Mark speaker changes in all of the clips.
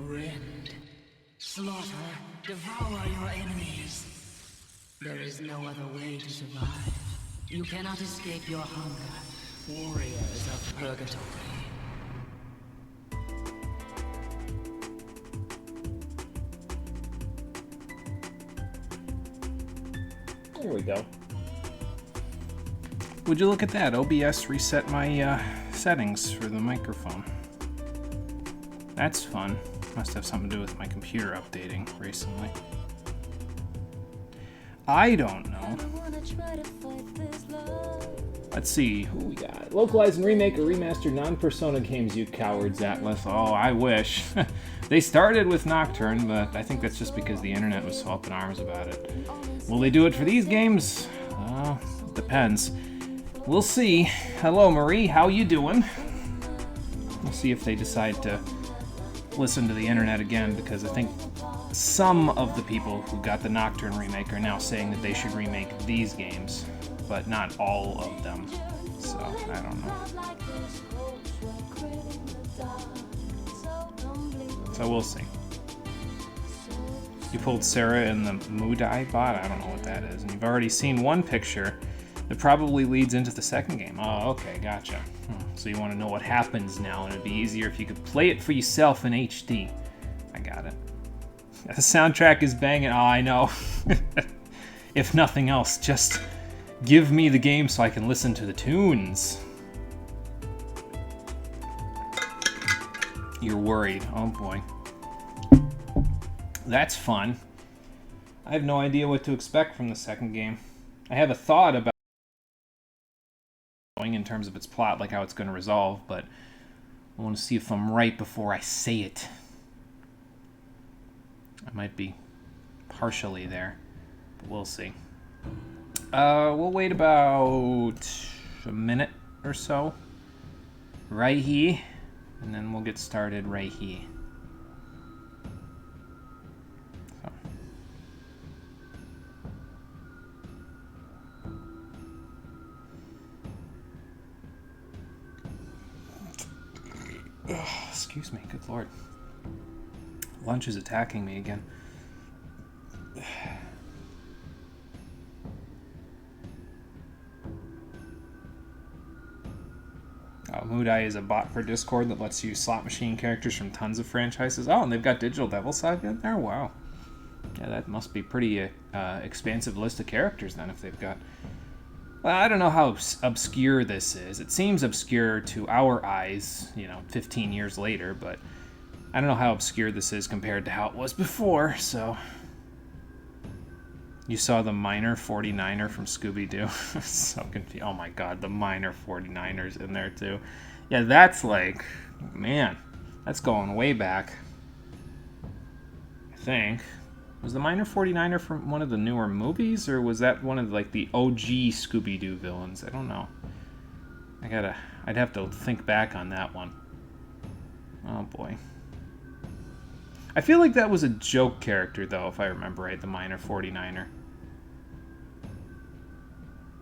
Speaker 1: Rend. Slaughter. Devour your enemies. There is no other way to survive. You cannot escape your hunger. Warriors of Purgatory.
Speaker 2: There we go.
Speaker 3: Would you look at that? OBS reset my settings for the microphone. That's fun. Must have something to do with my computer updating recently. I don't know. Let's see, who we got?
Speaker 2: Localize and remake or remaster non-Persona games, you cowards, Atlas.
Speaker 3: Oh, I wish. They started with Nocturne, but I think that's just because the internet was so up in arms about it. Will they do it for these games? Depends. We'll see. Hello, Marie. How you doing? We'll see if they decide to listen to the internet again, because I think some of the people who got the Nocturne remake are now saying that they should remake these games, but not all of them. So, I don't know. So we'll see. You pulled Sarah in the Moodai bot? I don't know what that is. And you've already seen one picture that probably leads into the second game. Oh, okay, gotcha. So you want to know what happens now, and it'd be easier if you could play it for yourself in HD. I got it. The soundtrack is banging. Oh, I know. If nothing else, just give me the game so I can listen to the tunes. You're worried. Oh boy. That's fun. I have no idea what to expect from the second game. I have a thought about in terms of its plot, like how it's going to resolve, but I want to see if I'm right before I say it. I might be partially there, but we'll see. We'll wait about a minute or so right here, and then we'll get started right here. Excuse me, good lord. Lunch is attacking me again. Moodai is a bot for Discord that lets you slot machine characters from tons of franchises. Oh, and they've got Digital Devil Saga in there? Wow. Yeah, that must be pretty expansive list of characters then if they've got... Well, I don't know how obscure this is. It seems obscure to our eyes, 15 years later, but I don't know how obscure this is compared to how it was before, so... You saw the minor 49er from Scooby-Doo? So confused. Oh my god, the minor 49er's in there too. Yeah, that's like... Man, that's going way back. I think. Was the minor 49er from one of the newer movies, or was that one of like the OG Scooby-Doo villains? I don't know. I'd have to think back on that one. Oh boy. I feel like that was a joke character though, if I remember right, the minor 49er.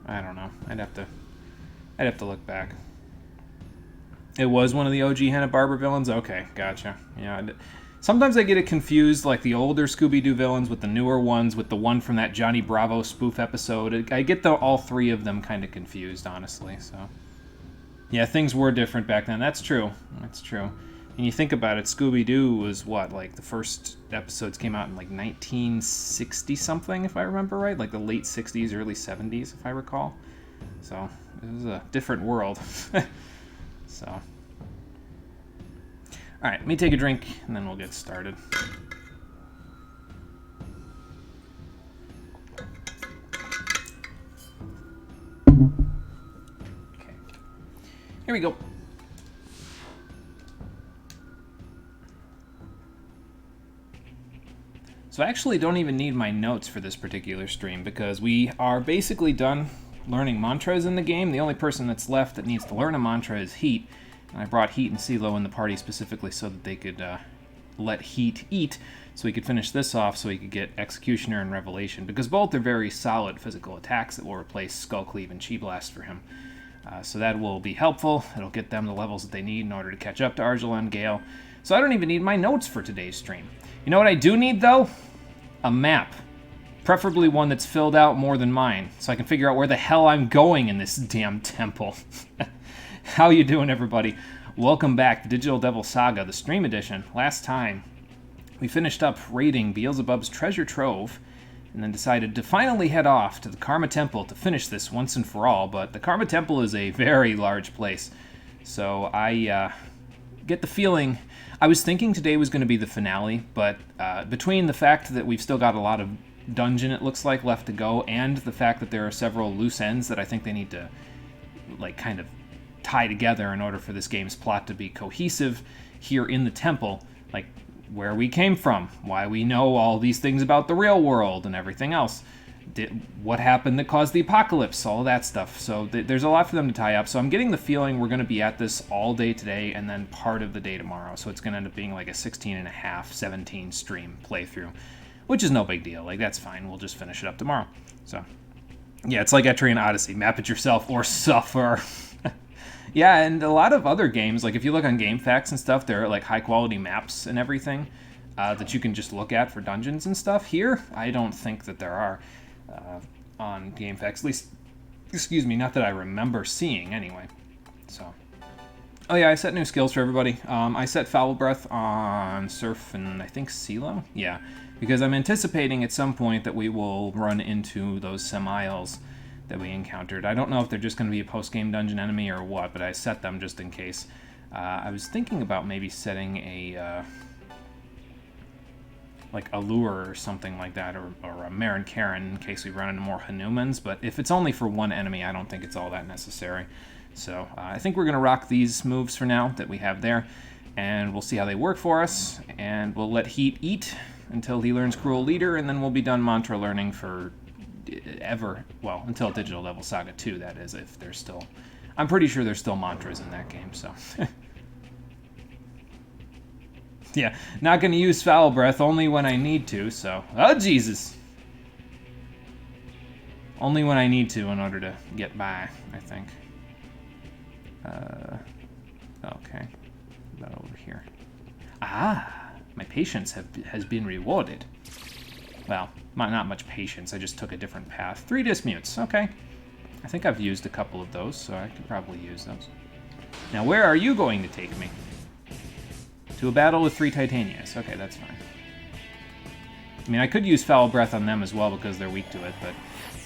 Speaker 3: I don't know. I'd have to look back. It was one of the OG Hanna-Barbera villains? Okay, gotcha. Yeah. Sometimes I get it confused, like the older Scooby-Doo villains with the newer ones, with the one from that Johnny Bravo spoof episode. I get all three of them kind of confused, honestly. So, yeah, things were different back then. That's true. That's true. And you think about it, Scooby-Doo was what? Like the first episodes came out in like 1960-something, if I remember right? Like the late 60s, early 70s, if I recall. So, it was a different world. So... Alright, let me take a drink, and then we'll get started. Okay. Here we go. So I actually don't even need my notes for this particular stream, because we are basically done learning mantras in the game. The only person that's left that needs to learn a mantra is Heat. And I brought Heat and CeeLo in the party specifically so that they could let Heat eat, so we could finish this off so we could get Executioner and Revelation, because both are very solid physical attacks that will replace Skull Cleave and Chi Blast for him. So that will be helpful. It'll get them the levels that they need in order to catch up to Argela and Gale. So I don't even need my notes for today's stream. You know what I do need, though? A map. Preferably one that's filled out more than mine, so I can figure out where the hell I'm going in this damn temple. How you doing, everybody? Welcome back to Digital Devil Saga, the stream edition. Last time, we finished up raiding Beelzebub's treasure trove, and then decided to finally head off to the Karma Temple to finish this once and for all, but the Karma Temple is a very large place, so I get the feeling... I was thinking today was going to be the finale, but between the fact that we've still got a lot of dungeon, it looks like, left to go, and the fact that there are several loose ends that I think they need to, like, kind of tie together in order for this game's plot to be cohesive here in the temple, like where we came from, why we know all these things about the real world and everything else, what happened that caused the apocalypse, all that stuff. So there's a lot for them to tie up. So I'm getting the feeling we're going to be at this all day today and then part of the day tomorrow. So it's going to end up being like a 16 and a half, 17 stream playthrough, which is no big deal. Like, that's fine. We'll just finish it up tomorrow. So, yeah, it's like Etrian Odyssey. Map it yourself or suffer. Yeah, and a lot of other games, like if you look on GameFAQs and stuff, there are like high-quality maps and everything that you can just look at for dungeons and stuff. Here, I don't think that there are on GameFAQs. At least, excuse me, not that I remember seeing anyway. So, oh yeah, I set new skills for everybody. I set Foul Breath on Surf and I think Silo. Yeah, because I'm anticipating at some point that we will run into those Semiles that we encountered. I don't know if they're just going to be a post-game dungeon enemy or what, but I set them just in case. I was thinking about maybe setting a like a lure or something like that, or a Marin Karen in case we run into more Hanumans, but if it's only for one enemy, I don't think it's all that necessary. So I think we're going to rock these moves for now that we have there, and we'll see how they work for us, and we'll let Heat eat until he learns Cruel Leader, and then we'll be done mantra learning for well, until Digital Devil Saga 2, that is, if there's still... I'm pretty sure there's still mantras in that game, so... Yeah, not going to use Foul Breath, only when I need to, so... Oh, Jesus! Only when I need to in order to get by, I think. Okay. What about over here? Ah! My patience has been rewarded. Well, not much patience, I just took a different path. 3 Dismutes, okay. I think I've used a couple of those, so I could probably use those. Now, where are you going to take me? To a battle with 3 Titanias. Okay, that's fine. I mean, I could use Foul Breath on them as well because they're weak to it, but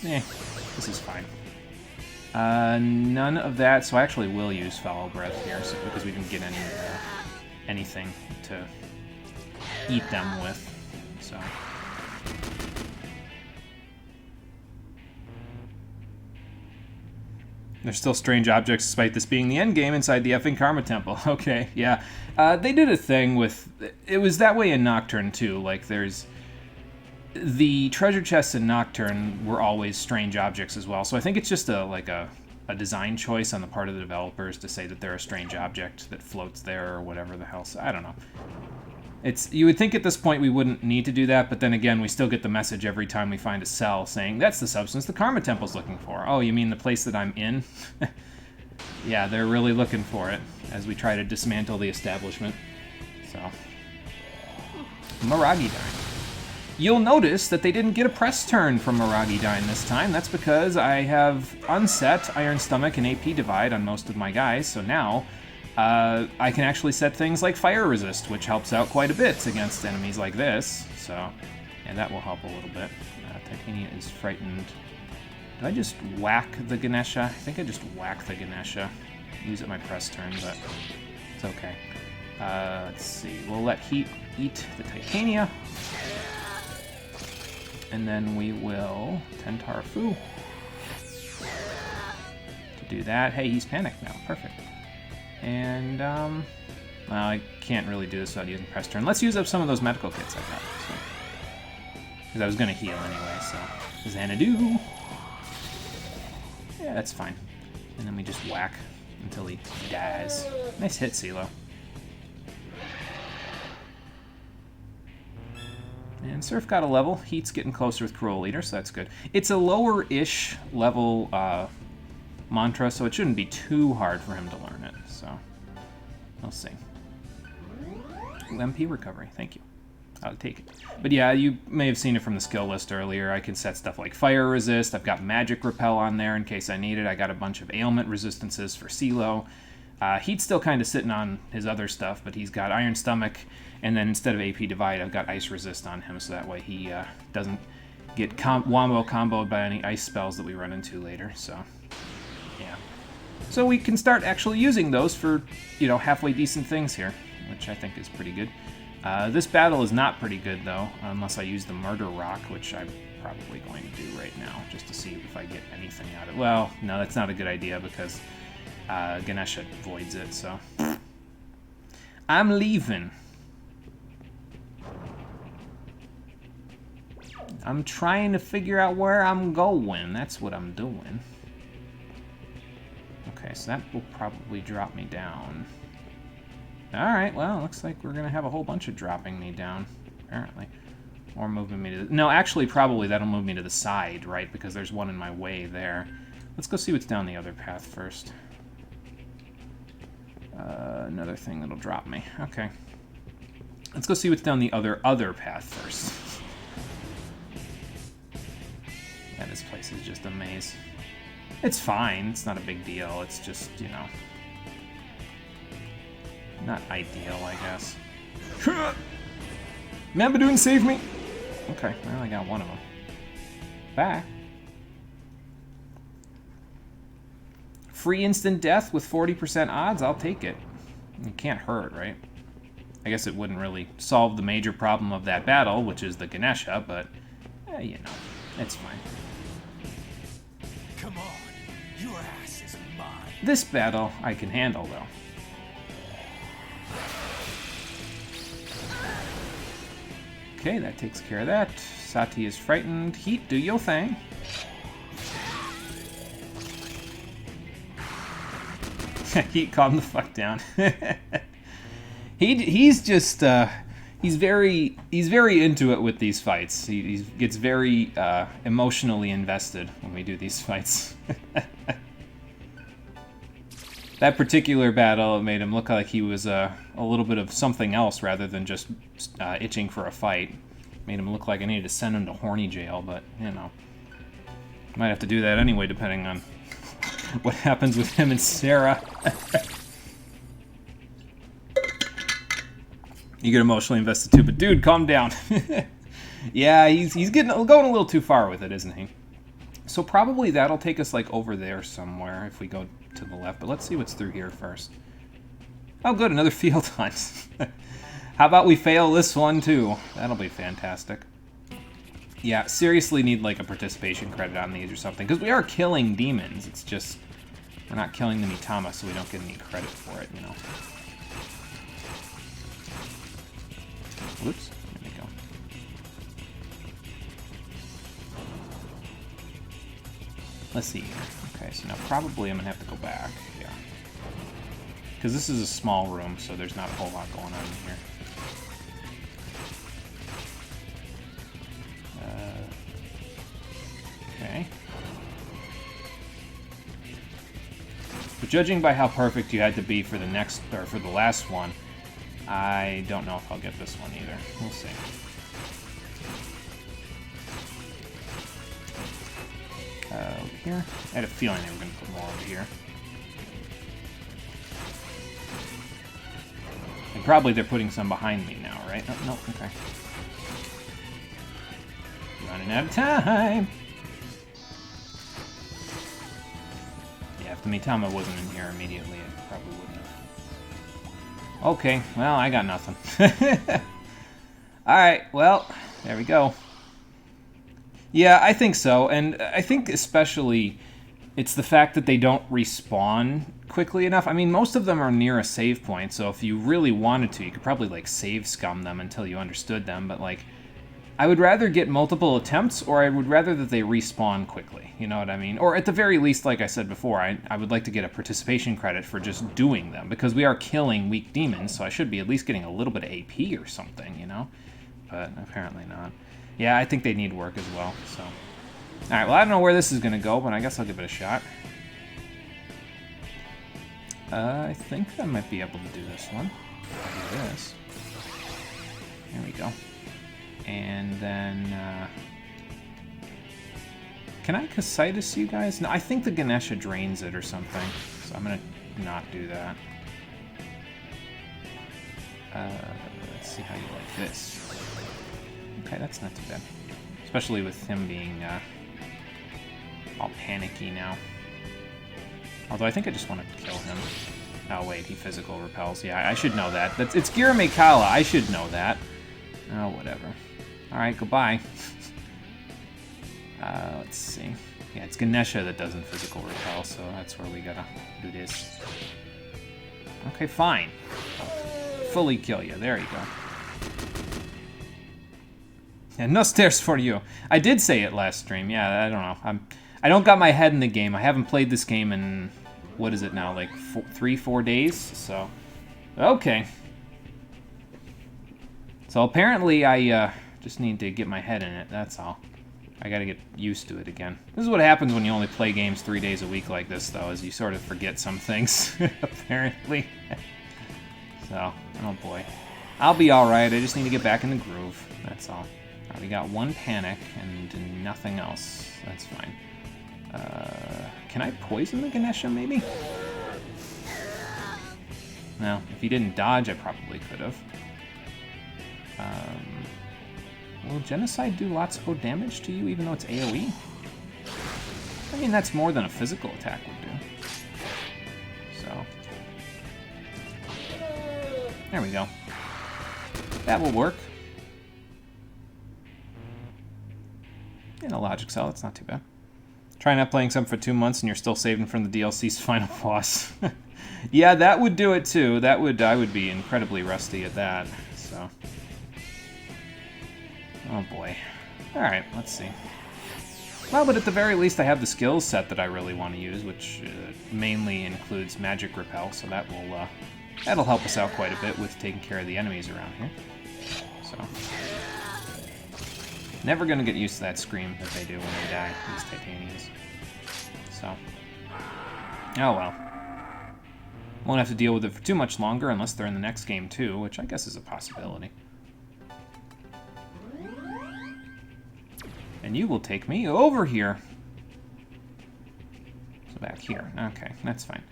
Speaker 3: this is fine. None of that, so I actually will use Foul Breath here because we didn't get anything to eat them with, so... There's still strange objects despite this being the endgame inside the effing Karma Temple. Okay, yeah. They did a thing with... It was that way in Nocturne, too. Like, there's... The treasure chests in Nocturne were always strange objects as well. So I think it's just a design choice on the part of the developers to say that they're a strange object that floats there or whatever the hell. So I don't know. You would think at this point we wouldn't need to do that, but then again, we still get the message every time we find a cell saying, that's the substance the Karma Temple's looking for. Oh, you mean the place that I'm in? Yeah, they're really looking for it as we try to dismantle the establishment. So, Miragidyne. You'll notice that they didn't get a press turn from Miragidyne this time. That's because I have unset Iron Stomach and AP Divide on most of my guys, so now... I can actually set things like Fire Resist, which helps out quite a bit against enemies like this, so, and that will help a little bit. Titania is frightened. Did I just whack the Ganesha? I think I just whacked the Ganesha. Use it my press turn, but it's okay. Let's see, we'll let Heat eat the Titania, and then we will Tentar Fu to do that. Hey, he's panicked now, perfect. And, well, I can't really do this without using press turn. Let's use up some of those medical kits I got. Because I was going to heal anyway, so... Xanadu! Yeah, that's fine. And then we just whack until he dies. Nice hit, CeeLo. And Surf got a level. Heat's getting closer with Cruel Leader, so that's good. It's a lower-ish level mantra, so it shouldn't be too hard for him to learn it. So, we'll see. MP recovery. Thank you. I'll take it. But yeah, you may have seen it from the skill list earlier. I can set stuff like fire resist. I've got magic repel on there in case I need it. I got a bunch of ailment resistances for CeeLo. Heat's still kind of sitting on his other stuff, but he's got Iron Stomach, and then instead of AP Divide, I've got Ice Resist on him, so that way he doesn't get wombo comboed by any ice spells that we run into later. So, yeah. So we can start actually using those for, you know, halfway decent things here, which I think is pretty good. This battle is not pretty good, though, unless I use the Murder Rock, which I'm probably going to do right now, just to see if I get anything out of it. Well, no, that's not a good idea, because Ganesha voids it, so... I'm leaving. I'm trying to figure out where I'm going. That's what I'm doing. Okay, so that will probably drop me down. Alright, well, looks like we're going to have a whole bunch of dropping me down, apparently. Or moving me to the... No, actually, probably that'll move me to the side, right? Because there's one in my way there. Let's go see what's down the other path first. Another thing that'll drop me. Okay. Let's go see what's down the other path first. Yeah, this place is just a maze. It's fine. It's not a big deal. It's just, you know... not ideal, I guess. Mabadoon, save me! Okay, well, I got one of them. Back. Free instant death with 40% odds? I'll take it. It can't hurt, right? I guess it wouldn't really solve the major problem of that battle, which is the Ganesha, but, you know, it's fine.
Speaker 4: Come on, your ass is mine.
Speaker 3: This battle I can handle, though. Okay, that takes care of that. Sati is frightened. Heat, do your thing. Heat, calm the fuck down. He's just he's very into it with these fights. He gets very emotionally invested when we do these fights. That particular battle made him look like he was a little bit of something else rather than just itching for a fight. Made him look like I needed to send him to horny jail, but, you know. Might have to do that anyway, depending on what happens with him and Sarah. You get emotionally invested too, but dude, calm down. Yeah, he's going a little too far with it, isn't he? So probably that'll take us, like, over there somewhere if we go to the left, but let's see what's through here first. Oh, good, another field hunt. How about we fail this one, too? That'll be fantastic. Yeah, seriously need, like, a participation credit on these or something, because we are killing demons. It's just, we're not killing the Mitama, so we don't get any credit for it, you know. Whoops, there we go. Let's see here. Okay, so now probably I'm going to have to go back. Yeah. Because this is a small room, so there's not a whole lot going on in here. Okay. But judging by how perfect you had to be for the next, or for the last one, I don't know if I'll get this one either. We'll see. Over here. I had a feeling they were going to put more over here. And probably they're putting some behind me now, right? Oh, no, okay. Running out of time! Yeah, if the Mitama wasn't in here immediately, it probably wouldn't have. Okay, well, I got nothing. Alright, well, there we go. Yeah, I think so, and I think especially it's the fact that they don't respawn quickly enough. I mean, most of them are near a save point, so if you really wanted to, you could probably, like, save scum them until you understood them, but, like, I would rather get multiple attempts, or I would rather that they respawn quickly, you know what I mean? Or at the very least, like I said before, I would like to get a participation credit for just doing them, because we are killing weak demons, so I should be at least getting a little bit of AP or something, you know? But apparently not. Yeah, I think they need work as well, so. Alright, well, I don't know where this is going to go, but I guess I'll give it a shot. I think I might be able to do this one. I'll do this. There we go. And then... can I Casitas you guys? No, I think the Ganesha drains it or something. So I'm going to not do that. Let's see how you like this. Okay, that's not too bad. Especially with him being all panicky now. Although I think I just want to kill him. Oh wait, he physical repels. Yeah, I should know that. It's Girame Kala. I should know that. Oh, whatever. Alright, goodbye. Let's see. Yeah, it's Ganesha that doesn't physical repel, so that's where we gotta do this. Okay, fine. Fully kill you. There you go. Yeah, no stairs for you. I did say it last stream. Yeah, I don't know. I don't got my head in the game. I haven't played this game in, what is it now, like 3-4 days? So, okay. So apparently I just need to get my head in it. That's all. I gotta get used to it again. This is what happens when you only play games 3 days a week like this, though, is you sort of forget some things, apparently. So, oh boy. I'll be alright, I just need to get back in the groove. That's all. Alright, we got one panic and nothing else. That's fine. Can I poison the Ganesha, maybe? No, if he didn't dodge, I probably could have. Will Genocide do lots of damage to you, even though it's AoE? I mean, that's more than a physical attack would do. So. There we go. That will work. In a logic cell, that's not too bad. Try not playing something for 2 months and you're still saving from the DLC's final boss. Yeah, that would do it too. I would be incredibly rusty at that, so. Oh boy. Alright, let's see. Well, but at the very least I have the skills set that I really want to use, which mainly includes Magic Repel, so that will, that'll help us out quite a bit with taking care of the enemies around here. So. Never gonna get used to that scream that they do when they die, these Titanians. So. Oh well. Won't have to deal with it for too much longer unless they're in the next game too, which I guess is a possibility. And you will take me over here. So back here. Okay, that's fine.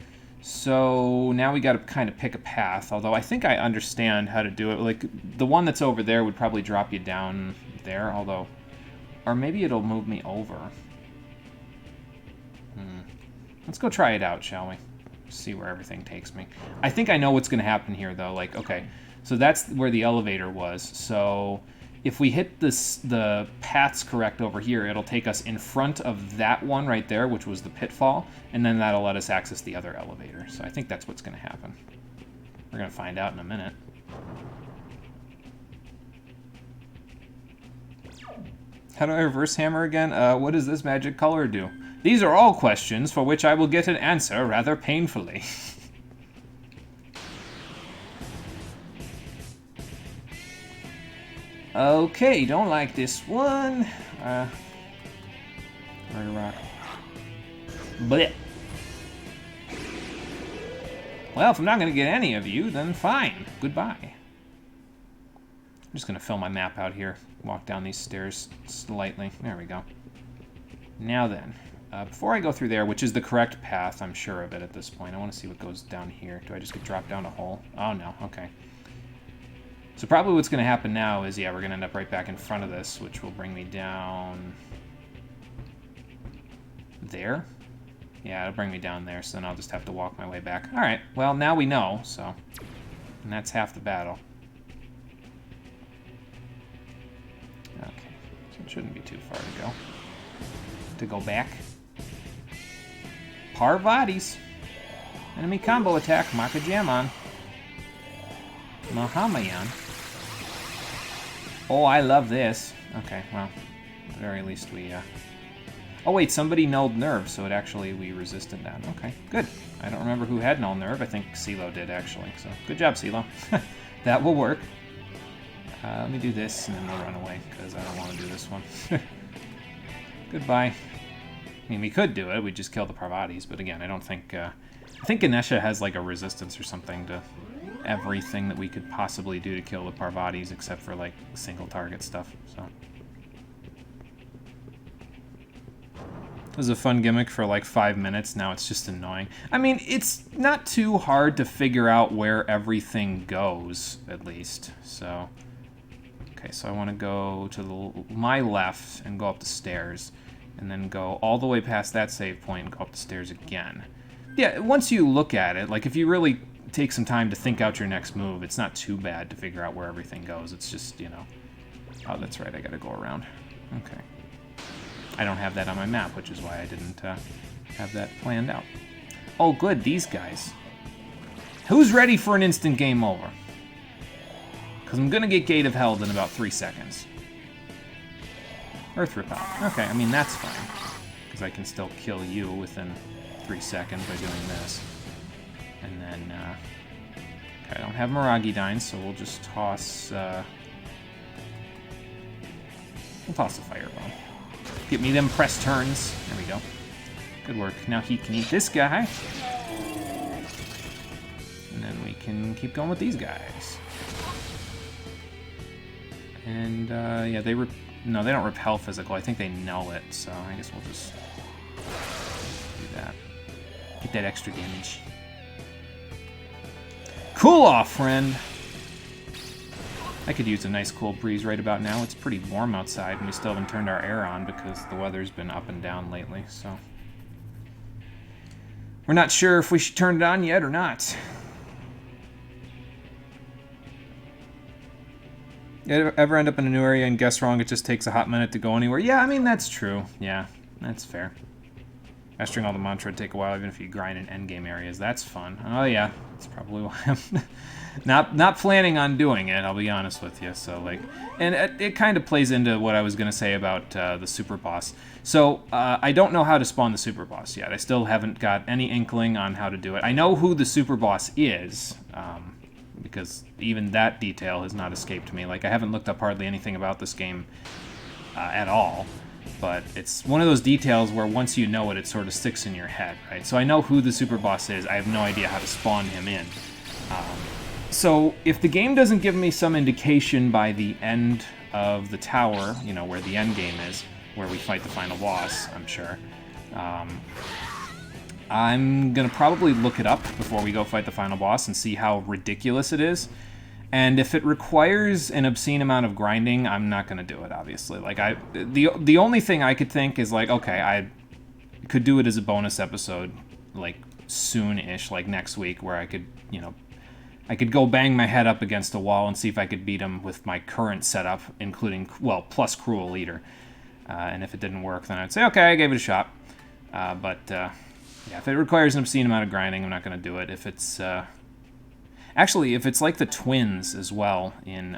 Speaker 3: So now we got to kind of pick a path, although I think I understand how to do it. Like, the one that's over there would probably drop you down there, although... Or maybe it'll move me over. Let's go try it out, shall we? See where everything takes me. I think I know what's going to happen here, though. Like, okay, so that's where the elevator was. So if we hit the paths correct over here, it'll take us in front of that one right there, which was the pitfall, and then that'll let us access the other elevator. So I think that's what's going to happen. We're going to find out in a minute. How do I reverse hammer again? What does this magic color do? These are all questions for which I will get an answer rather painfully. Okay, don't like this one. Murder rock. Blech. Well, if I'm not going to get any of you, then fine. Goodbye. I'm just going to fill my map out here. Walk down these stairs slightly. There we go. Now then, before I go through there, which is the correct path, I'm sure of it at this point. I want to see what goes down here. Do I just get dropped down a hole? Oh, no. Okay. So probably what's going to happen now is, yeah, we're going to end up right back in front of this, which will bring me down there. Yeah, it'll bring me down there, so then I'll just have to walk my way back. All right, well, now we know, so... And that's half the battle. Okay, so it shouldn't be too far to go. To go back. Parvati's. Enemy combo attack, Makajamon. Mahamayan. Oh, I love this. Okay, well, at the very least we, Oh wait, somebody nulled Nerve, so we resisted that. Okay, good. I don't remember who had null Nerve. I think CeeLo did, actually. So, good job, CeeLo. That will work. Let me do this, and then we'll run away, because I don't want to do this one. Goodbye. I mean, we could do it. We'd just kill the Parvati's, but again, I don't think... I think Ganesha has, like, a resistance or something to everything that we could possibly do to kill the Parvatis, except for, like, single target stuff, so. It was a fun gimmick for, like, 5 minutes. Now it's just annoying. I mean, it's not too hard to figure out where everything goes, at least, so. Okay, so I want to go to my left and go up the stairs, and then go all the way past that save point and go up the stairs again. Yeah, once you look at it, like, if you really take some time to think out your next move, it's not too bad to figure out where everything goes. It's just, you know... Oh, that's right, I gotta go around. Okay. I don't have that on my map, which is why I didn't have that planned out. Oh, good, these guys. Who's ready for an instant game over? Because I'm gonna get Gate of Held in about 3 seconds. Earth Repel. Okay, I mean, that's fine. Because I can still kill you within 3 seconds by doing this. And then, okay, I don't have Miragi Dine, so we'll just toss, we'll toss the Fireball. Get me them press turns. There we go. Good work. Now he can eat this guy. And then we can keep going with these guys. And, yeah, no, they don't repel physical. I think they null it, so I guess we'll just do that. Get that extra damage. Cool off, friend! I could use a nice cool breeze right about now. It's pretty warm outside, and we still haven't turned our air on because the weather's been up and down lately, so... We're not sure if we should turn it on yet or not. Ever end up in a new area and guess wrong, it just takes a hot minute to go anywhere? Yeah, I mean, that's true. Yeah, that's fair. Mastering all the mantra would take a while, even if you grind in endgame areas. That's fun. Oh, yeah. That's probably why I'm not planning on doing it, I'll be honest with you. So, like... And it kind of plays into what I was going to say about the super boss. So, I don't know how to spawn the super boss yet. I still haven't got any inkling on how to do it. I know who the super boss is, because even that detail has not escaped me. Like, I haven't looked up hardly anything about this game at all. But it's one of those details where once you know it, it sort of sticks in your head, right? So I know who the super boss is. I have no idea how to spawn him in. So if the game doesn't give me some indication by the end of the tower, you know, where the end game is, where we fight the final boss, I'm sure, I'm going to probably look it up before we go fight the final boss and see how ridiculous it is. And if it requires an obscene amount of grinding, I'm not going to do it, obviously. Like, the only thing I could think is, like, okay, I could do it as a bonus episode, like, soon-ish, like next week, where I could, you know, I could go bang my head up against a wall and see if I could beat him with my current setup, including, well, plus Cruel Leader. And if it didn't work, then I'd say, okay, I gave it a shot. Yeah, if it requires an obscene amount of grinding, I'm not going to do it. If it's... Actually, if it's like the twins as well in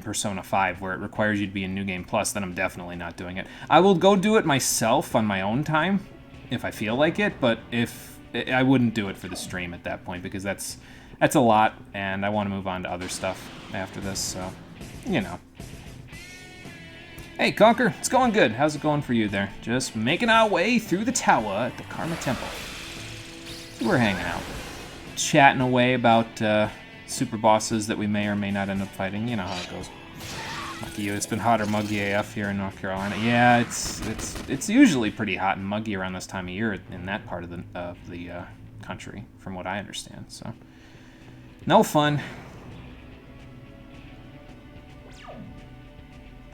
Speaker 3: Persona 5, where it requires you to be in New Game Plus, then I'm definitely not doing it. I will go do it myself on my own time, if I feel like it, but I wouldn't do it for the stream at that point, because that's a lot, and I want to move on to other stuff after this, so, you know. Hey, Conker, it's going good. How's it going for you there? Just making our way through the tower at the Karma Temple. So we're hanging out, chatting away about super bosses that we may or may not end up fighting. You know how it goes. Lucky you, it's been hot or muggy AF here in North Carolina. Yeah, it's usually pretty hot and muggy around this time of year in that part of the country, from what I understand. So, no fun.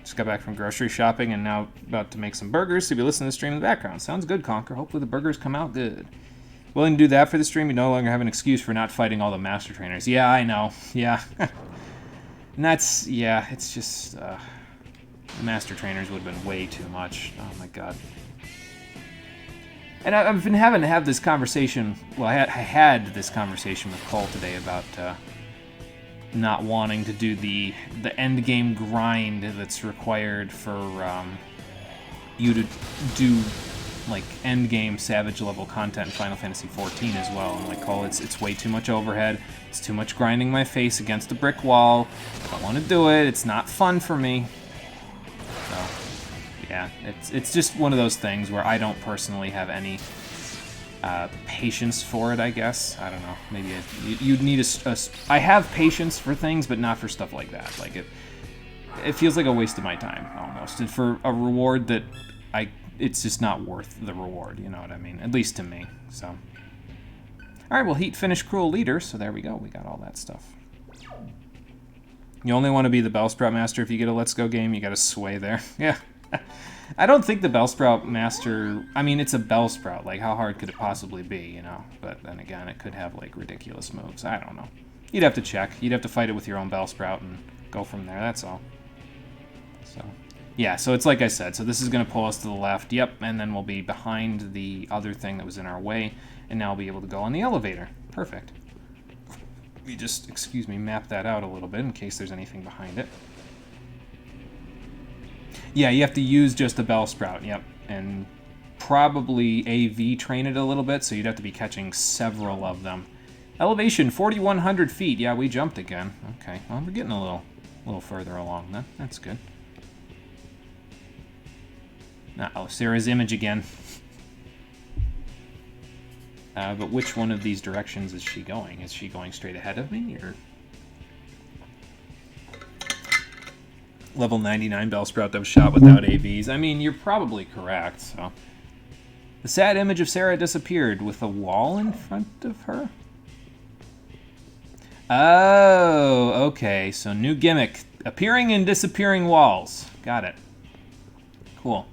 Speaker 3: Just got back from grocery shopping and now about to make some burgers, so you'll be listening to the stream in the background. Sounds good, Conker. Hopefully the burgers come out good. Willing to do that for the stream? You no longer have an excuse for not fighting all the Master Trainers. Yeah, I know. Yeah. And that's... Yeah, it's just... the Master Trainers would have been way too much. Oh, my God. And I've been having to have this conversation... Well, I had this conversation with Cole today about not wanting to do the endgame grind that's required for you to do... like endgame Savage level content in Final Fantasy XIV as well. I'm like, Cole, it's way too much overhead. It's too much grinding my face against a brick wall. I don't want to do it. It's not fun for me. So, yeah, it's just one of those things where I don't personally have any... patience for it, I guess. I don't know. Maybe you'd need I have patience for things, but not for stuff like that. Like it feels like a waste of my time almost, and for a reward that it's just not worth the reward. You know what I mean? At least to me. So, all right. Well, Heat finished Cruel Leader, so there we go. We got all that stuff. You only want to be the Bellsprout Master if you get a Let's Go game. You got to sway there. Yeah. I don't think the Bellsprout Master... I mean, it's a Bellsprout. Like, how hard could it possibly be, you know? But then again, it could have, like, ridiculous moves. I don't know. You'd have to check. You'd have to fight it with your own Bellsprout and go from there. That's all. So, yeah. So it's like I said. So this is going to pull us to the left. Yep. And then we'll be behind the other thing that was in our way. And now we'll be able to go on the elevator. Perfect. We just, excuse me, map that out a little bit in case there's anything behind it. Yeah, you have to use just the Bellsprout, yep. And probably AV train it a little bit, so you'd have to be catching several of them. Elevation, 4,100 feet. Yeah, we jumped again. Okay, well, we're getting a little further along then. That's good. Uh-oh, Sarah's image again. But which one of these directions is she going? Is she going straight ahead of me, or... Level 99 Bellsprout that was shot without AVs. I mean, you're probably correct, so... The sad image of Sarah disappeared with a wall in front of her? Oh, okay. So new gimmick. Appearing and disappearing walls. Got it. Cool.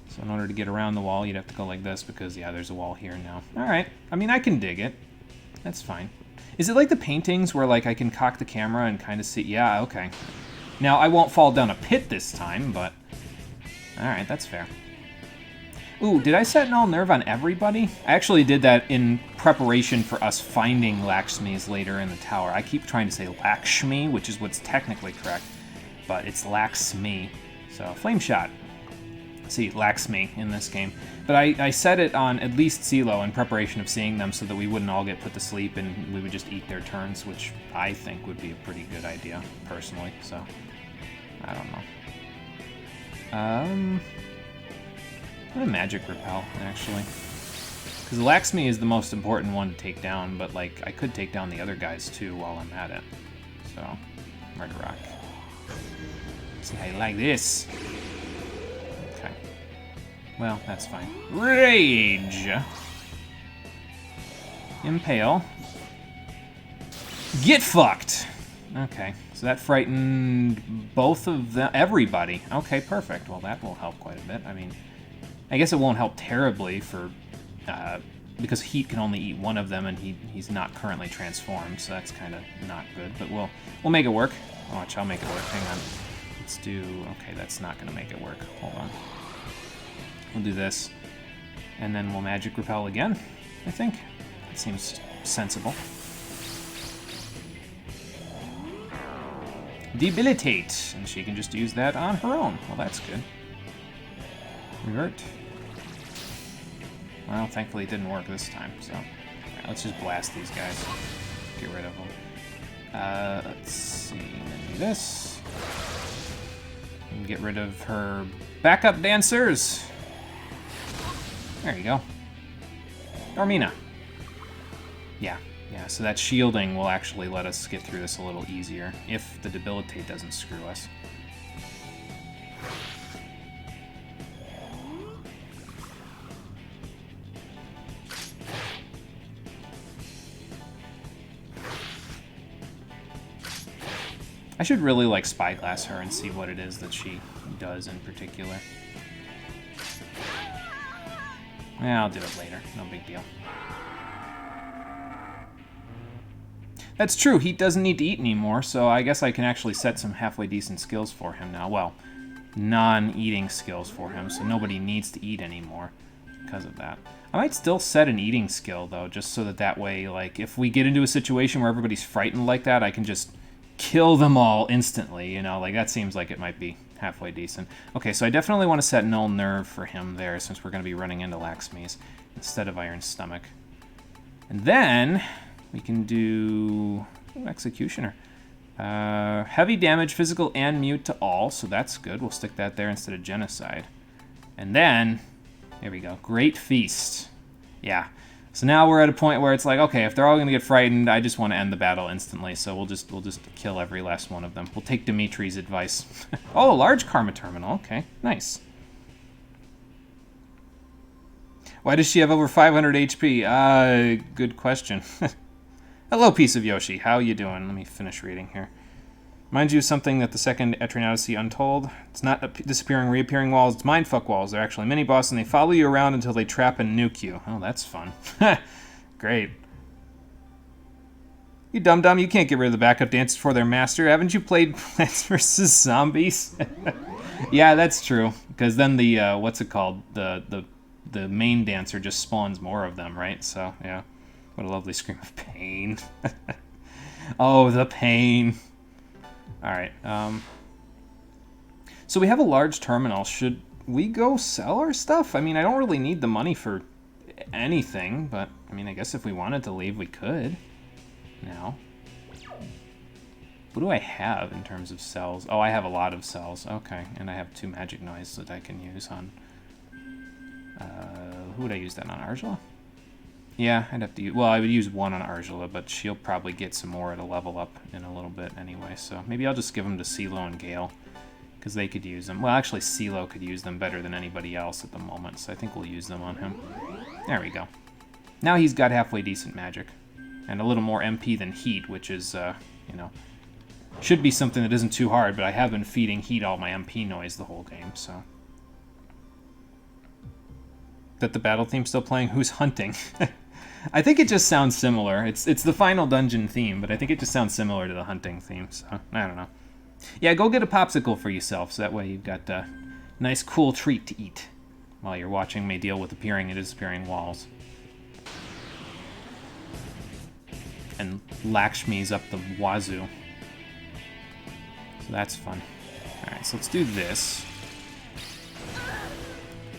Speaker 3: So in order to get around the wall, you'd have to go like this because, yeah, there's a wall here now. All right. I mean, I can dig it. That's fine. Is it like the paintings where, like, I can cock the camera and kind of see? Yeah, okay. Now, I won't fall down a pit this time, but... Alright, that's fair. Ooh, did I set Null Nerve on everybody? I actually did that in preparation for us finding Lakshmis later in the tower. I keep trying to say Lakshmi, which is what's technically correct, but it's Lakshmi. So, Flame Shot. See, Lakshmi in this game. But I set it on at least CeeLo in preparation of seeing them so that we wouldn't all get put to sleep and we would just eat their turns, which I think would be a pretty good idea, personally. So, I don't know. What a Magic Repel, actually. Because Lakshmi is the most important one to take down, but, like, I could take down the other guys, too, while I'm at it. So, Murder Rock. See how you like this. Well, that's fine. Rage! Impale. Get fucked! Okay, so that frightened both of them, everybody. Okay, perfect. Well, that will help quite a bit. I mean, I guess it won't help terribly for, because Heat can only eat one of them and he's not currently transformed, so that's kind of not good. But we'll make it work. Watch, I'll make it work. Hang on. Let's do, okay, that's not going to make it work. Hold on. We'll do this, and then we'll Magic Repel again, I think. That seems sensible. Debilitate, and she can just use that on her own. Well, that's good. Revert. Well, thankfully it didn't work this time, so... Alright, let's just blast these guys. Get rid of them. Let's see, do this. And get rid of her backup dancers. There you go. Dormina. Yeah, so that shielding will actually let us get through this a little easier, if the Debilitate doesn't screw us. I should really, like, Spyglass her and see what it is that she does in particular. Yeah, I'll do it later. No big deal. That's true. He doesn't need to eat anymore, so I guess I can actually set some halfway decent skills for him now. Well, non-eating skills for him, so nobody needs to eat anymore because of that. I might still set an eating skill, though, just so that way, like, if we get into a situation where everybody's frightened like that, I can just kill them all instantly, you know? Like, that seems like it might be halfway decent. Okay, so I definitely want to set Null Nerve for him there, since we're going to be running into Lakshmis instead of Iron Stomach. And then we can do Executioner. Heavy damage, physical and mute to all, so that's good. We'll stick that there instead of Genocide. And then, there we go, Great Feast. Yeah. So now we're at a point where it's like, okay, if they're all going to get frightened, I just want to end the battle instantly. So we'll just kill every last one of them. We'll take Dimitri's advice. Oh, a large karma terminal. Okay, nice. Why does she have over 500 HP? Good question. Hello, piece of Yoshi. How you doing? Let me finish reading here. Mind you, something that the second Etrian Odyssey Untold. It's not disappearing, reappearing walls. It's mindfuck walls. They're actually mini-boss, and they follow you around until they trap and nuke you. Oh, that's fun. Great. You dum-dum, you can't get rid of the backup dancers for their master. Haven't you played Plants vs. Zombies? Yeah, that's true. Because then the, what's it called? The main dancer just spawns more of them, right? So, yeah. What a lovely scream of pain. Oh, the pain. Alright, so we have a large terminal. Should we go sell our stuff? I mean, I don't really need the money for anything, but, I mean, I guess if we wanted to leave, we could. Now. What do I have in terms of cells? Oh, I have a lot of cells. Okay, and I have 2 magic noise that I can use on... who would I use that on? Argela? Yeah, I'd have to use... Well, I would use 1 on Argela, but she'll probably get some more at a level up in a little bit anyway, so maybe I'll just give them to CeeLo and Gale, because they could use them. Well, actually, CeeLo could use them better than anybody else at the moment, so I think we'll use them on him. There we go. Now he's got halfway decent magic, and a little more MP than Heat, which is, you know, should be something that isn't too hard, but I have been feeding Heat all my MP noise the whole game, so... That the battle theme's still playing? Who's hunting? I think it just sounds similar. It's the final dungeon theme, but I think it just sounds similar to the hunting theme, so I don't know. Yeah, go get a popsicle for yourself, so that way you've got a nice cool treat to eat while you're watching me deal with appearing and disappearing walls. And Lakshmi's up the wazoo. So that's fun. Alright, so let's do this.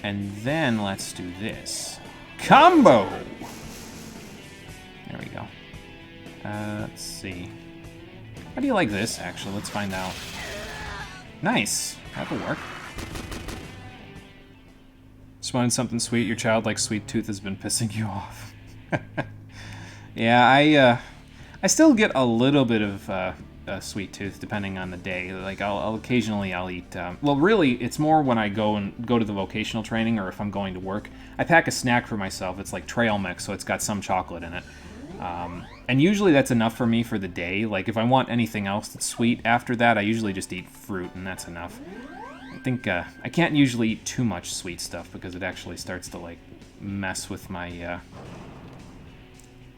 Speaker 3: And then let's do this. Combo! There we go. Let's see. How do you like this, actually? Let's find out. Nice. That'll work. Just wanted something sweet. Your childlike sweet tooth has been pissing you off. Yeah, I still get a little bit of a sweet tooth depending on the day. Like I'll occasionally eat. Well, really, it's more when I go to the vocational training or if I'm going to work. I pack a snack for myself. It's like trail mix, so it's got some chocolate in it. And usually that's enough for me for the day. Like if I want anything else that's sweet after that, I usually just eat fruit, and that's enough. I think I can't usually eat too much sweet stuff because it actually starts to like mess with my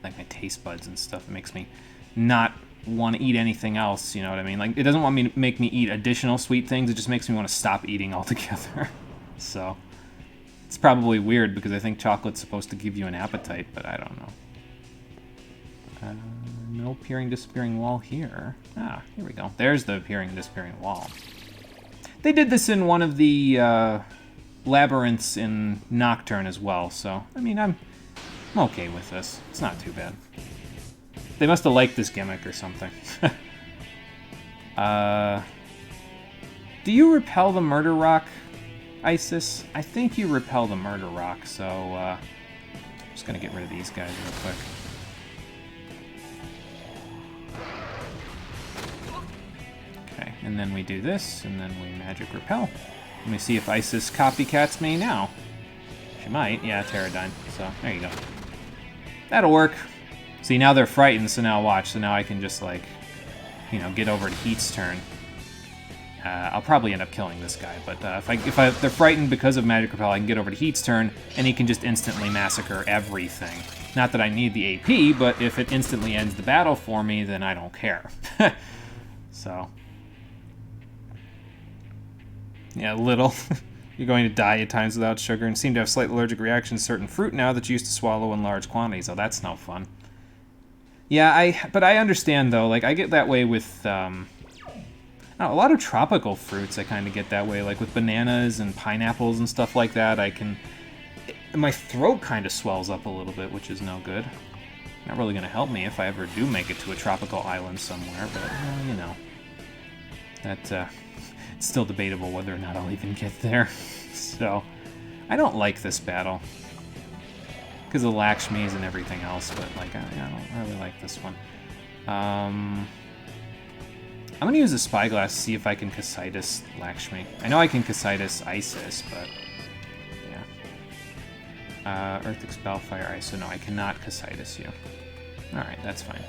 Speaker 3: like my taste buds and stuff. It makes me not want to eat anything else, you know what I mean? Like, it doesn't want me to make me eat additional sweet things, it just makes me want to stop eating altogether. So, it's probably weird because I think chocolate's supposed to give you an appetite, but I don't know. No appearing, disappearing wall here. Ah, here we go. There's the appearing, disappearing wall. They did this in one of the labyrinths in Nocturne as well, so, I mean, I'm okay with this. It's not too bad. They must have liked this gimmick or something. Do you repel the murder rock, Isis? I think you repel the murder rock, so I'm just gonna get rid of these guys real quick. Okay, and then we do this, and then we magic repel. Let me see if Isis copycats me now. She might, yeah, Pterodyne. So there you go. That'll work. See, now they're frightened, so now watch. So now I can just, like, you know, get over to Heat's turn. I'll probably end up killing this guy, but if they're frightened because of Magic Repel, I can get over to Heat's turn, and he can just instantly massacre everything. Not that I need the AP, but if it instantly ends the battle for me, then I don't care. So. Yeah, little. You're going to die at times without sugar, and seem to have slight allergic reactions to certain fruit now that you used to swallow in large quantities. Oh, that's no fun. Yeah, but I understand, though. Like, I get that way with, a lot of tropical fruits I kind of get that way. Like, with bananas and pineapples and stuff like that, my throat kind of swells up a little bit, which is no good. Not really going to help me if I ever do make it to a tropical island somewhere, but, you know. That, it's still debatable whether or not I'll even get there. So, I don't like this battle. because of Lakshmi's and everything else, but like I don't really like this one. I'm gonna use a spyglass to see if I can Casitas Lakshmi. I know I can Casitas Isis, but yeah. Earth Expel Fire Ice. So no, I cannot Casitas you. All right, that's fine.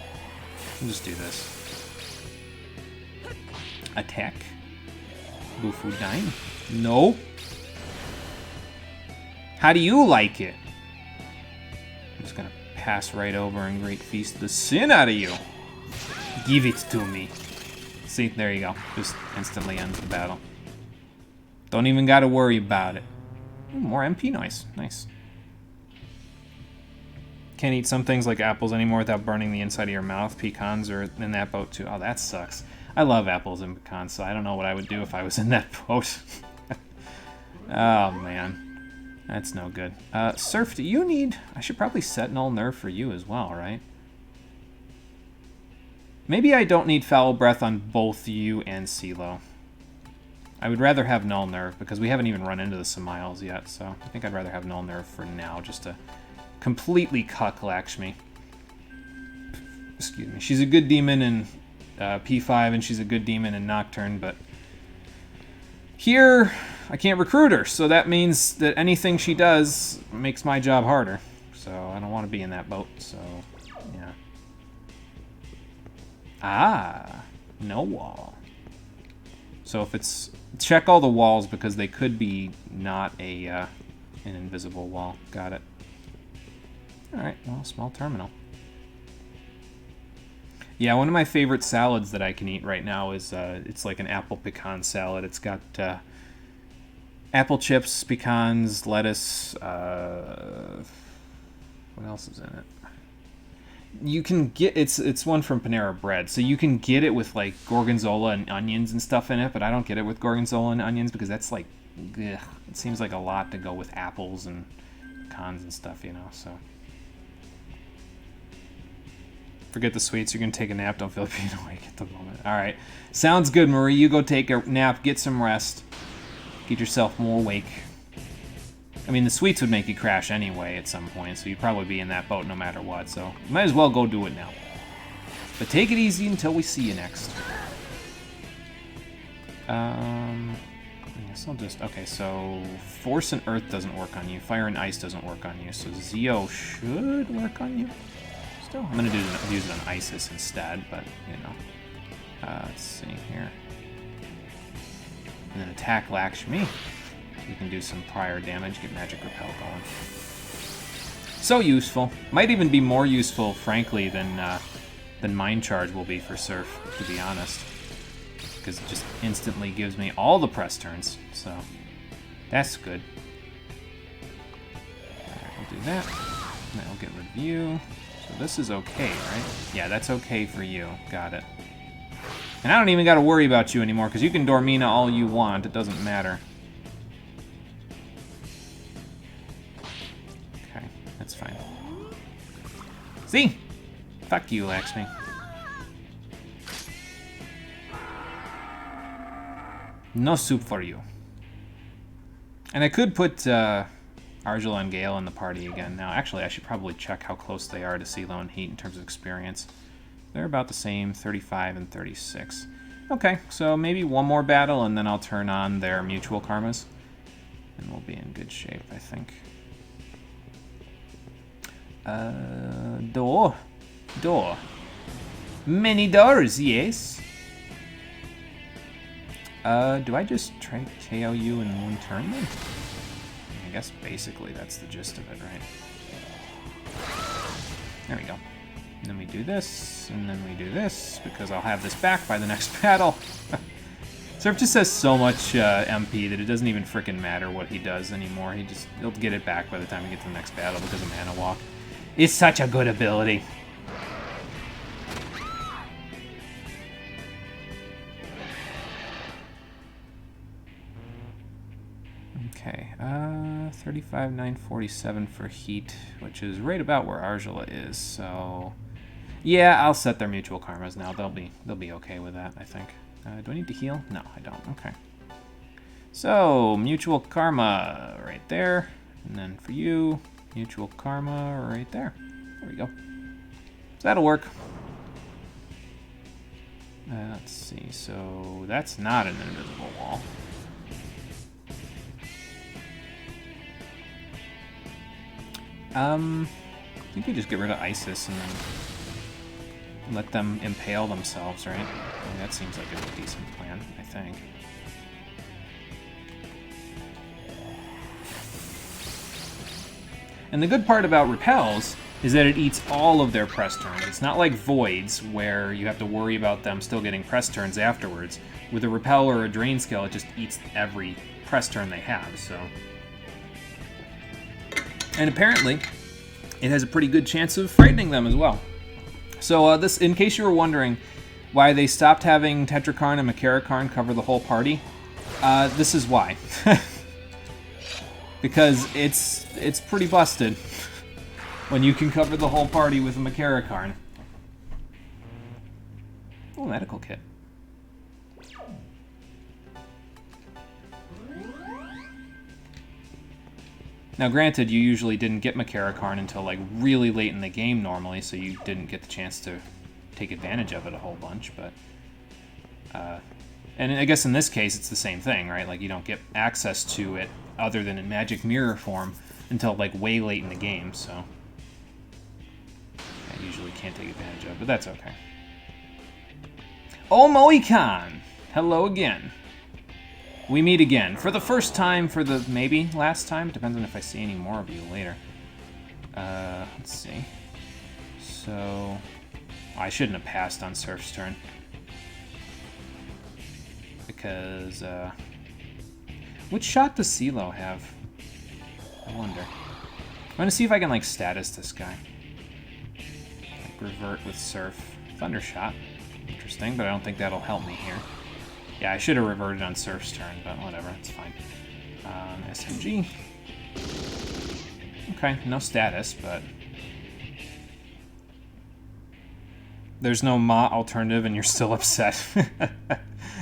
Speaker 3: I'll just do this. Attack. Bufu Dine. No. How do you like it? I'm just gonna pass right over and Great Feast the sin out of you. Give it to me. See, there you go. Just instantly ends the battle. Don't even gotta worry about it. Ooh, more MP noise. Nice. Can't eat some things like apples anymore without burning the inside of your mouth. Pecans are in that boat too. Oh, that sucks. I love apples and pecans, so I don't know what I would do if I was in that boat. Oh, man. That's no good. Surf, do you need... I should probably set Null Nerve for you as well, right? Maybe I don't need Foul Breath on both you and CeeLo. I would rather have Null Nerve, because we haven't even run into the Samiles yet, so I think I'd rather have Null Nerve for now, just to completely cuck Lakshmi. Excuse me. She's a good demon in P5, and she's a good demon in Nocturne, but here I can't recruit her, so that means that anything she does makes my job harder. So I don't want to be in that boat, so yeah. Ah, no wall. So if it's... Check all the walls, because they could be not a an invisible wall. Got it. Alright, well, small terminal. Yeah, one of my favorite salads that I can eat right now is, it's like an apple pecan salad. It's got apple chips, pecans, lettuce, what else is in it? You can get, it's one from Panera Bread, so you can get it with like gorgonzola and onions and stuff in it, but I don't get it with gorgonzola and onions because that's like, ugh, it seems like a lot to go with apples and pecans and stuff, you know, so. Forget the sweets, you're gonna take a nap, don't feel like being awake at the moment. Alright, sounds good, Marie, you go take a nap, get some rest, get yourself more awake. I mean, the sweets would make you crash anyway at some point, so you'd probably be in that boat no matter what, so might as well go do it now. But take it easy until we see you next. I guess I'll just... Okay, so Force and Earth doesn't work on you, Fire and Ice doesn't work on you, so Zeo should work on you. Still, I'm going to use it on Isis instead, but, you know. Let's see here. And then attack Lakshmi. You can do some prior damage, get Magic Repel going. So useful. Might even be more useful, frankly, than Mind Charge will be for Surf, to be honest. Because it just instantly gives me all the press turns, so that's good. Alright, we'll do that. And then we'll get rid of you. So this is okay, right? Yeah, that's okay for you. Got it. And I don't even got to worry about you anymore, because you can Dormina all you want. It doesn't matter. Okay, that's fine. See? Fuck you, Lakshmi. No soup for you. And I could put Argela and Gale in the party again now. Actually, I should probably check how close they are to CeeLo and Heat in terms of experience. They're about the same, 35 and 36. Okay, so maybe one more battle, and then I'll turn on their mutual karmas. And we'll be in good shape, I think. Door. Door. Many doors, yes. Do I just try to KO you in one turn then? I guess basically that's the gist of it, right? There we go. And then we do this, and then we do this, because I'll have this back by the next battle. Surf just has so much MP that it doesn't even frickin' matter what he does anymore. He'll get it back by the time we get to the next battle because of Mana Walk. It's such a good ability. Okay, 35,947 for Heat, which is right about where Argela is, so... Yeah, I'll set their mutual karmas now. They'll be okay with that, I think. Do I need to heal? No, I don't. Okay. So, mutual karma right there. And then for you, Mutual Karma right there. There we go. So that'll work. Let's see. So that's not an invisible wall. I think we just get rid of Isis and then let them impale themselves, right? I mean, that seems like a decent plan, I think. And the good part about repels is that it eats all of their press turns. It's not like voids where you have to worry about them still getting press turns afterwards. With a repel or a drain skill, it just eats every press turn they have, so. And apparently, it has a pretty good chance of frightening them as well. So this, in case you were wondering why they stopped having Tetrakarn and Makarakarn cover the whole party, this is why. Because it's pretty busted when you can cover the whole party with a Makarakarn. Oh, medical kit. Now, granted, you usually didn't get Makarakarn until like really late in the game normally, so you didn't get the chance to take advantage of it a whole bunch, but... and I guess in this case, it's the same thing, right? Like, you don't get access to it other than in Magic Mirror form until like way late in the game, so... I usually can't take advantage of, but that's okay. Oh, Moe-Khan! Hello again. We meet again. For the first time, for the maybe last time. Depends on if I see any more of you later. Let's see. So... I shouldn't have passed on Surf's turn. Because, which shot does CeeLo have? I wonder. I'm gonna see if I can, like, status this guy. Like, revert with Surf. Thundershot. Interesting, but I don't think that'll help me here. Yeah, I should have reverted on Surf's turn, but whatever, it's fine. SMG. Okay, no status, but... There's no Ma alternative and you're still upset.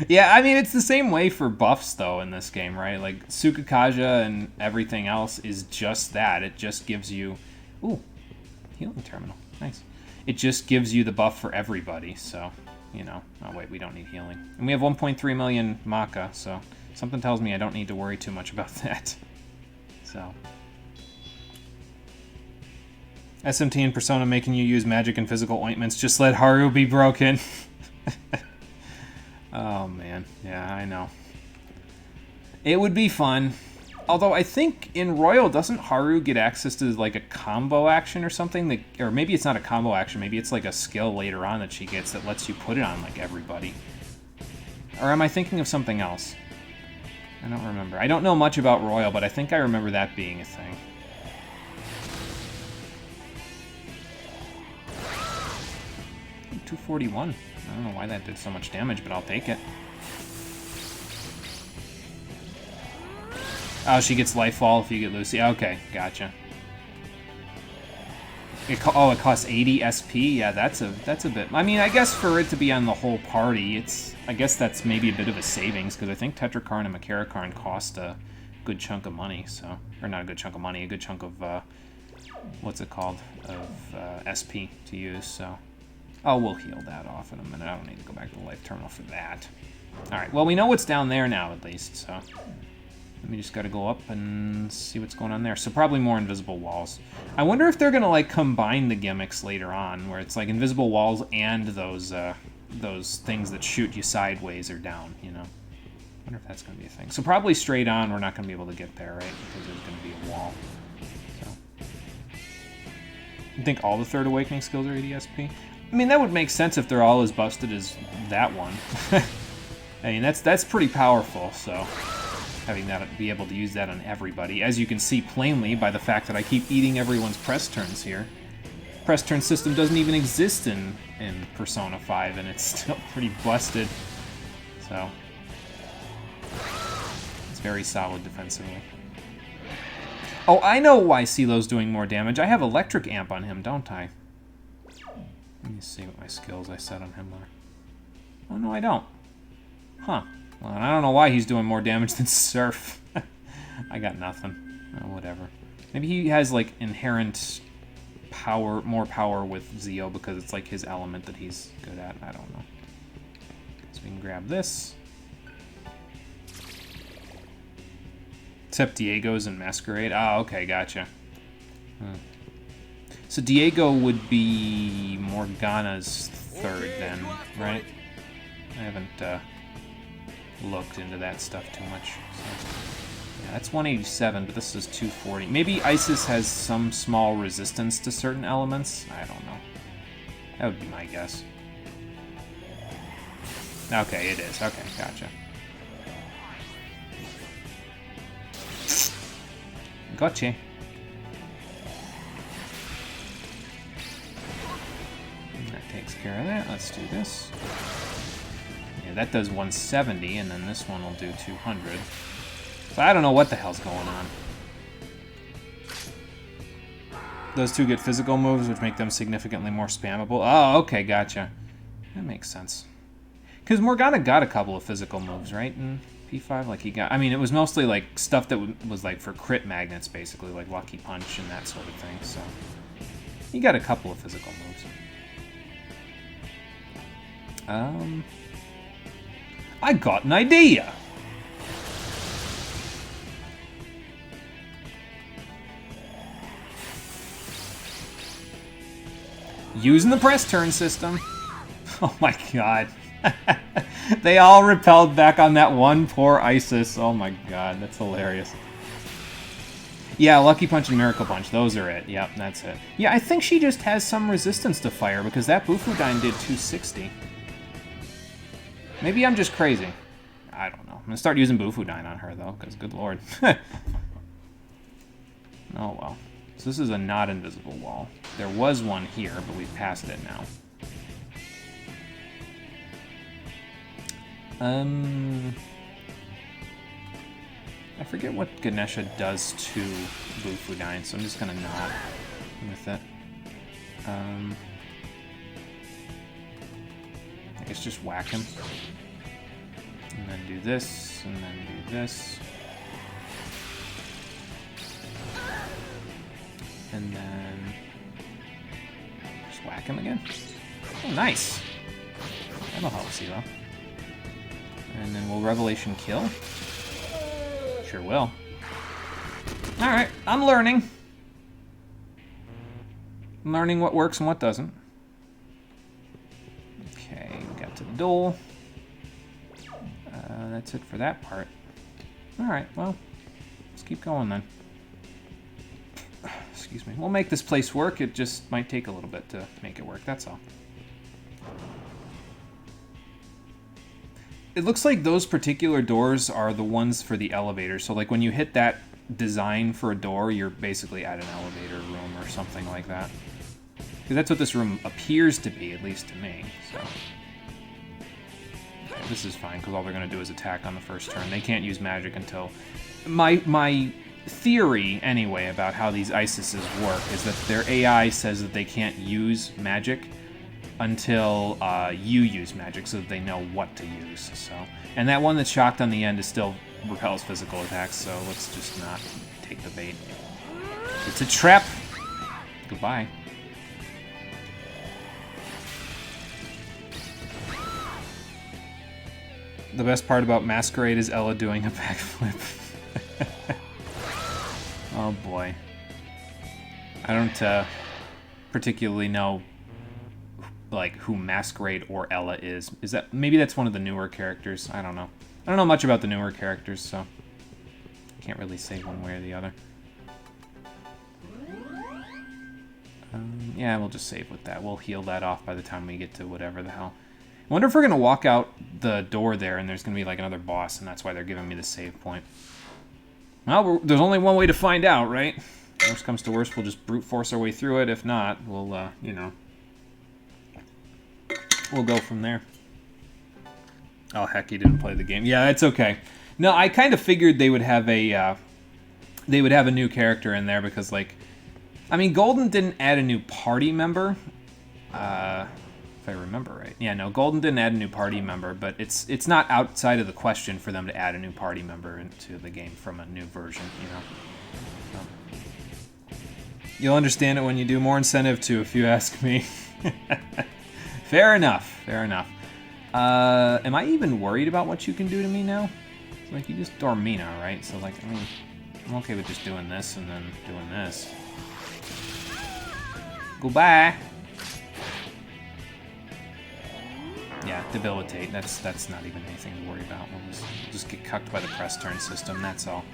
Speaker 3: Yeah, I mean, it's the same way for buffs, though, in this game, right? Like, Tsukakaja and everything else is just that. It just gives you... Ooh, healing terminal. Nice. It just gives you the buff for everybody, so... You know, oh wait, we don't need healing. And we have 1.3 million Maka, so something tells me I don't need to worry too much about that. So. SMT and Persona making you use magic and physical ointments. Just let Haru be broken. Oh man, yeah, I know. It would be fun. Although I think in Royal, doesn't Haru get access to like a combo action or something? That, or maybe it's not a combo action, maybe it's like a skill later on that she gets that lets you put it on like everybody. Or am I thinking of something else? I don't remember. I don't know much about Royal, but I think I remember that being a thing. Ooh, 241. I don't know why that did so much damage, but I'll take it. Oh, she gets life fall if you get Lucy. Okay, gotcha. It costs 80 SP. Yeah, that's a bit. I mean, I guess for it to be on the whole party, I guess that's maybe a bit of a savings because I think Tetrakarn and Makarakarn cost a good chunk of money. So, or not a good chunk of money, a good chunk of what's it called, of SP to use. So, oh, we'll heal that off in a minute. I don't need to go back to the life terminal for that. All right. Well, we know what's down there now at least. So. We just gotta go up and see what's going on there. So probably more invisible walls. I wonder if they're gonna like combine the gimmicks later on, where it's like invisible walls and those things that shoot you sideways or down. You know, I wonder if that's gonna be a thing. So probably straight on, we're not gonna be able to get there, right? Because there's gonna be a wall. So you think all the Third Awakening skills are 80 SP? I mean, that would make sense if they're all as busted as that one. I mean, that's pretty powerful. So. Having that be able to use that on everybody, as you can see plainly by the fact that I keep eating everyone's press turns here. Press turn system doesn't even exist in Persona 5, and it's still pretty busted. So it's very solid defensively. Oh, I know why CeeLo's doing more damage. I have electric amp on him, don't I? Let me see what my skills I set on him are. Oh no, I don't. Huh. Well, and I don't know why he's doing more damage than Surf. I got nothing. Oh, whatever. Maybe he has, like, inherent power, more power with Zeo because it's, like, his element that he's good at. I don't know. So we can grab this. Except Diego's in Masquerade. Oh, okay, gotcha. So Diego would be Morgana's third then, right? I haven't looked into that stuff too much. So. Yeah, that's 187, but this is 240. Maybe Isis has some small resistance to certain elements? I don't know. That would be my guess. Okay, it is. Okay, gotcha. Gotcha. That takes care of that. Let's do this. Yeah, that does 170, and then this one will do 200. So I don't know what the hell's going on. Those two get physical moves, which make them significantly more spammable. Oh, okay, gotcha. That makes sense. Because Morgana got a couple of physical moves, right? In P5, like he got. I mean, it was mostly like stuff that was like for crit magnets, basically, like Lucky Punch and that sort of thing. So he got a couple of physical moves. I got an idea. Using the press turn system. Oh my god. They all repelled back on that one poor Isis. Oh my god, that's hilarious. Yeah, Lucky Punch and Miracle Punch, those are it. Yep, that's it. Yeah, I think she just has some resistance to fire because that Bufudyne did 260. Maybe I'm just crazy. I don't know. I'm gonna start using Bufudyne on her though, because good lord. Oh well. So this is a not invisible wall. There was one here, but we've passed it now. I forget what Ganesha does to Bufudyne, so I'm just gonna nod with it. I guess just whack him. And then do this, and then do this. And then just whack him again. Oh, nice. That'll help Zero. And then we'll Revelation kill. Sure will. Alright, I'm learning. I'm learning what works and what doesn't. Okay, we got to the duel. That's it for that part. Alright, well, let's keep going then. Excuse me. We'll make this place work. It just might take a little bit to make it work, that's all. It looks like those particular doors are the ones for the elevator. So like when you hit that design for a door, you're basically at an elevator room or something like that. Because that's what this room appears to be, at least to me. So okay, this is fine, because all they're going to do is attack on the first turn. They can't use magic until... My theory, anyway, about how these Isises work is that their AI says that they can't use magic until you use magic, so that they know what to use. So, and that one that's shocked on the end is still repels physical attacks, so let's just not take the bait. It's a trap! Goodbye. The best part about Masquerade is Ella doing a backflip. Oh boy. I don't particularly know like who Masquerade or Ella is. Is that maybe that's one of the newer characters? I don't know. I don't know much about the newer characters, so can't really say one way or the other. Yeah, we'll just save with that. We'll heal that off by the time we get to whatever the hell. I wonder if we're gonna walk out the door there and there's gonna be like another boss, and that's why they're giving me the save point. Well, there's only one way to find out, right? Worst comes to worst, we'll just brute force our way through it. If not, we'll, you know, we'll go from there. Oh, heck, he didn't play the game. Yeah, it's okay. No, I kind of figured they would have a new character in there because, like, I mean, Golden didn't add a new party member. If I remember right. Yeah, no, Golden didn't add a new party member, but it's not outside of the question for them to add a new party member into the game from a new version, you know. So, You'll understand it when you do. More incentive to, if you ask me. Fair enough. Fair enough. Am I even worried about what you can do to me now? It's like, you just Dormina, right? So, like, I mean, I'm okay with just doing this and then doing this. Goodbye. Yeah, debilitate. That's not even anything to worry about. We'll just get cucked by the press turn system, that's all.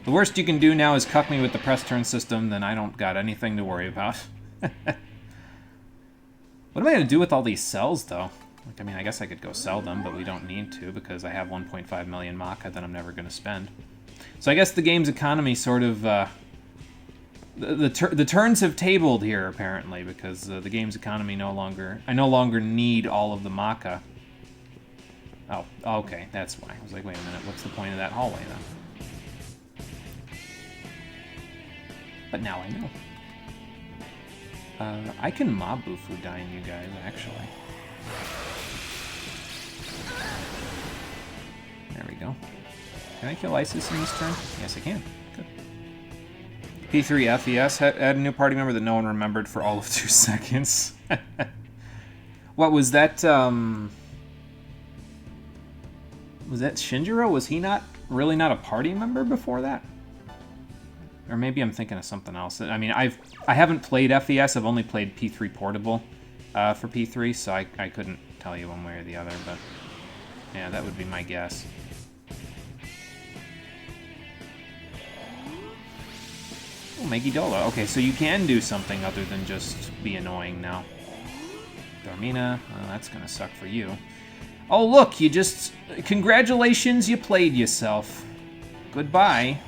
Speaker 3: The worst you can do now is cuck me with the press turn system, then I don't got anything to worry about. What am I going to do with all these cells, though? Like, I mean, I guess I could go sell them, but we don't need to because I have 1.5 million Maka that I'm never going to spend. So I guess the game's economy sort of... The turns have tabled here, apparently, because the game's economy I no longer need all of the Maka. Oh, okay, that's why. I was like, wait a minute, what's the point of that hallway, then? But now I know. I can mob Bufu Dine you guys, actually. There we go. Can I kill Isis in this turn? Yes, I can. Good. P3 FES had a new party member that no one remembered for all of 2 seconds. What was that? Was that Shinjiro? Was he really not a party member before that? Or maybe I'm thinking of something else. I mean, I haven't played FES. I've only played P3 Portable for P3, so I couldn't tell you one way or the other. But yeah, that would be my guess. Oh, Megidolo. Okay, so you can do something other than just be annoying now. Dormina. Well, that's gonna suck for you. Oh, look! You just... Congratulations, you played yourself. Goodbye.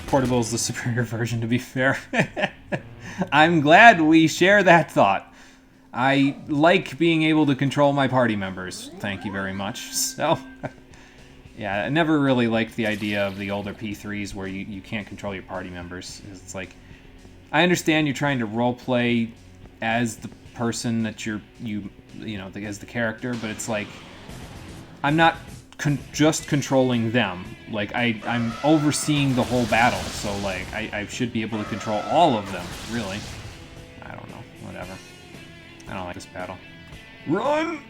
Speaker 3: Portable's the superior version, to be fair. I'm glad we share that thought. I like being able to control my party members. Thank you very much. So, yeah, I never really liked the idea of the older P3s where you can't control your party members. It's like, I understand you're trying to roleplay as the person that you know, as the character, but it's like, I'm not just controlling them. Like, I'm overseeing the whole battle, so, like, I should be able to control all of them, really. I don't know, whatever. I don't like this battle. Run!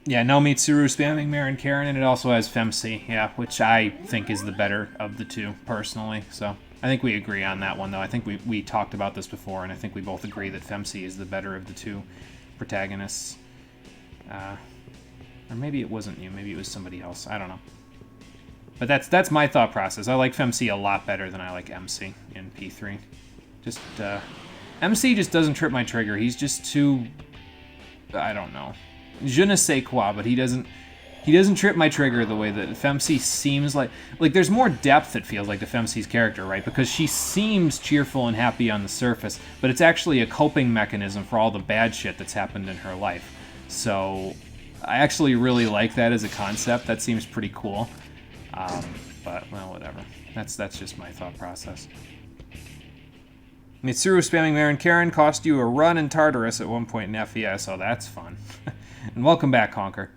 Speaker 3: Yeah, no Mitsuru spamming Marin Karen, and it also has Femc, yeah, which I think is the better of the two, personally, so... I think we agree on that one, though. I think we talked about this before, and I think we both agree that Femc is the better of the two protagonists. Or maybe it wasn't you. Maybe it was somebody else. I don't know. But that's my thought process. I like Femc a lot better than I like MC in P3. Just, MC just doesn't trip my trigger. He's just too... I don't know. Je ne sais quoi, but he doesn't trip my trigger the way that Femc seems like there's more depth, it feels like, to Femc's character, right? Because she seems cheerful and happy on the surface, but it's actually a coping mechanism for all the bad shit that's happened in her life. So I actually really like that as a concept. That seems pretty cool. But, well, whatever. That's just my thought process. Mitsuru spamming Marin Karen cost you a run in Tartarus at one point in FES, so that's fun. And welcome back, Conker.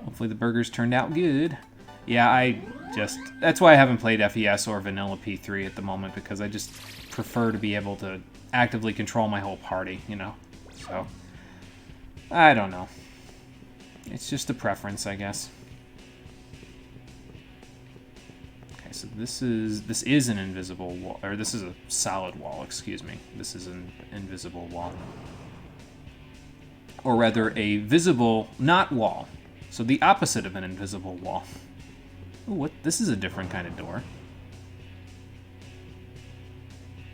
Speaker 3: Hopefully the burgers turned out good. Yeah, that's why I haven't played FES or Vanilla P3 at the moment, because I just prefer to be able to actively control my whole party, you know? So, I don't know. It's just a preference, I guess. Okay, so this is an invisible wall, or this is a solid wall, excuse me. This is an invisible wall. Or rather, a visible not wall. So the opposite of an invisible wall. Ooh, what? This is a different kind of door.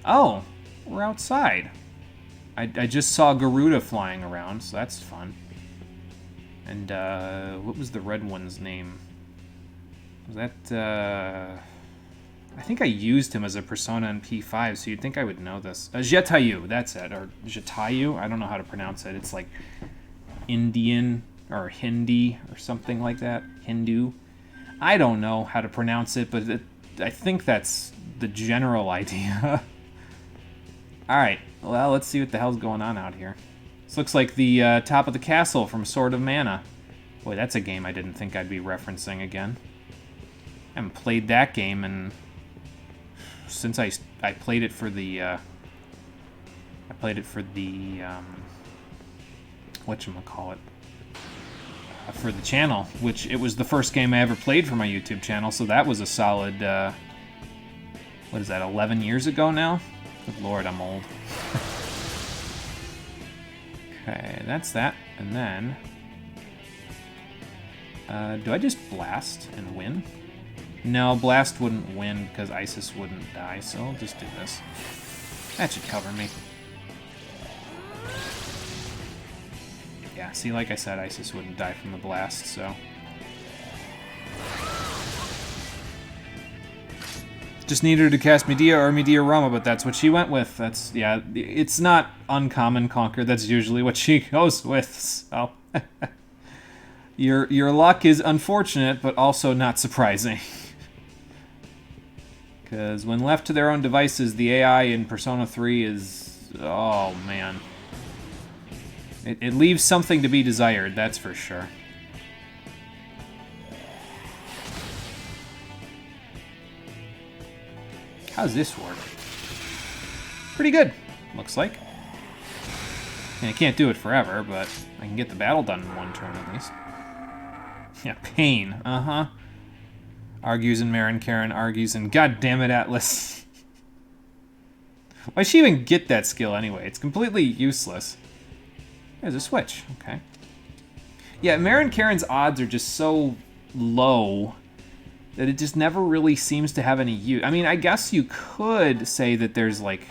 Speaker 3: Oh, we're outside. I just saw Garuda flying around, so that's fun. And, what was the red one's name? Was that, I think I used him as a persona in P5, so you'd think I would know this. Jetayu, that's it. Or Jetayu? I don't know how to pronounce it. It's like Indian... or Hindi, or something like that. Hindu. I don't know how to pronounce it, but I think that's the general idea. Alright, well, let's see what the hell's going on out here. This looks like the top of the castle from Sword of Mana. Boy, that's a game I didn't think I'd be referencing again. I haven't played that game and since I played it for the whatchamacallit, for the channel, which it was the first game I ever played for my YouTube channel, so that was a solid, what is that, 11 years ago now? Good lord, I'm old. Okay, that's that, and then, do I just blast and win? No, blast wouldn't win because Isis wouldn't die, so I'll just do this. That should cover me. Yeah, see, like I said, Isis wouldn't die from the blast, so... Just need her to cast Medea or Medea Rama, but that's what she went with. That's, yeah, it's not uncommon, Conquer. That's usually what she goes with, so... Your luck is unfortunate, but also not surprising. Because when left to their own devices, the AI in Persona 3 is... oh, man. It leaves something to be desired, that's for sure. How's this work? Pretty good, looks like. And I can't do it forever, but I can get the battle done in one turn at least. Yeah, pain, uh-huh. Argues in Marin Karen, argues in... God damn it, Atlas. Why'd she even get that skill anyway? It's completely useless. There's a switch, okay. Yeah, Marin Karen's odds are just so low that it just never really seems to have any use. I mean, I guess you could say that there's like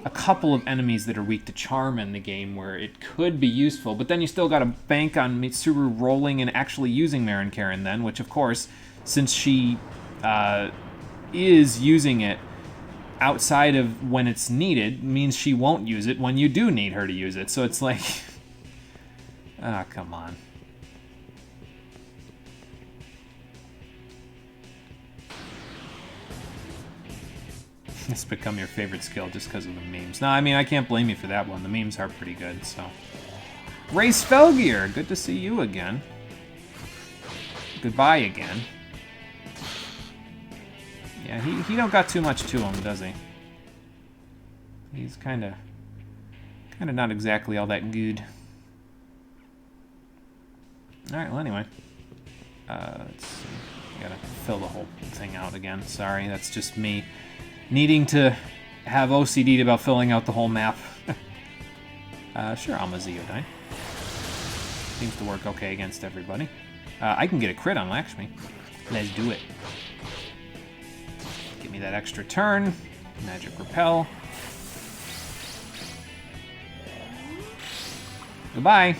Speaker 3: a couple of enemies that are weak to charm in the game where it could be useful, but then you still gotta bank on Mitsuru rolling and actually using Marin Karen then, which of course, since she is using it outside of when it's needed, means she won't use it when you do need her to use it. So it's like... ah, come on. It's become your favorite skill just because of the memes. No, I mean, I can't blame you for that one. The memes are pretty good, so... Ray Svelgear, good to see you again. Goodbye again. Yeah, he don't got too much to him, does he? He's kind of not exactly all that good. Alright, well anyway. Let's see. I gotta fill the whole thing out again. Sorry, that's just me needing to have OCD about filling out the whole map. Sure, Amaziodine. Seems to work okay against everybody. I can get a crit on Lakshmi. Let's do it. Give me that extra turn. Magic Repel. Goodbye.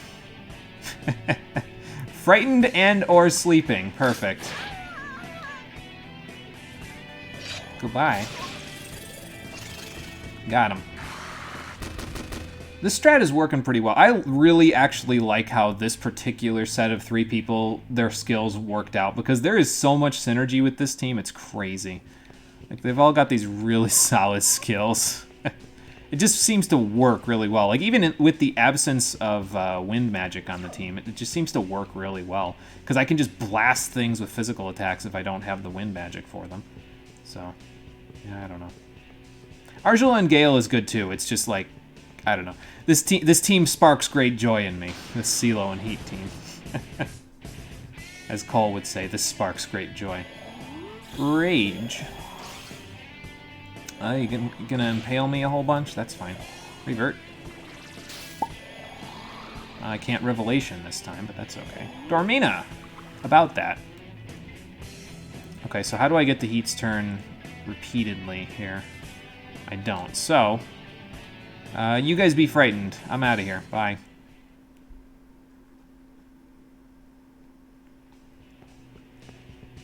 Speaker 3: Frightened and or sleeping. Perfect. Goodbye. Got him. This strat is working pretty well. I really actually like how this particular set of three people, their skills worked out, because there is so much synergy with this team, it's crazy. Like, they've all got these really solid skills. It just seems to work really well. Like, even with the absence of wind magic on the team, it just seems to work really well. Because I can just blast things with physical attacks if I don't have the wind magic for them. So, yeah, I don't know. Arjula and Gale is good too. It's just like, I don't know. This team sparks great joy in me. This CeeLo and Heat team. As Cole would say, this sparks great joy. Rage. You gonna impale me a whole bunch? That's fine. Revert. I can't Revelation this time, but that's okay. Dormina! About that. Okay, so how do I get the Heat's turn repeatedly here? I don't. So, you guys be frightened. I'm out of here. Bye.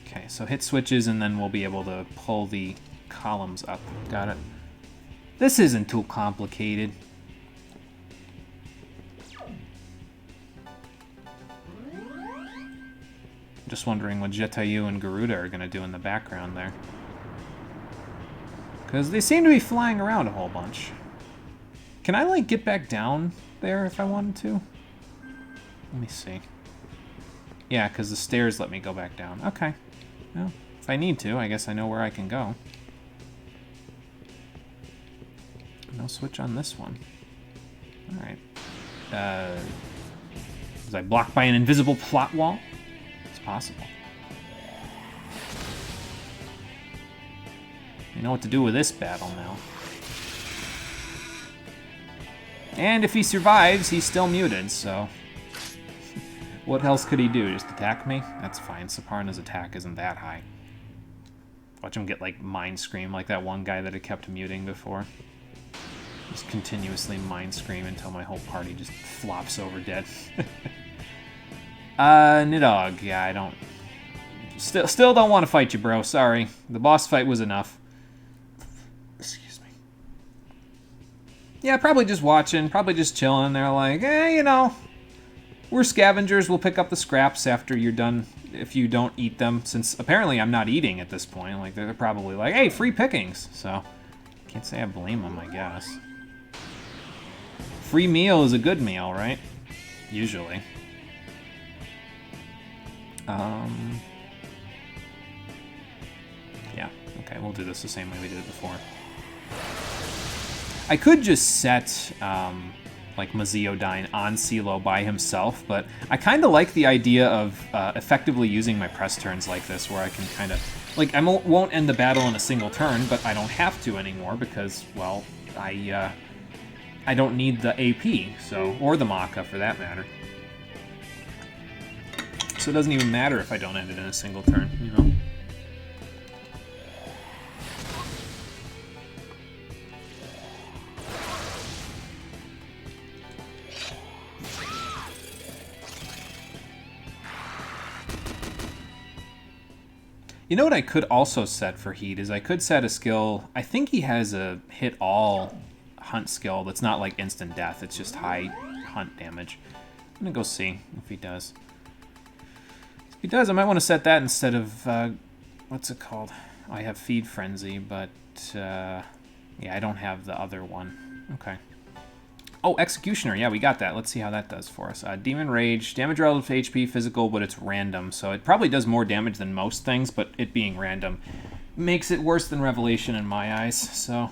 Speaker 3: Okay, so hit switches and then we'll be able to pull the columns up. Got it. This isn't too complicated. Just wondering what Jetayu and Garuda are going to do in the background there. Because they seem to be flying around a whole bunch. Can I, like, get back down there if I wanted to? Let me see. Yeah, because the stairs let me go back down. Okay. Well, if I need to, I guess I know where I can go. No switch on this one. Alright. Was I blocked by an invisible plot wall? It's possible. You know what to do with this battle now. And if he survives, he's still muted, so... What else could he do? Just attack me? That's fine. Saparna's attack isn't that high. Watch him get, like, Mind Scream, like that one guy that I kept muting before. Just continuously Mind Scream until my whole party just flops over dead. Nidog. Yeah, I don't... Still don't want to fight you, bro. Sorry. The boss fight was enough. Excuse me. Yeah, probably just watching. Probably just chilling. They're like, you know... We're scavengers. We'll pick up the scraps after you're done, if you don't eat them. Since apparently I'm not eating at this point. Like, they're probably like, hey, free pickings. So, can't say I blame them, I guess. Free meal is a good meal, right? Usually. Yeah, okay, we'll do this the same way we did it before. I could just set, like, Maziodyne on CeeLo by himself, but I kind of like the idea of effectively using my press turns like this, where I can kind of... Like, I won't end the battle in a single turn, but I don't have to anymore because, well, I don't need the AP, so... Or the Maka, for that matter. So it doesn't even matter if I don't end it in a single turn, you know? You know what I could also set for Heat is I could set a skill... I think he has a hit-all hunt skill that's not like instant death. It's just high hunt damage. I'm gonna go see if he does. If he does, I might want to set that instead of... what's it called? I have Feed Frenzy, but... yeah, I don't have the other one. Okay. Oh, Executioner. Yeah, we got that. Let's see how that does for us. Demon Rage, damage relative to HP, physical, but it's random. So it probably does more damage than most things, but it being random makes it worse than Revelation in my eyes. So,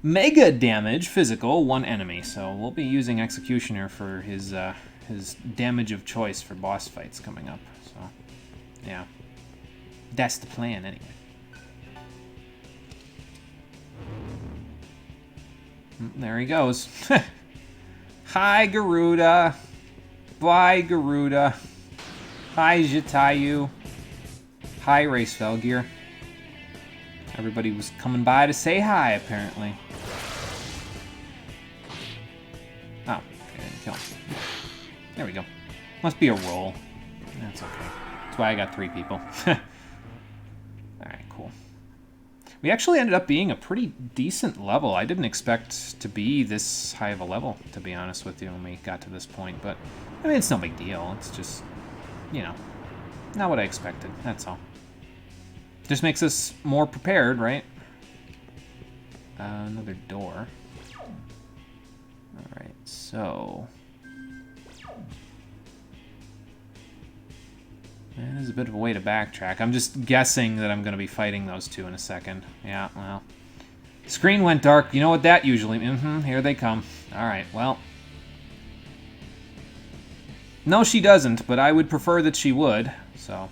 Speaker 3: mega damage, physical, one enemy. So we'll be using Executioner for his damage of choice for boss fights coming up. So, yeah. That's the plan, anyway. There he goes. Hi, Garuda. Bye, Garuda. Hi, Jatayu. Hi, Race Felgear. Everybody was coming by to say hi, apparently. Oh, okay, I didn't kill him. There we go. Must be a roll. That's okay. That's why I got 3 people. Alright, cool. We actually ended up being a pretty decent level. I didn't expect to be this high of a level, to be honest with you, when we got to this point. But, I mean, it's no big deal. It's just, you know, not what I expected. That's all. Just makes us more prepared, right? Another door. Alright, so... There's a bit of a way to backtrack. I'm just guessing that I'm going to be fighting those two in a second. Yeah, well. Screen went dark. You know what that usually... here they come. Alright, well. No, she doesn't, but I would prefer that she would, so...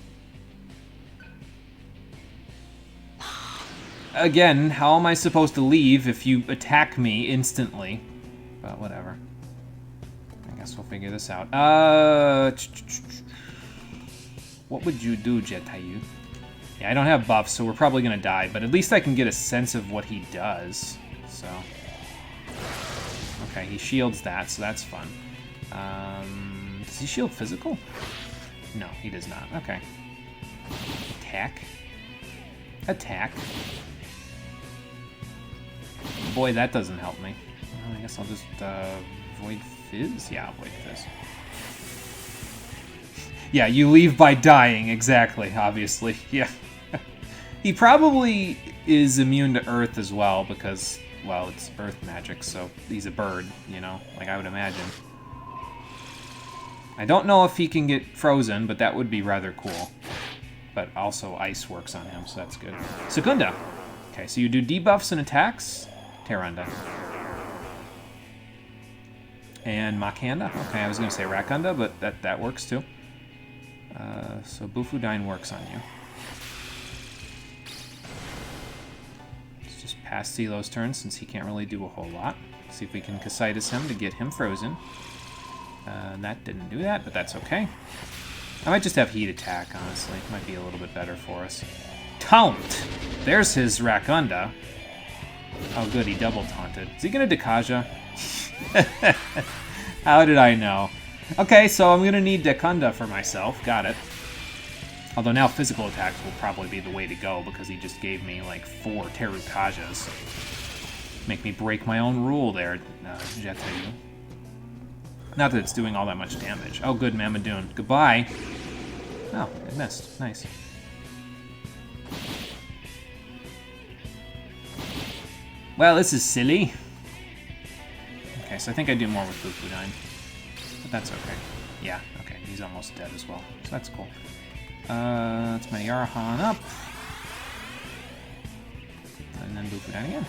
Speaker 3: Again, how am I supposed to leave if you attack me instantly? But whatever. I guess we'll figure this out. What would you do, Jetayu? Yeah, I don't have buffs, so we're probably going to die, but at least I can get a sense of what he does, so... Okay, he shields that, so that's fun. Does he shield physical? No, he does not. Okay. Attack. Attack. Boy, that doesn't help me. Well, I guess I'll just, Void Fizz? Yeah, Void Fizz. Yeah, you leave by dying, exactly, obviously. Yeah. He probably is immune to Earth as well, because, well, it's Earth magic, so he's a bird, you know? Like, I would imagine. I don't know if he can get frozen, but that would be rather cool. But also ice works on him, so that's good. Secunda. Okay, so you do debuffs and attacks. Terranda. And Makanda. Okay, I was going to say Rakunda, but that works too. So Bufudine works on you. Let's just pass Silo's turn since he can't really do a whole lot. See if we can Casitas him to get him frozen. That didn't do that, but that's okay. I might just have Heat Attack, honestly. Might be a little bit better for us. Taunt! There's his Rakunda. Oh, good, he double taunted. Is he going to Dekaja? How did I know? Okay, so I'm going to need Dekunda for myself. Got it. Although now physical attacks will probably be the way to go because he just gave me like 4 Terukajas. Make me break my own rule there, Jetayu. Not that it's doing all that much damage. Oh, good, Mamadoon. Goodbye. Oh, it missed. Nice. Well, this is silly. Okay, so I think I do more with Bufudine. But that's okay. Yeah, okay, he's almost dead as well. So that's cool. Let's my Yarahan up. And then Bufudine again.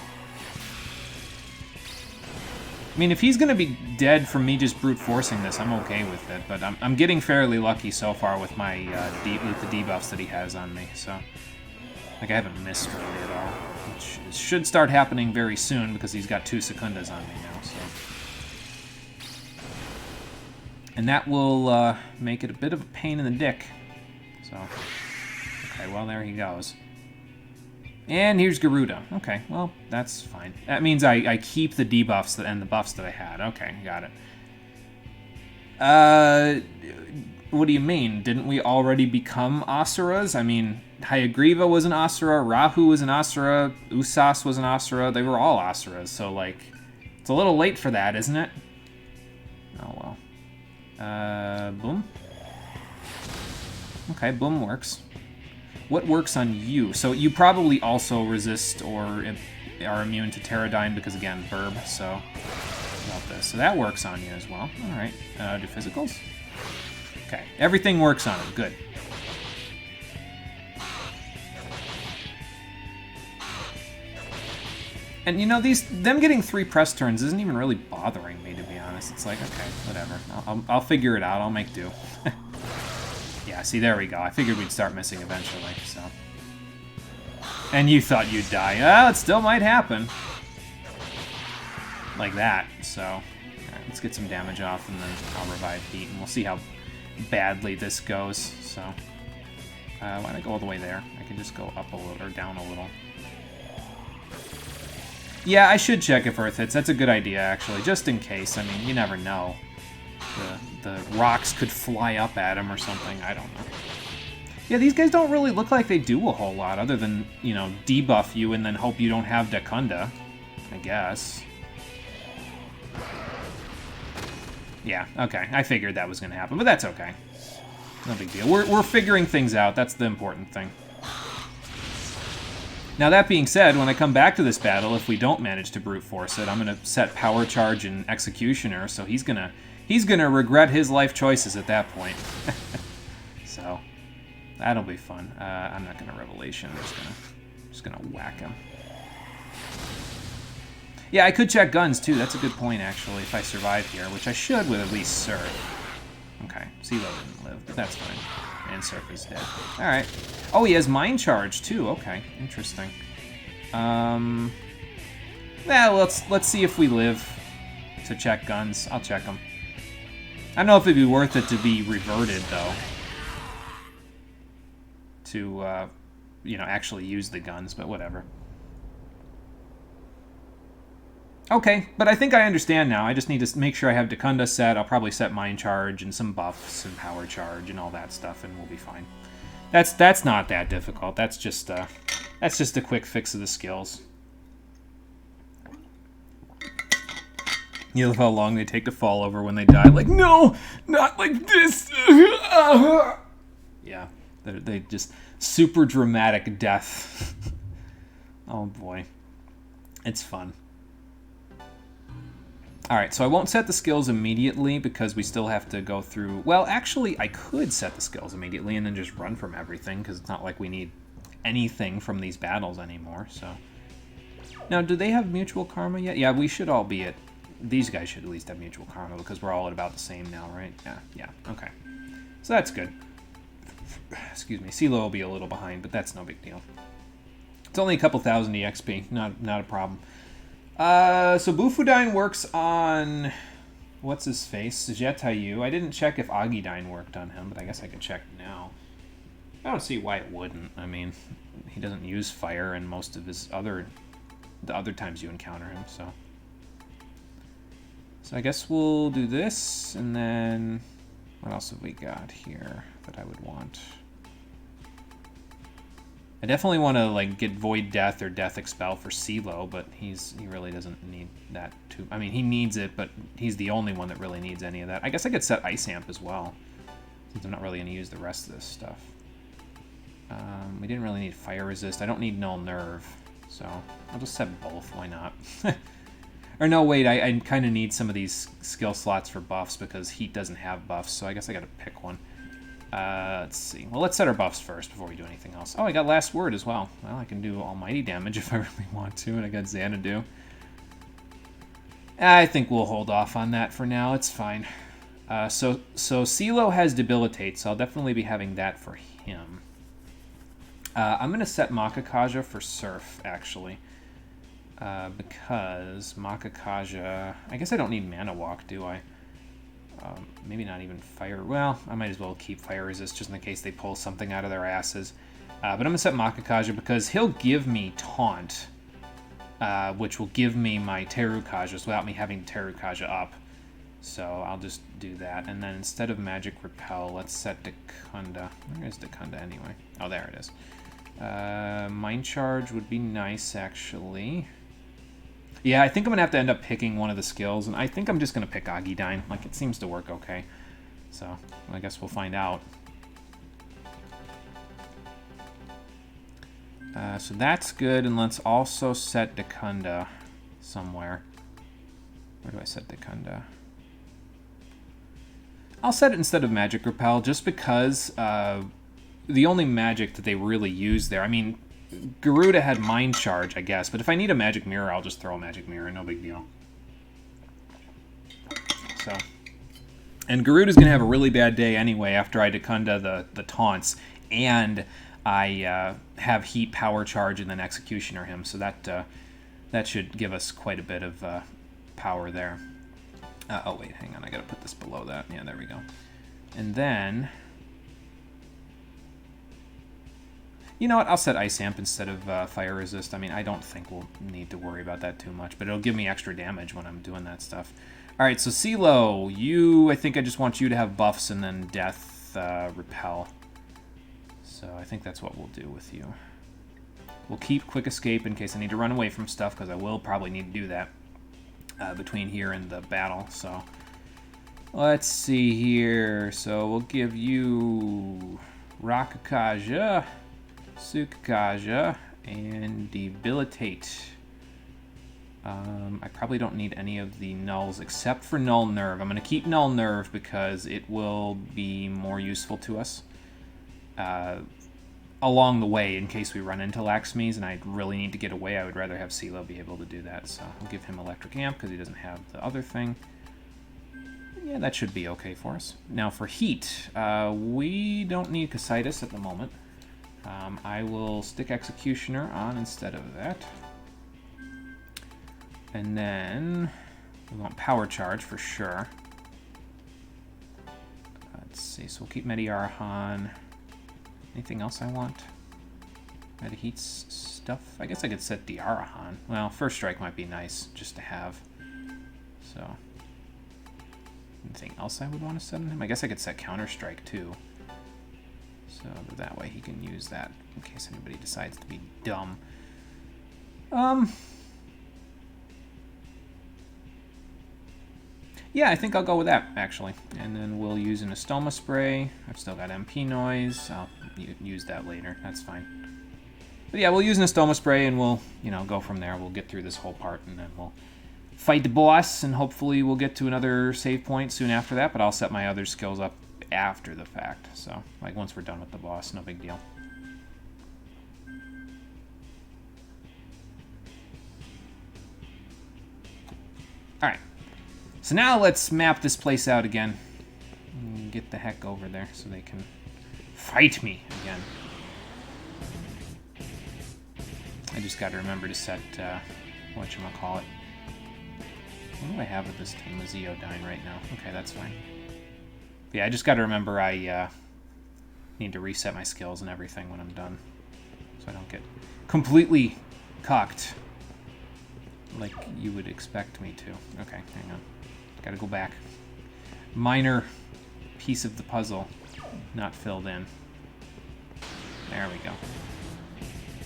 Speaker 3: I mean, if he's going to be dead from me just brute forcing this, I'm okay with it. But I'm getting fairly lucky so far with my with the debuffs that he has on me. So, like, I haven't missed really at all, which should start happening very soon because he's got 2 Secundas on me now. So, and that will make it a bit of a pain in the dick. So, okay, well there he goes. And here's Garuda. Okay, well, that's fine. That means I keep the debuffs and the buffs that I had. Okay, got it. What do you mean? Didn't we already become Asuras? I mean, Hayagriva was an Asura, Rahu was an Asura, Usas was an Asura. They were all Asuras, so, like, it's a little late for that, isn't it? Oh, well. Boom. Okay, boom works. What works on you? So you probably also resist or are immune to Pterodyne because, again, Burb, so about this. So that works on you as well. All right. Do physicals? Okay. Everything works on it. Good. And, you know, them getting 3 press turns isn't even really bothering me, to be honest. It's like, okay, whatever. I'll figure it out. I'll make do. Yeah, see, there we go. I figured we'd start missing eventually, so. And you thought you'd die. Well, it still might happen. Like that, so. All right, let's get some damage off, and then I'll revive Heat, and we'll see how badly this goes, so. Why don't I go all the way there? I can just go up a little, or down a little. Yeah, I should check if Earth hits. That's a good idea, actually, just in case. I mean, you never know. The rocks could fly up at him or something. I don't know. Yeah, these guys don't really look like they do a whole lot other than, you know, debuff you and then hope you don't have Dekunda, I guess. Yeah, okay. I figured that was going to happen, but that's okay. No big deal. We're figuring things out. That's the important thing. Now, that being said, when I come back to this battle, if we don't manage to brute force it, I'm going to set Power Charge and Executioner, so he's going to regret his life choices at that point. So, that'll be fun. I'm not going to Revelation. I'm just gonna whack him. Yeah, I could check guns, too. That's a good point, actually, if I survive here, which I should with at least Surf. Okay, CeeLo didn't live, but that's fine. And Surf is dead. Alright. Oh, he has Mind Charge, too. Okay, interesting. Well, let's see if we live to check guns. I'll check them. I don't know if it'd be worth it to be reverted, though. To, you know, actually use the guns, but whatever. Okay, but I think I understand now. I just need to make sure I have Dekunda set. I'll probably set Mind Charge and some buffs and Power Charge and all that stuff, and we'll be fine. That's not that difficult. That's just a quick fix of the skills. You love how long they take to fall over when they die. Like, no, not like this. Yeah, they just super dramatic death. Oh boy, it's fun. Alright, so I won't set the skills immediately because we still have to go through... Well, actually, I could set the skills immediately and then just run from everything, because it's not like we need anything from these battles anymore, so... Now, do they have mutual karma yet? Yeah, we should all be at... These guys should at least have mutual karma, because we're all at about the same now, right? Yeah, okay. So that's good. Excuse me, CeeLo will be a little behind, but that's no big deal. It's only a couple thousand EXP, not a problem. So Bufudine works on... What's his face? Jetayu. I didn't check if Agidine worked on him, but I guess I could check now. I don't see why it wouldn't. I mean, he doesn't use fire in most of his the other times you encounter him, so... So I guess we'll do this, and then... What else have we got here that I would want? I definitely want to like get Void Death or Death Expel for CeeLo, but he really doesn't need that too. I mean, he needs it, but he's the only one that really needs any of that. I guess I could set Ice Amp as well, since I'm not really going to use the rest of this stuff. We didn't really need Fire Resist. I don't need Null Nerve, so I'll just set both. Why not? Or no, wait, I kind of need some of these skill slots for buffs because Heat doesn't have buffs, so I guess I got to pick one. Let's see. Well, let's set our buffs first before we do anything else. Oh, I got Last Word as well. Well, I can do Almighty damage if I really want to, and I got Xanadu. I think we'll hold off on that for now. It's fine. So CeeLo has Debilitate, so I'll definitely be having that for him. I'm going to set Makakaja for Surf, actually. Because Makakaja... I guess I don't need Mana Walk, do I? Maybe not even Fire... Well, I might as well keep Fire Resist just in case they pull something out of their asses. But I'm going to set Makakaja because he'll give me Taunt, which will give me my Terukajas without me having Terukaja up. So I'll just do that. And then instead of Magic Repel, let's set Dekunda. Where is Dekunda anyway? Oh, there it is. Mind Charge would be nice, actually. Yeah, I think I'm going to have to end up picking one of the skills, and I think I'm just going to pick Agidine. Like, it seems to work okay. So, I guess we'll find out. So that's good, and let's also set Dekunda somewhere. Where do I set Dekunda? I'll set it instead of Magic Repel, just because the only magic that they really use there... I mean... Garuda had Mind Charge, I guess, but if I need a Magic Mirror, I'll just throw a Magic Mirror, no big deal. So, and Garuda's going to have a really bad day anyway after I Dekunda the taunts, and I have Heat Power Charge and then Executioner him, so that should give us quite a bit of power there. Oh wait, hang on, I got to put this below that. Yeah, there we go. And then... You know what? I'll set Ice Amp instead of Fire Resist. I mean, I don't think we'll need to worry about that too much, but it'll give me extra damage when I'm doing that stuff. All right, so CeeLo, I think I just want you to have buffs and then Death Repel. So I think that's what we'll do with you. We'll keep Quick Escape in case I need to run away from stuff, because I will probably need to do that between here and the battle. So let's see here. So we'll give you Rakakaja, Tsukakaja, and Debilitate. I probably don't need any of the nulls except for Null Nerve. I'm going to keep Null Nerve because it will be more useful to us along the way in case we run into Laxmies and I really need to get away. I would rather have CeeLo be able to do that, so I'll give him Electric Amp because he doesn't have the other thing. Yeah, that should be okay for us. Now for Heat, we don't need Casitas at the moment. I will stick Executioner on instead of that. And then we want Power Charge for sure. Let's see, so we'll keep Mediarahan. Anything else I want? Mediheat's stuff? I guess I could set Diarahan. Well, First Strike might be nice just to have. So, anything else I would want to set on him? I guess I could set Counter Strike too. So that way he can use that in case anybody decides to be dumb. Yeah, I think I'll go with that, actually. And then we'll use an Estoma Spray. I've still got MP Noise. I'll use that later. That's fine. But yeah, we'll use an Estoma Spray and we'll, go from there. We'll get through this whole part and then we'll fight the boss, and hopefully we'll get to another save point soon after that, but I'll set my other skills up after the fact. So, like, once we're done with the boss, no big deal. Alright. So now let's map this place out again. And get the heck over there so they can fight me again. I just gotta remember to set, whatchamacallit. What do I have with this team? A Zeodyne right now. Okay, that's fine. But yeah, I just gotta remember I need to reset my skills and everything when I'm done. So I don't get completely cocked like you would expect me to. Okay, hang on. Gotta go back. Minor piece of the puzzle not filled in. There we go.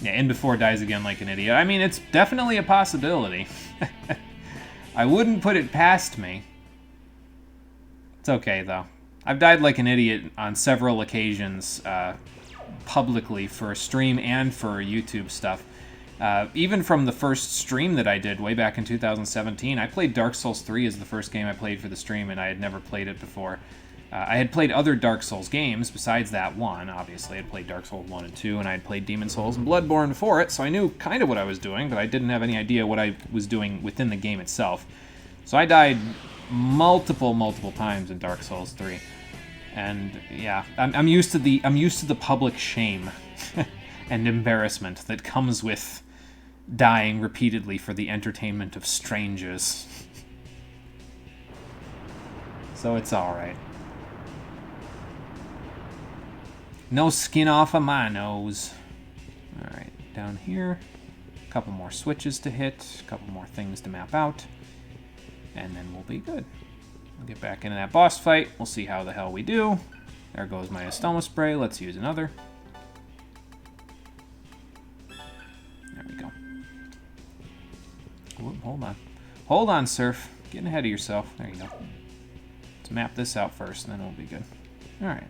Speaker 3: Yeah, in before dies again like an idiot. I mean, it's definitely a possibility. I wouldn't put it past me. It's okay, though. I've died like an idiot on several occasions publicly for stream and for YouTube stuff. Even from the first stream that I did way back in 2017, I played Dark Souls 3 as the first game I played for the stream, and I had never played it before. I had played other Dark Souls games besides that one, obviously. I had played Dark Souls 1 and 2, and I had played Demon Souls and Bloodborne before it, so I knew kind of what I was doing, but I didn't have any idea what I was doing within the game itself. So I died multiple times in Dark Souls 3. And yeah, I'm used to the public shame and embarrassment that comes with dying repeatedly for the entertainment of strangers. So it's all right. No skin off of my nose. All right, down here, a couple more switches to hit, a couple more things to map out, and then we'll be good. We'll get back into that boss fight. We'll see how the hell we do. There goes my Estoma spray. Let's use another. There we go. Whoop, hold on. Hold on, Surf. Getting ahead of yourself. There you go. Let's map this out first, and then we'll be good. All right.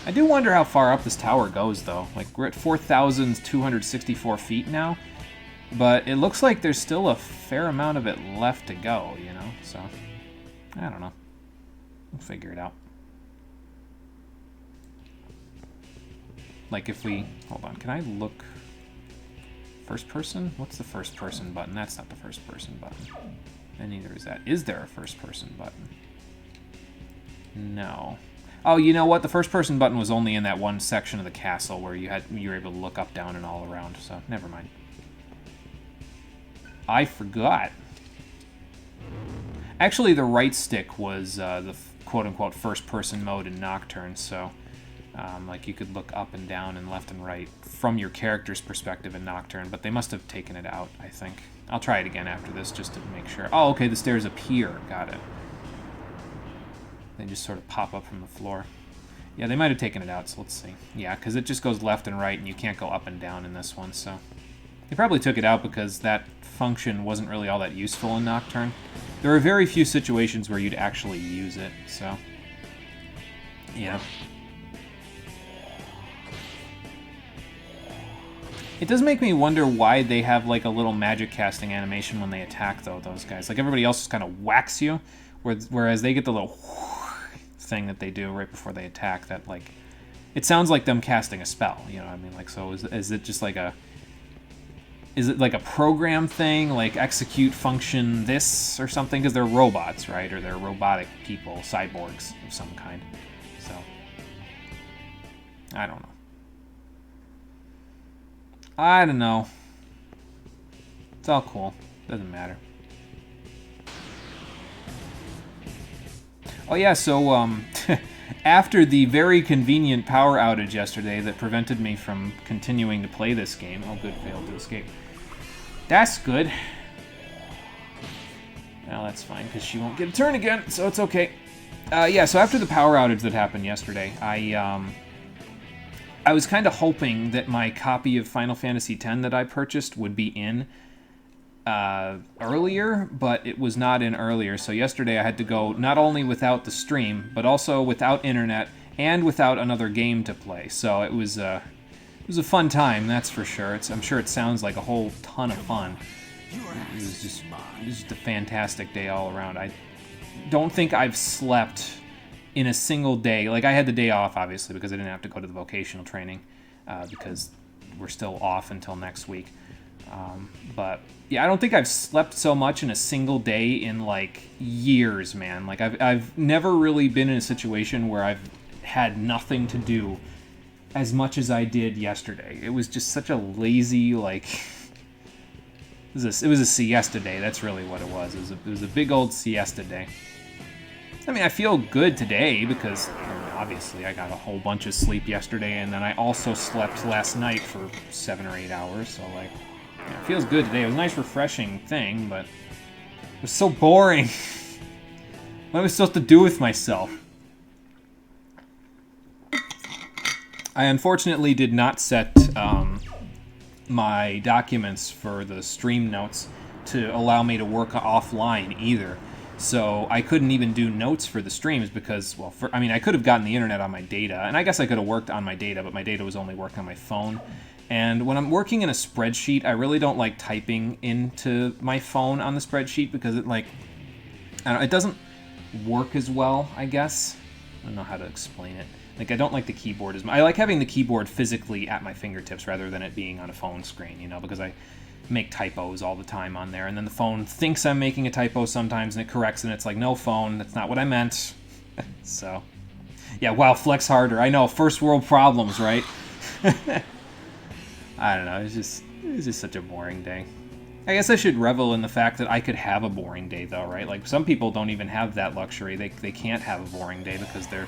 Speaker 3: I do wonder how far up this tower goes, though. Like, we're at 4,264 feet now, but it looks like there's still a fair amount of it left to go, you know? So, I don't know. We'll figure it out. Like, if we... Hold on, can I look... First person? What's the first person button? That's not the first person button. And neither is that. Is there a first person button? No. Oh, you know what? The first person button was only in that one section of the castle where you were able to look up, down, and all around, so never mind. I forgot. Actually, the right stick was the quote-unquote first-person mode in Nocturne, so like you could look up and down and left and right from your character's perspective in Nocturne, but they must have taken it out, I think. I'll try it again after this just to make sure. Oh, okay, the stairs appear. Got it. They just sort of pop up from the floor. Yeah, they might have taken it out, so let's see. Yeah, because it just goes left and right, and you can't go up and down in this one, so... They probably took it out because that function wasn't really all that useful in Nocturne. There are very few situations where you'd actually use it, so... Yeah. It does make me wonder why they have, like, a little magic casting animation when they attack, though, those guys. Like, everybody else just kind of whacks you, whereas they get the little thing that they do right before they attack that, like... It sounds like them casting a spell, you know what I mean? Like, so is it just like a... Is it like a program thing, like execute function this or something? Because they're robots, right? Or they're robotic people, cyborgs of some kind. So, I don't know. I don't know. It's all cool. Doesn't matter. Oh yeah, so after the very convenient power outage yesterday that prevented me from continuing to play this game, oh good, failed to escape. That's good. Well, that's fine, because she won't get a turn again, so it's okay. Yeah, so after the power outage that happened yesterday, I was kind of hoping that my copy of Final Fantasy X that I purchased would be in earlier, but it was not in earlier. So yesterday I had to go not only without the stream, but also without internet and without another game to play. So it was a fun time, that's for sure. I'm sure it sounds like a whole ton of fun. It was just a fantastic day all around. I don't think I've slept in a single day. Like, I had the day off, obviously, because I didn't have to go to the vocational training, because we're still off until next week. But yeah, I don't think I've slept so much in a single day in like years, man. Like, I've never really been in a situation where I've had nothing to do as much as I did yesterday. It was just such a lazy, like, it was a siesta day. That's really what it was. It was a big old siesta day. I mean, I feel good today because, I mean, obviously, I got a whole bunch of sleep yesterday, and then I also slept last night for 7 or 8 hours, so, like, yeah, it feels good today. It was a nice, refreshing thing, but it was so boring. What am I supposed to do with myself? I unfortunately did not set my documents for the stream notes to allow me to work offline either. So I couldn't even do notes for the streams because, well, I mean, I could have gotten the internet on my data, and I guess I could have worked on my data, but my data was only working on my phone. And when I'm working in a spreadsheet, I really don't like typing into my phone on the spreadsheet because it, like, I don't know, it doesn't work as well, I guess. I don't know how to explain it. Like, I don't like the keyboard as much. I like having the keyboard physically at my fingertips rather than it being on a phone screen, you know, because I make typos all the time on there, and then the phone thinks I'm making a typo sometimes, and it corrects, and it's like, no, phone, that's not what I meant. So, yeah, wow, flex harder. I know, first world problems, right? I don't know, it was just such a boring day. I guess I should revel in the fact that I could have a boring day, though, right? Like, some people don't even have that luxury. They can't have a boring day because they're,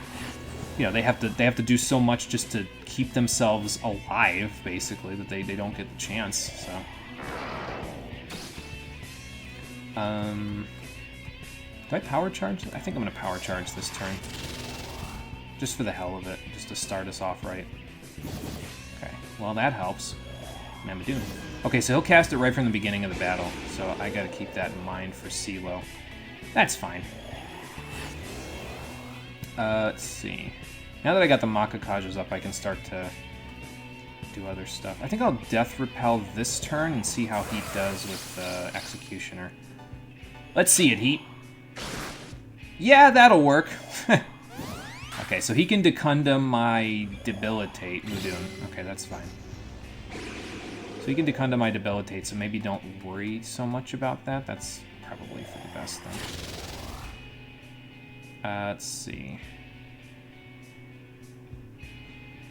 Speaker 3: you know, they have to do so much just to keep themselves alive, basically, that they don't get the chance, so. Do I power charge? I think I'm going to power charge this turn. Just for the hell of it, just to start us off right. Okay, well that helps. Man, doing. Okay, so he'll cast it right from the beginning of the battle, so I gotta keep that in mind for CeeLo. That's fine. Let's see. Now that I got the Makakajas up, I can start to do other stuff. I think I'll Death Repel this turn and see how Heat does with Executioner. Let's see it, Heat. Yeah, that'll work. Okay, so he can Decunda my Debilitate, Mudun. Okay, that's fine. So he can Decunda my Debilitate, so maybe don't worry so much about that. That's probably for the best thing. Let's see.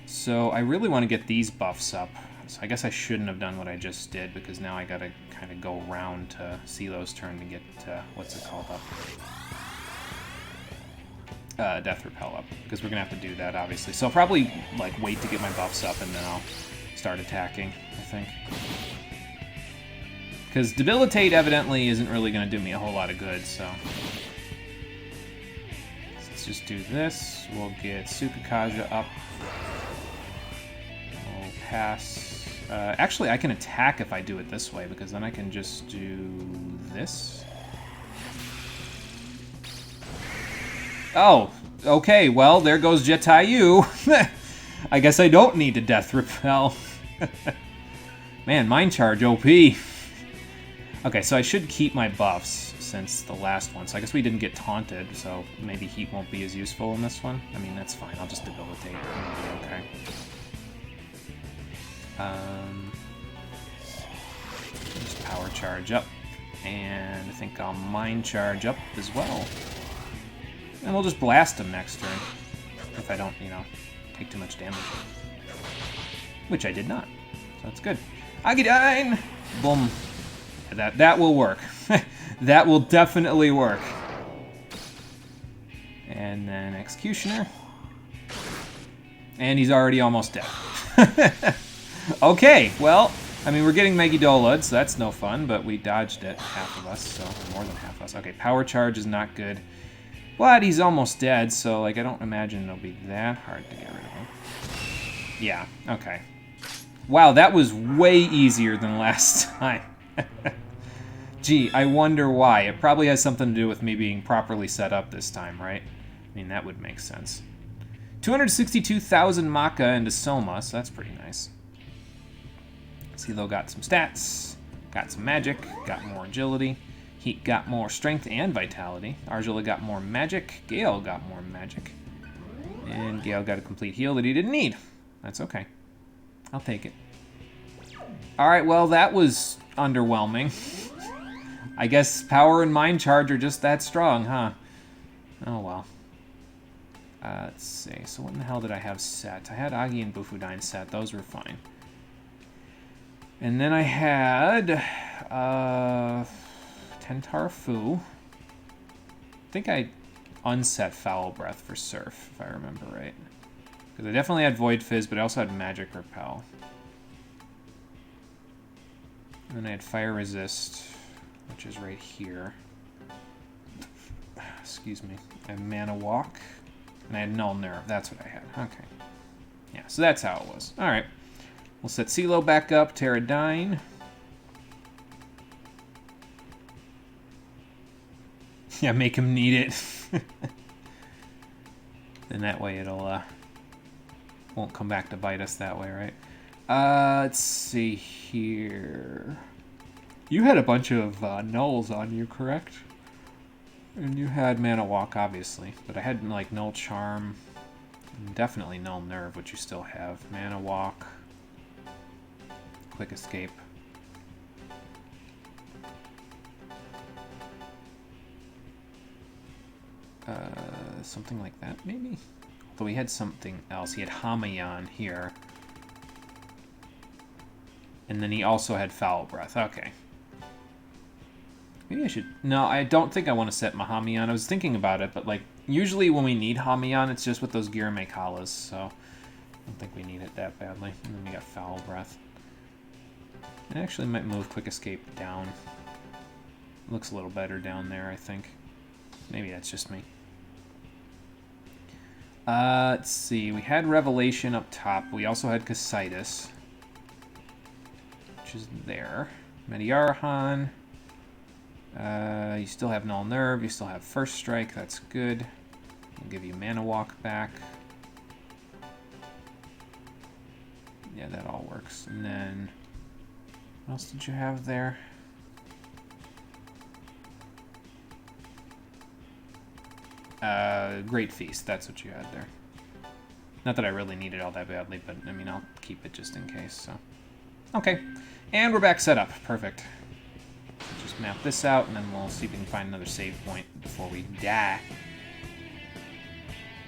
Speaker 3: So I really want to get these buffs up. So I guess I shouldn't have done what I just did, because now I gotta kind of go around to CeeLo's turn to get, what's it called, up? Death Repel up, because we're gonna have to do that, obviously. So I'll probably, like, wait to get my buffs up, and then I'll start attacking, I think. Because Debilitate evidently isn't really gonna do me a whole lot of good, so. Let's just do this. We'll get Tsukakaja up. We'll pass. Actually, I can attack if I do it this way, because then I can just do this. Oh, okay, well, there goes Jetayu. I guess I don't need to Death Repel. Man, Mind Charge OP. Okay, so I should keep my buffs since the last one. So I guess we didn't get taunted, so maybe Heat won't be as useful in this one. I mean, that's fine. I'll just Debilitate. It'll be okay. Just Power Charge up. And I think I'll Mind Charge up as well. And we'll just blast him next turn. If I don't, you know, take too much damage. Which I did not. So that's good. Agidine! Boom. That will work. That will definitely work. And then Executioner. And he's already almost dead. Okay, well, I mean, we're getting Megidolad, so that's no fun, but we dodged it, half of us, so more than half of us. Okay, Power Charge is not good. But he's almost dead, so, like, I don't imagine it'll be that hard to get rid of him. Yeah, okay. Wow, that was way easier than last time. Gee, I wonder why. It probably has something to do with me being properly set up this time, right? I mean, that would make sense. 262,000 Maka into Soma, so that's pretty nice. CeeLo got some stats. got some magic, got more agility. Heat got more strength and vitality. Argilla got more magic. Gale got more magic. And Gale got a complete heal that he didn't need. That's okay. I'll take it. Alright, well, that was underwhelming. I guess power and mind charge are just that strong, huh? Oh, well. Let's see. So what in the hell did I have set? I had Agi and Bufudine set. Those were fine. And then I had Tentar Fu. I think I unset Foul Breath for Surf, if I remember right. Because I definitely had Void Fizz, but I also had Magic Repel. And then I had Fire Resist, which is right here. Excuse me. I had Mana Walk. And I had Null Nerve. That's what I had. Okay. Yeah, so that's how it was. Alright. We'll set CeeLo back up. Pterodine. Yeah, make him need it. Then that way it'll, won't come back to bite us that way, right? Let's see here. You had a bunch of nulls on you, correct? And you had Mana Walk, obviously. But I had, like, Null Charm. And definitely Null Nerve, which you still have. Mana Walk. Quick Escape. Something like that, maybe? Although he had something else. He had Hamayan here. And then he also had Foul Breath. Okay. Maybe I should... No, I don't think I want to set Mahamiyan. I was thinking about it, but, like, usually when we need Hamayan, it's just with those Girame Kalas, so I don't think we need it that badly. And then we got Foul Breath. I actually might move Quick Escape down. Looks a little better down there, I think. Maybe that's just me. Let's see. We had Revelation up top. We also had Casitas, which is there. Mediarahan. You still have Null Nerve. You still have First Strike. That's good. We'll give you Mana Walk back. Yeah, that all works. And then, what else did you have there? Great Feast. That's what you had there. Not that I really need it all that badly, but, I mean, I'll keep it just in case, so. Okay. And we're back set up. Perfect. Just map this out, and then we'll see if we can find another save point before we die.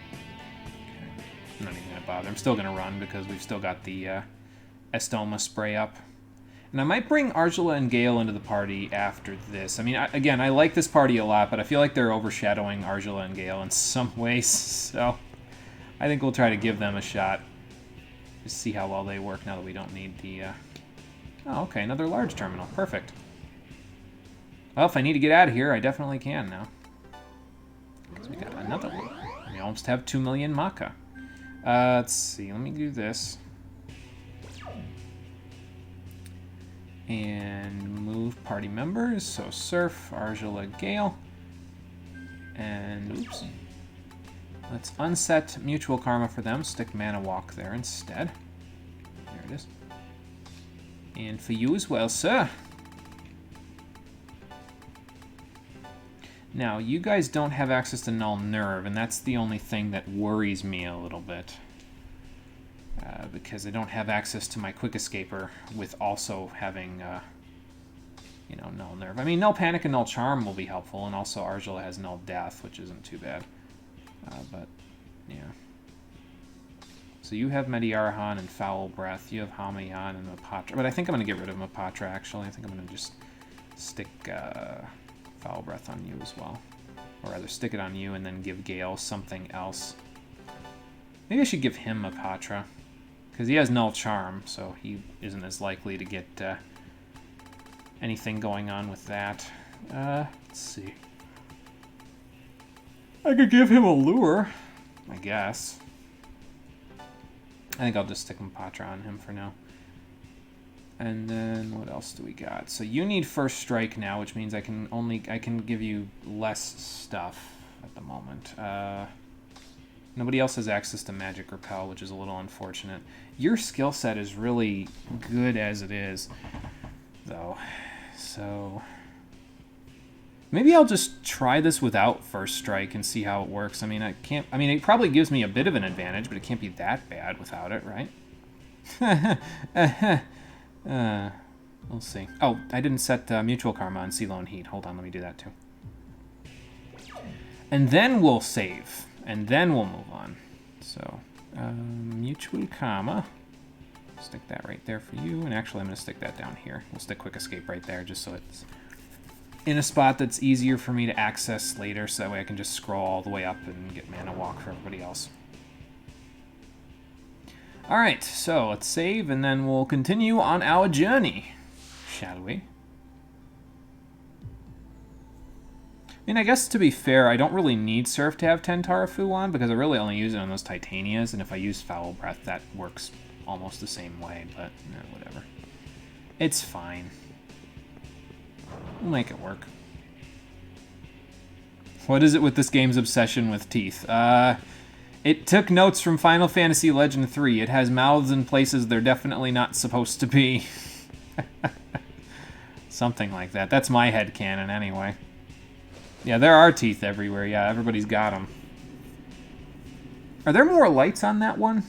Speaker 3: Okay. I'm not even going to bother. I'm still going to run because we've still got the Estoma spray up. And I might bring Argilla and Gale into the party after this. I mean, again, I like this party a lot, but I feel like they're overshadowing Argilla and Gale in some ways. So I think we'll try to give them a shot. Just see how well they work now that we don't need the... Oh, okay, another large terminal. Perfect. Well, if I need to get out of here, I definitely can now. Because we got another one. We almost have 2 million Maka. Let's see, let me do this. And move party members. So Surf, Argilla, Gale. And, oops. Let's unset Mutual Karma for them. Stick Mana Walk there instead. There it is. And for you as well, sir. Now, you guys don't have access to Null Nerve, and that's the only thing that worries me a little bit. Because I don't have access to my Quick Escaper with also having, you know, Null Nerve. I mean, Null Panic and Null Charm will be helpful, and also Argilla has Null Death, which isn't too bad. But, yeah. So you have Mediarahan and Foul Breath. You have Hamayan and Mapatra. But I think I'm going to get rid of Mapatra, actually. I think I'm going to just stick Foul Breath on you as well. Or rather, stick it on you and then give Gale something else. Maybe I should give him Mapatra. Because he has Null Charm, so he isn't as likely to get anything going on with that. Let's see. I could give him a Lure, I guess. I think I'll just stick Mapatra on him for now. And then what else do we got? So you need First Strike now, which means I can give you less stuff at the moment. Nobody else has access to Magic Repel, which is a little unfortunate. Your skill set is really good as it is, though. so... Maybe I'll just try this without First Strike and see how it works. I mean, it probably gives me a bit of an advantage, but it can't be that bad without it, right? We'll see. Oh, I didn't set Mutual Karma on Silo and Heat. Hold on, let me do that too. And then we'll save. And then we'll move on. So, Mutual Karma. Stick that right there for you. And actually, I'm going to stick that down here. We'll stick Quick Escape right there, just so it's in a spot that's easier for me to access later, so that way I can just scroll all the way up and get Mana Walk for everybody else. Alright, so let's save, and then we'll continue on our journey, shall we? I mean, I guess to be fair, I don't really need Surf to have 10 Tarafu on, because I really only use it on those Titanias, and if I use Foul Breath, that works almost the same way, but whatever. It's fine. We'll make it work. What is it with this game's obsession with teeth? It took notes from Final Fantasy Legend 3. It has mouths in places they're definitely not supposed to be. Something like that. That's my headcanon anyway. Yeah, there are teeth everywhere. Yeah, everybody's got them. Are there more lights on that one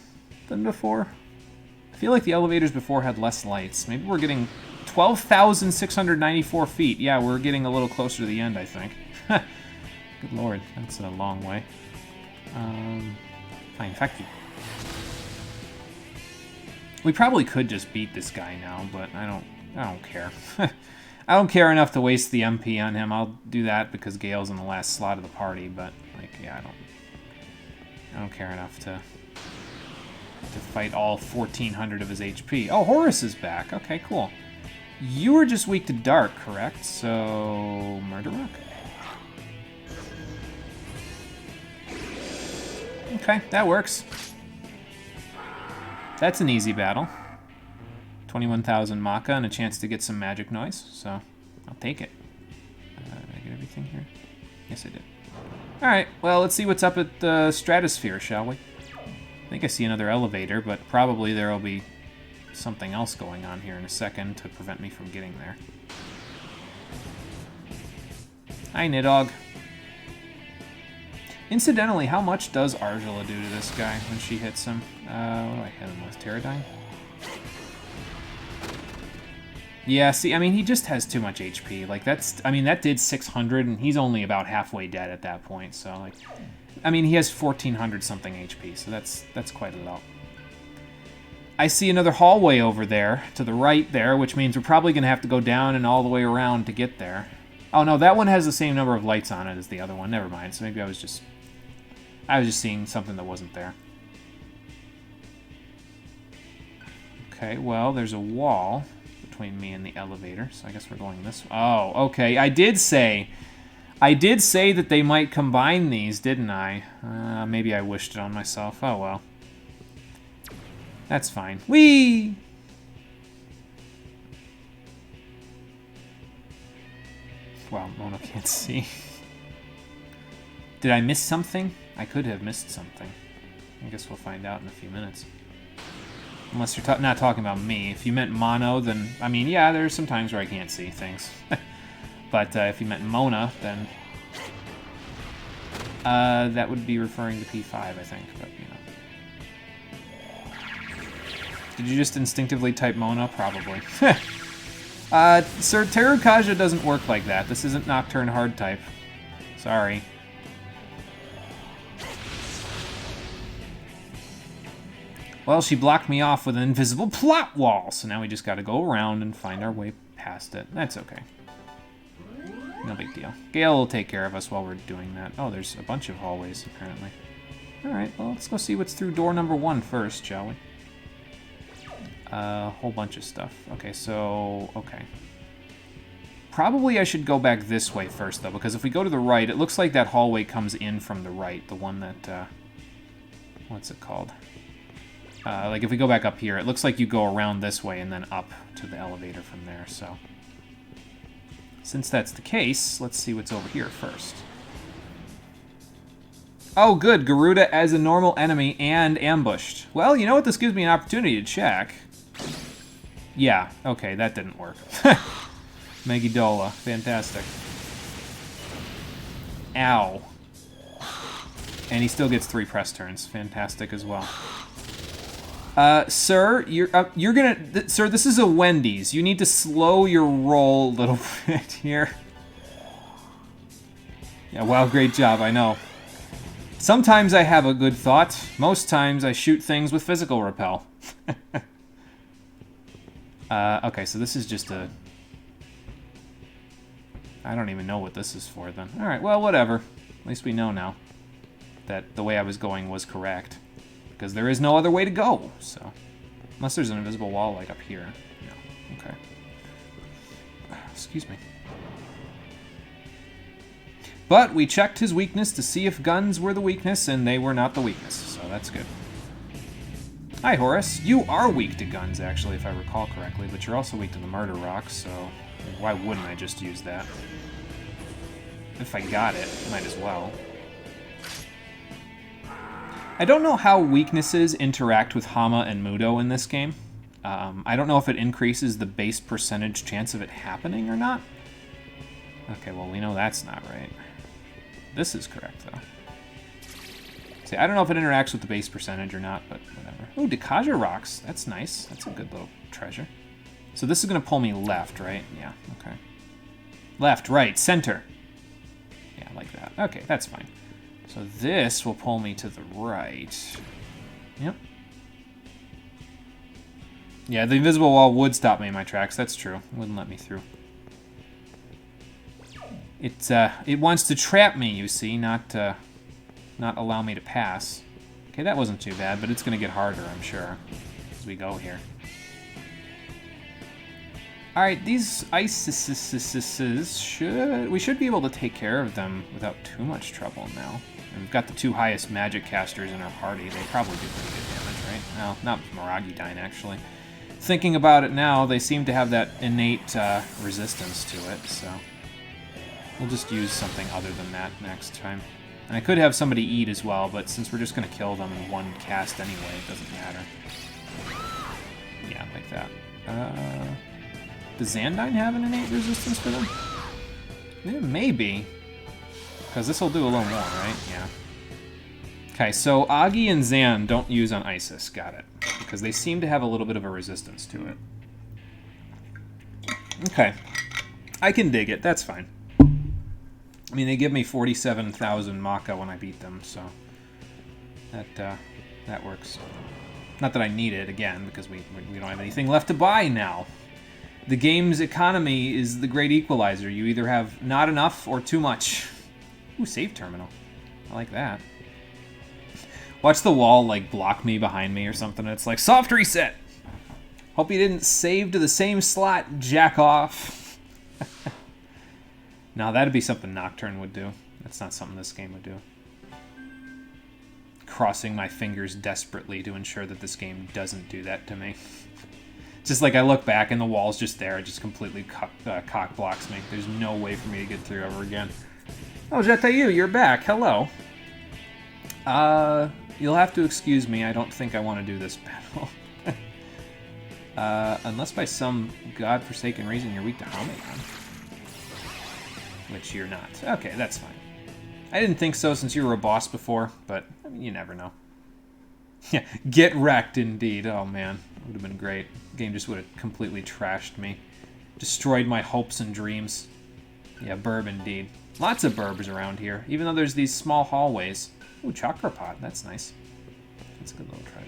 Speaker 3: than before? I feel like the elevators before had less lights. Maybe we're getting 12,694 feet. Yeah, we're getting a little closer to the end, I think. Good lord, that's a long way. Fine, thank you. We probably could just beat this guy now, but I don't care. I don't care enough to waste the MP on him. I'll do that because Gale's in the last slot of the party, but like, yeah, I don't care enough to fight all 1,400 of his HP. Oh, Horus is back. Okay, cool. You were just weak to dark, correct? So, Murder Rock? Okay, that works. That's an easy battle. 21,000 Maka and a chance to get some magic noise, so I'll take it. Did I get everything here? Yes, I did. Alright, well, let's see what's up at the Stratosphere, shall we? I think I see another elevator, but probably there will be something else going on here in a second to prevent me from getting there. Hi, Nidog. Incidentally, how much does Argela do to this guy when she hits him? What do I hit him with? Pterodine? Yeah, see, I mean, he just has too much HP. Like, that did 600, and he's only about halfway dead at that point, so, like... I mean, he has 1,400 something HP, so that's quite a lot. I see another hallway over there, to the right there, which means we're probably going to have to go down and all the way around to get there. Oh, no, that one has the same number of lights on it as the other one. Never mind, so maybe I was just seeing something that wasn't there. Okay, well, there's a wall between me and the elevator, so I guess we're going this way. Oh, okay, I did say that they might combine these, didn't I? Maybe I wished it on myself. Oh, well. That's fine. Whee! Wow, Mona can't see. Did I miss something? I could have missed something. I guess we'll find out in a few minutes. Unless you're not talking about me. If you meant Mono, then... I mean, yeah, there's some times where I can't see things. But if you meant Mona, then... that would be referring to P5, I think. But, you know. Did you just instinctively type Mona? Probably. Sir, Terukaja doesn't work like that. This isn't Nocturne hard type. Sorry. Well, she blocked me off with an invisible plot wall, so now we just gotta go around and find our way past it. That's okay. No big deal. Gale will take care of us while we're doing that. Oh, there's a bunch of hallways, apparently. Alright, well, let's go see what's through door number 1 first, shall we? A whole bunch of stuff. Okay, so... okay. Probably I should go back this way first, though, because if we go to the right, it looks like that hallway comes in from the right. The one that, what's it called? Like, if we go back up here, it looks like you go around this way and then up to the elevator from there, so... since that's the case, let's see what's over here first. Oh, good. Garuda as a normal enemy and ambushed. Well, you know what? This gives me an opportunity to check. Yeah, okay, that didn't work. Megidola. Fantastic. Ow. And he still gets 3 press turns. Fantastic as well. Sir, you're gonna... sir, this is a Wendy's. You need to slow your roll a little bit here. Yeah, wow, great job, I know. Sometimes I have a good thought. Most times I shoot things with physical repel. Okay, so this is just a... I don't even know what this is for, then. Alright, well, whatever. At least we know now that the way I was going was correct. Because there is no other way to go, so... Unless there's an invisible wall, like, up here. No. Okay. Excuse me. But we checked his weakness to see if guns were the weakness, and they were not the weakness, so that's good. Hi, Horace. You are weak to guns, actually, if I recall correctly, but you're also weak to the murder rock, so why wouldn't I just use that? If I got it, might as well. I don't know how weaknesses interact with Hama and Mudo in this game. I don't know if it increases the base percentage chance of it happening or not. Okay, well, we know that's not right. This is correct, though. See, I don't know if it interacts with the base percentage or not, but whatever. Oh, Dekaja rocks. That's nice. That's a good little treasure. So this is going to pull me left, right? Yeah, okay. Left, right, center. Yeah, like that. Okay, that's fine. So this will pull me to the right. Yep. Yeah, the invisible wall would stop me in my tracks. That's true. It wouldn't let me through. It wants to trap me, you see, not allow me to pass. Okay, that wasn't too bad, but it's going to get harder, I'm sure, as we go here. Alright, these ISISes we should be able to take care of them without too much trouble now. And we've got the 2 highest magic casters in our party. They probably do pretty good damage, right? Well, not Miragi-Dine, actually. Thinking about it now, they seem to have that innate resistance to it, so... We'll just use something other than that next time. And I could have somebody eat as well, but since we're just going to kill them in one cast anyway, it doesn't matter. Yeah, like that. Does Zandine have an innate resistance for them? Yeah, maybe. Because this will do a little more, right? Yeah. Okay, so Agi and Zan don't use on Isis. Got it. Because they seem to have a little bit of a resistance to it. Okay. I can dig it. That's fine. I mean, they give me 47,000 Maka when I beat them, so that works. Not that I need it, again, because we don't have anything left to buy now. The game's economy is the great equalizer. You either have not enough or too much. Ooh, save terminal. I like that. Watch the wall, like, block me behind me or something. It's like, soft reset! Hope you didn't save to the same slot, jack off. Now, that'd be something Nocturne would do. That's not something this game would do. Crossing my fingers desperately to ensure that this game doesn't do that to me. Just like I look back and the wall's just there. It just completely cock blocks me. There's no way for me to get through ever again. Oh, Jatayu, you're back. Hello. You'll have to excuse me. I don't think I want to do this battle. Unless by some godforsaken reason you're weak to Hamagon. Which you're not. Okay, that's fine. I didn't think so since you were a boss before, but I mean, you never know. Yeah, get wrecked indeed. Oh man, would have been great. The game just would have completely trashed me. Destroyed my hopes and dreams. Yeah, burb indeed. Lots of burbs around here, even though there's these small hallways. Ooh, chakra pot, that's nice. That's a good little treasure.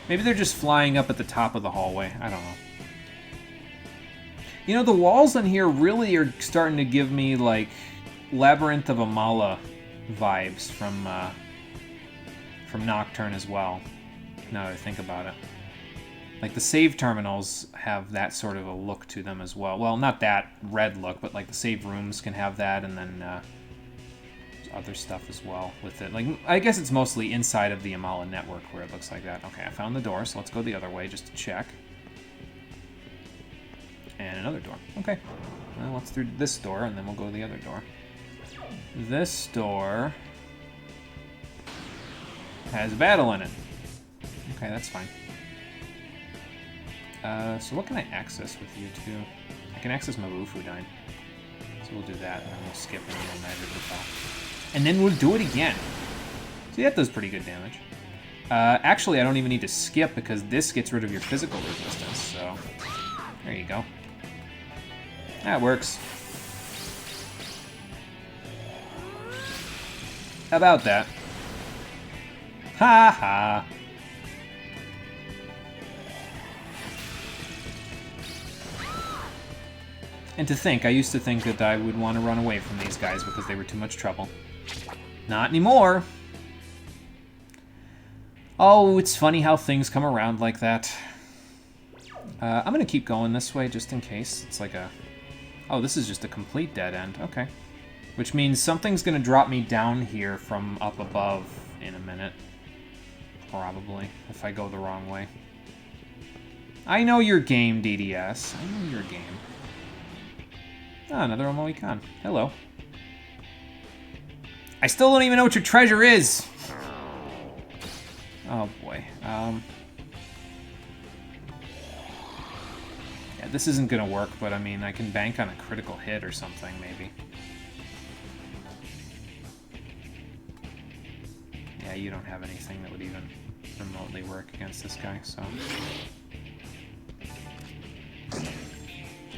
Speaker 3: Maybe they're just flying up at the top of the hallway. I don't know. You know, the walls in here really are starting to give me, like, Labyrinth of Amala vibes from Nocturne as well, now that I think about it. Like, the save terminals have that sort of a look to them as well. Well, not that red look, but, like, the save rooms can have that, and then other stuff as well with it. Like, I guess it's mostly inside of the Amala network where it looks like that. Okay, I found the door, so let's go the other way just to check. And another door. Okay. Well, let's through this door, and then we'll go to the other door. This door has a battle in it. Okay, that's fine. So what can I access with you two? can access my Wufu Dine. So we'll do that, and then we'll skip and we'll magic repel. And then we'll do it again. See, that does pretty good damage. Actually, I don't even need to skip because this gets rid of your physical resistance, so there you go. That works. How about that? Ha ha. And to think, I used to think that I would want to run away from these guys because they were too much trouble. Not anymore. Oh, it's funny how things come around like that. I'm going to keep going this way just in case. It's like a... Oh, this is just a complete dead end. Okay. Which means something's going to drop me down here from up above in a minute. Probably, if I go the wrong way. I know your game, DDS. I know your game. Ah, another Omoicon. Hello. I still don't even know what your treasure is! Oh boy. Yeah, this isn't gonna work, but I mean, I can bank on a critical hit or something, maybe. Yeah, you don't have anything that would even remotely work against this guy, so...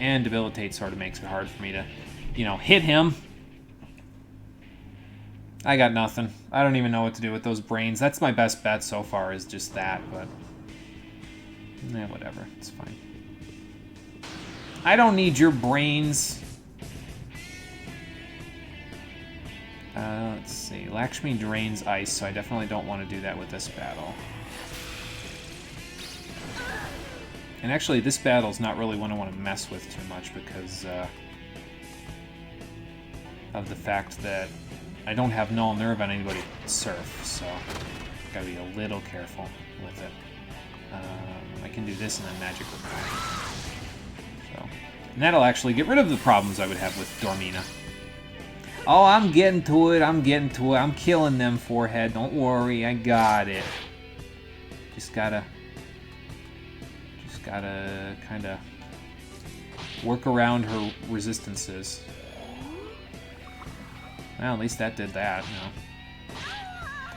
Speaker 3: And Debilitate sort of makes it hard for me to, you know, hit him. I got nothing. I don't even know what to do with those brains. That's my best bet so far, is just that, but... Eh, whatever. It's fine. I don't need your brains. Let's see. Lakshmi drains ice, so I definitely don't want to do that with this battle. And actually, this battle's not really one I want to mess with too much because of the fact that I don't have Null Nerve on anybody Surf, so gotta be a little careful with it. I can do this and then Magic Repel. So, and that'll actually get rid of the problems I would have with Dormina. Oh, I'm getting to it, I'm getting to it. I'm killing them, Forehead. Don't worry, I got it. Just gotta kind of work around her resistances. Well, at least that did that, you know.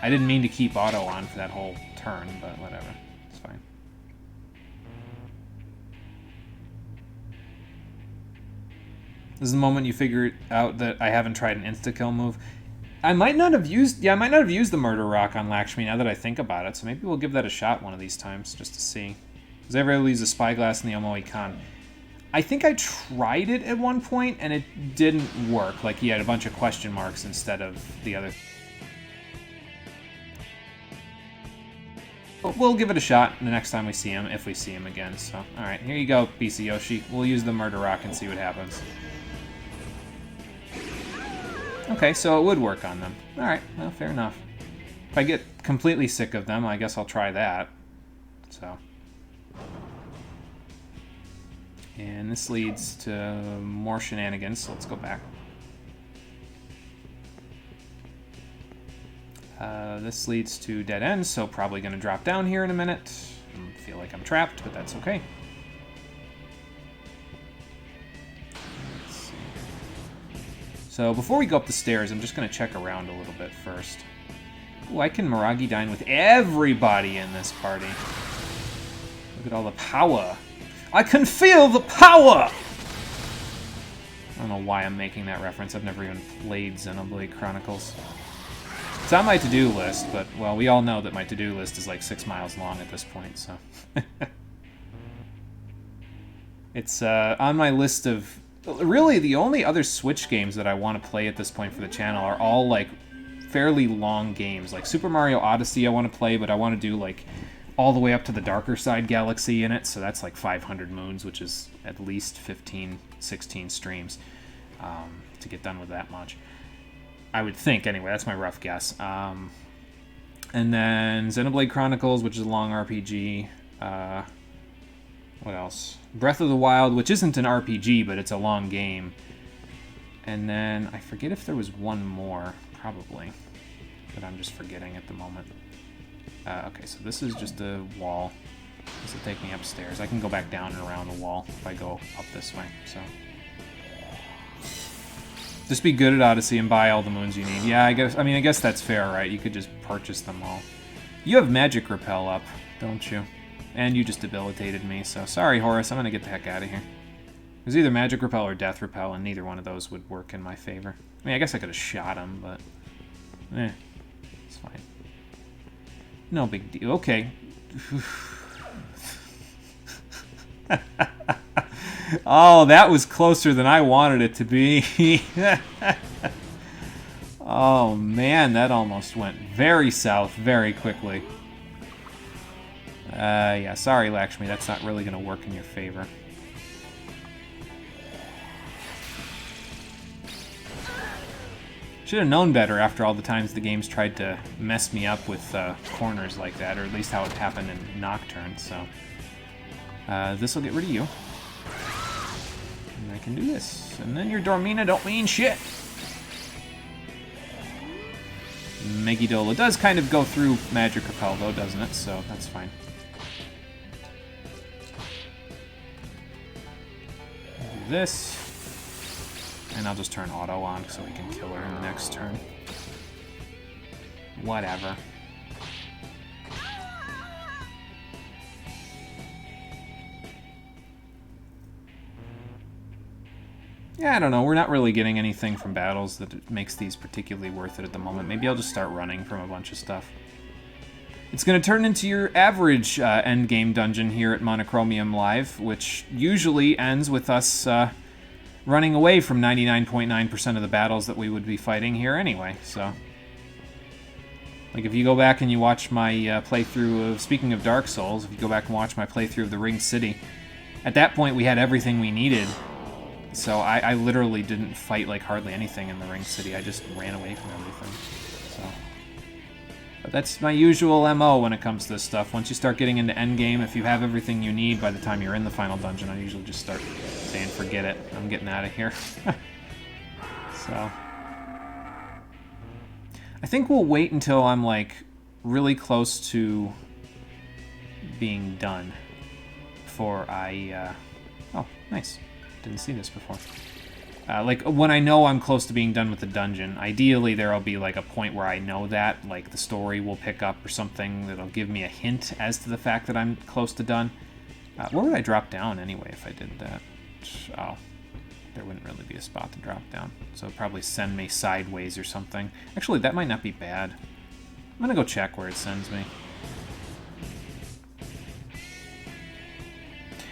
Speaker 3: I didn't mean to keep auto on for that whole turn, but whatever. It's fine. This is the moment you figure out that I haven't tried an insta-kill move. I might not have used the Murder Rock on Lakshmi now that I think about it, so maybe we'll give that a shot one of these times, just to see. Because I ever use a Spyglass in the Omoicon. I think I tried it at one point, and it didn't work. Like, he had a bunch of question marks instead of the other... But we'll give it a shot the next time we see him, if we see him again. So, alright, here you go, BC Yoshi. We'll use the Murder Rock and see what happens. Okay, so it would work on them. Alright, well, fair enough. If I get completely sick of them, I guess I'll try that. So... And this leads to more shenanigans, so let's go back. This leads to dead ends, so probably going to drop down here in a minute. I feel like I'm trapped, but that's okay. Let's see. So before we go up the stairs, I'm just going to check around a little bit first. Ooh, I can Miragi Dine with everybody in this party. Look at all the power. I can feel the power! I don't know why I'm making that reference. I've never even played Xenoblade Chronicles. It's on my to-do list, but, well, we all know that my to-do list is like 6 miles long at this point, so... It's on my list of... Really, the only other Switch games that I want to play at this point for the channel are all, like, fairly long games. Like, Super Mario Odyssey I want to play, but I want to do, like... all the way up to the Darker Side Galaxy in it, so that's like 500 moons, which is at least 15, 16 streams to get done with that much. I would think, anyway, that's my rough guess. And then Xenoblade Chronicles, which is a long RPG. What else? Breath of the Wild, which isn't an RPG, but it's a long game. And then, I forget if there was one more, probably, that I'm just forgetting at the moment. Okay, so this is just a wall. This will take me upstairs. I can go back down and around the wall if I go up this way, so. Just be good at Odyssey and buy all the moons you need. Yeah, I guess that's fair, right? You could just purchase them all. You have Magic Repel up, don't you? And you just debilitated me, so sorry, Horace. I'm gonna get the heck out of here. There's either Magic Repel or Death Repel, and neither one of those would work in my favor. I mean, I guess I could have shot him, but... it's fine. No big deal. Okay. Oh, that was closer than I wanted it to be. Oh, man, that almost went very south very quickly. Yeah, sorry, Lakshmi. That's not really going to work in your favor. Should have known better after all the times the game's tried to mess me up with corners like that, or at least how it happened in Nocturne, so... this will get rid of you. And I can do this. And then your Dormina don't mean shit! Megiddo does kind of go through Magic Repel, though, doesn't it? So that's fine. Do this. And I'll just turn auto on so we can kill her in the next turn. Whatever. Yeah, I don't know. We're not really getting anything from battles that makes these particularly worth it at the moment. Maybe I'll just start running from a bunch of stuff. It's going to turn into your average endgame dungeon here at Monochromium Live, which usually ends with us running away from 99.9% of the battles that we would be fighting here anyway, so... Like, if you go back and you watch my playthrough of... Speaking of Dark Souls, if you go back and watch my playthrough of the Ringed City, at that point we had everything we needed. So I literally didn't fight, like, hardly anything in the Ringed City. I just ran away from everything, so... But that's my usual MO when it comes to this stuff. Once you start getting into endgame, if you have everything you need by the time you're in the final dungeon, I usually just start saying, forget it, I'm getting out of here. So... I think we'll wait until I'm, like, really close to being done before I, Oh, nice. Didn't see this before. Like, when I know I'm close to being done with the dungeon, ideally there'll be, like, a point where I know that, like, the story will pick up or something that'll give me a hint as to the fact that I'm close to done. Where would I drop down, anyway, if I did that? Oh, there wouldn't really be a spot to drop down. So it'd probably send me sideways or something. Actually, that might not be bad. I'm gonna go check where it sends me.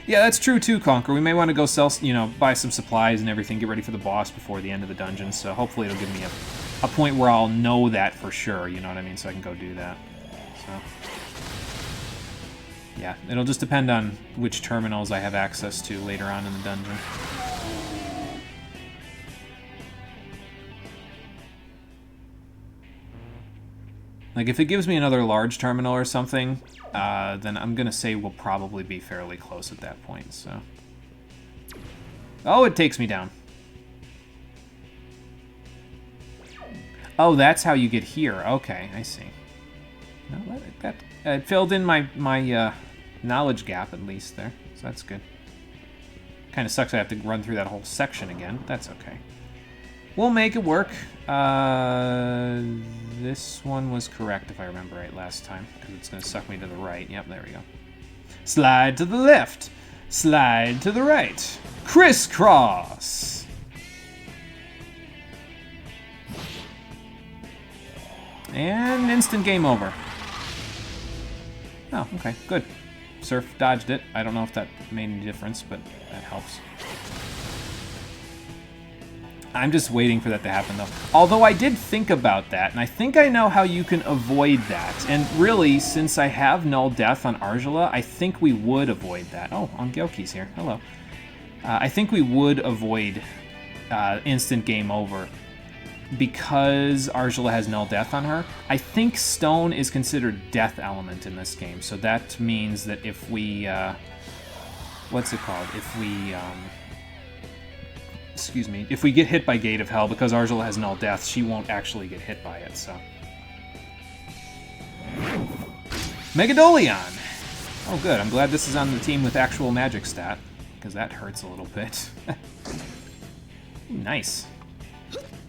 Speaker 3: Yeah, that's true too, Conquer. We may want to go sell, you know, buy some supplies and everything, get ready for the boss before the end of the dungeon, so hopefully it'll give me a point where I'll know that for sure, you know what I mean, so I can go do that. So, yeah, it'll just depend on which terminals I have access to later on in the dungeon. Like, if it gives me another large terminal or something, then I'm gonna say we'll probably be fairly close at that point, so... Oh, it takes me down. Oh, that's how you get here. Okay, I see. No, it filled in my knowledge gap, at least, there, so that's good. Kind of sucks I have to run through that whole section again, but that's okay. We'll make it work. This one was correct, if I remember right last time, because it's going to suck me to the right. Yep, there we go. Slide to the left. Slide to the right. Crisscross. And instant game over. Oh, okay, good. Surf dodged it. I don't know if that made any difference, but that helps. I'm just waiting for that to happen, though. Although I did think about that, and I think I know how you can avoid that. And really, since I have Null Death on Argela, I think we would avoid that. Oh, Ongyoki's here. Hello. I think we would avoid instant game over because Argela has Null Death on her. I think Stone is considered Death Element in this game, so that means that if we... what's it called? If we... excuse me, if we get hit by Gate of Hell, because Argela has Null Death, she won't actually get hit by it, so... Megadolion! Oh, good. I'm glad this is on the team with actual magic stat, because that hurts a little bit. Ooh, nice.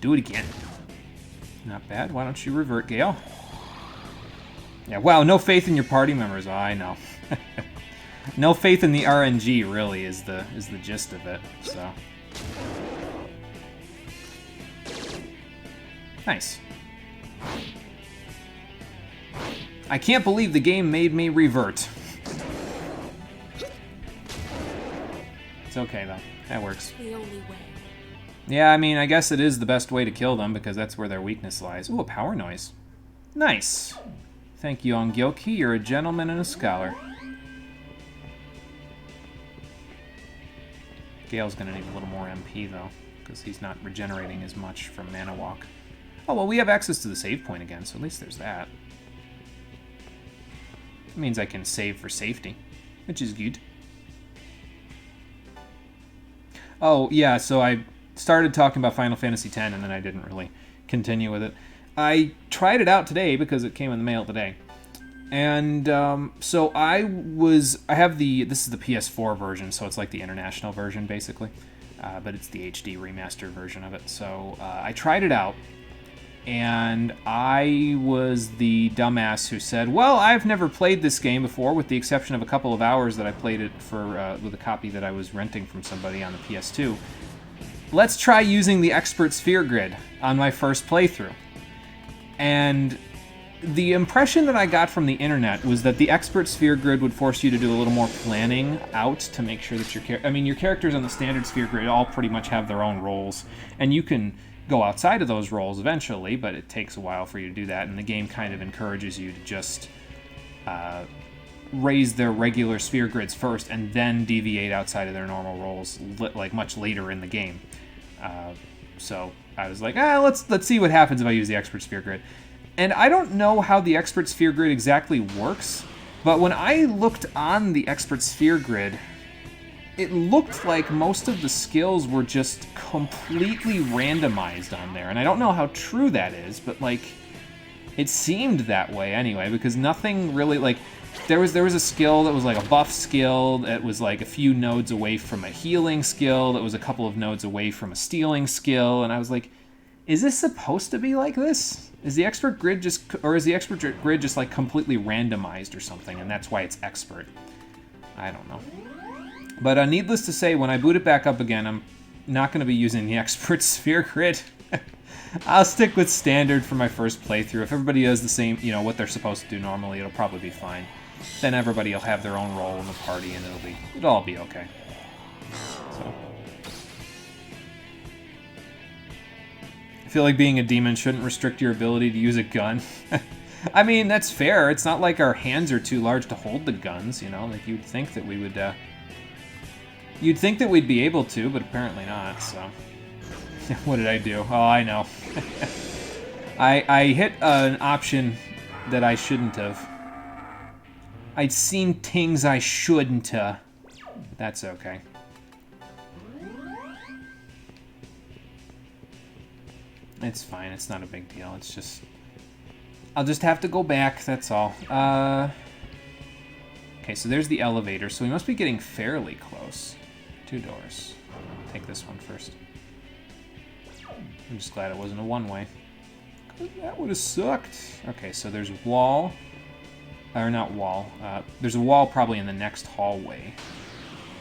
Speaker 3: Do it again. Not bad. Why don't you revert, Gale? Yeah, wow, no faith in your party members. Oh, I know. No faith in the RNG, really, is the gist of it, so... Nice. I can't believe the game made me revert. It's okay, though. That works.
Speaker 5: The only way.
Speaker 3: Yeah, I mean, I guess it is the best way to kill them, because that's where their weakness lies. Ooh, a power noise. Nice. Thank you, Ongyoki. You're a gentleman and a scholar. Gale's gonna need a little more MP, though, because he's not regenerating as much from Mana Walk. Oh, well, we have access to the save point again, so at least there's that. It means I can save for safety, which is good. Oh, yeah, so I started talking about Final Fantasy X, and then I didn't really continue with it. I tried it out today because it came in the mail today. And so I have this is the PS4 version, so it's like the international version, basically. But it's the HD remastered version of it. So I tried it out, and I was the dumbass who said, well, I've never played this game before, with the exception of a couple of hours that I played it for with a copy that I was renting from somebody on the PS2. Let's try using the Expert Sphere Grid on my first playthrough. And the impression that I got from the internet was that the Expert Sphere Grid would force you to do a little more planning out to make sure that your characters on the standard Sphere Grid all pretty much have their own roles, and you can go outside of those roles eventually, but it takes a while for you to do that, and the game kind of encourages you to just raise their regular Sphere Grids first and then deviate outside of their normal roles like much later in the game. So I was like, let's see what happens if I use the Expert Sphere Grid. And I don't know how the Expert Sphere Grid exactly works, but when I looked on the Expert Sphere Grid, it looked like most of the skills were just completely randomized on there. And I don't know how true that is, but like, it seemed that way anyway, because nothing really, like, there was a skill that was like a buff skill that was like a few nodes away from a healing skill that was a couple of nodes away from a stealing skill, and I was like, is this supposed to be like this? Is the Expert Grid just like completely randomized or something, and that's why it's Expert? I don't know. But needless to say, when I boot it back up again, I'm not going to be using the Expert Sphere Grid. I'll stick with Standard for my first playthrough. If everybody does the same, what they're supposed to do normally, it'll probably be fine. Then everybody will have their own role in the party, and it'll all be okay. So. I feel like being a demon shouldn't restrict your ability to use a gun. I mean, that's fair. It's not like our hands are too large to hold the guns, Like, you'd think that we would, You'd think that we'd be able to, but apparently not, so... What did I do? Oh, I know. I hit an option that I shouldn't have. I'd seen things I shouldn't have. That's okay. It's fine. It's not a big deal. It's just... I'll just have to go back, that's all. Okay, so there's the elevator, so we must be getting fairly close. 2 doors. Take this one first. I'm just glad it wasn't a one-way. That would have sucked. Okay, so there's a wall. Or not wall. There's a wall probably in the next hallway.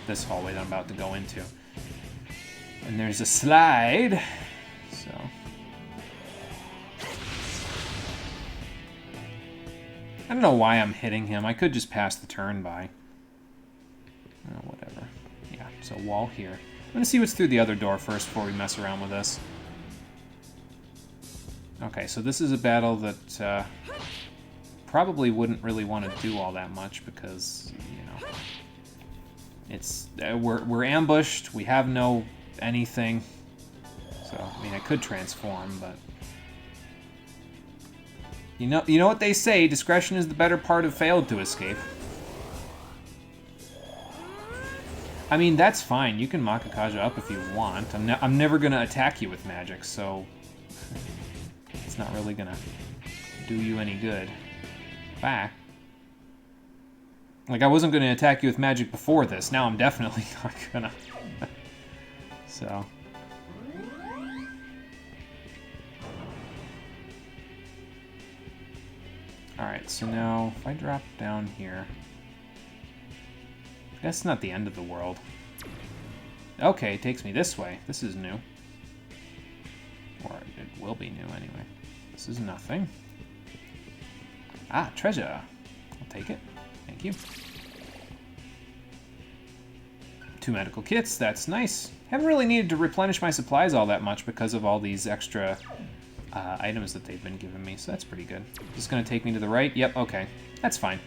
Speaker 3: This hallway that I'm about to go into. And there's a slide. So... I don't know why I'm hitting him. I could just pass the turn by. Oh, whatever. Yeah, so wall here. I'm going to see what's through the other door first before we mess around with this. Okay, so this is a battle that probably wouldn't really want to do all that much because, it's we're ambushed. We have no anything. So, I mean, I could transform, but... You know what they say, discretion is the better part of failed to escape. I mean, that's fine. You can Makakaja up if you want. I'm never going to attack you with magic, so... It's not really going to do you any good. Bye. Like, I wasn't going to attack you with magic before this. Now I'm definitely not gonna. So. Alright, so now if I drop down here... That's not the end of the world. Okay, it takes me this way. This is new. Or it will be new anyway. This is nothing. Ah, treasure. I'll take it. Thank you. 2 medical kits, that's nice. Haven't really needed to replenish my supplies all that much because of all these extra items that they've been giving me, so that's pretty good. Just gonna take me to the right? Yep, okay. That's fine.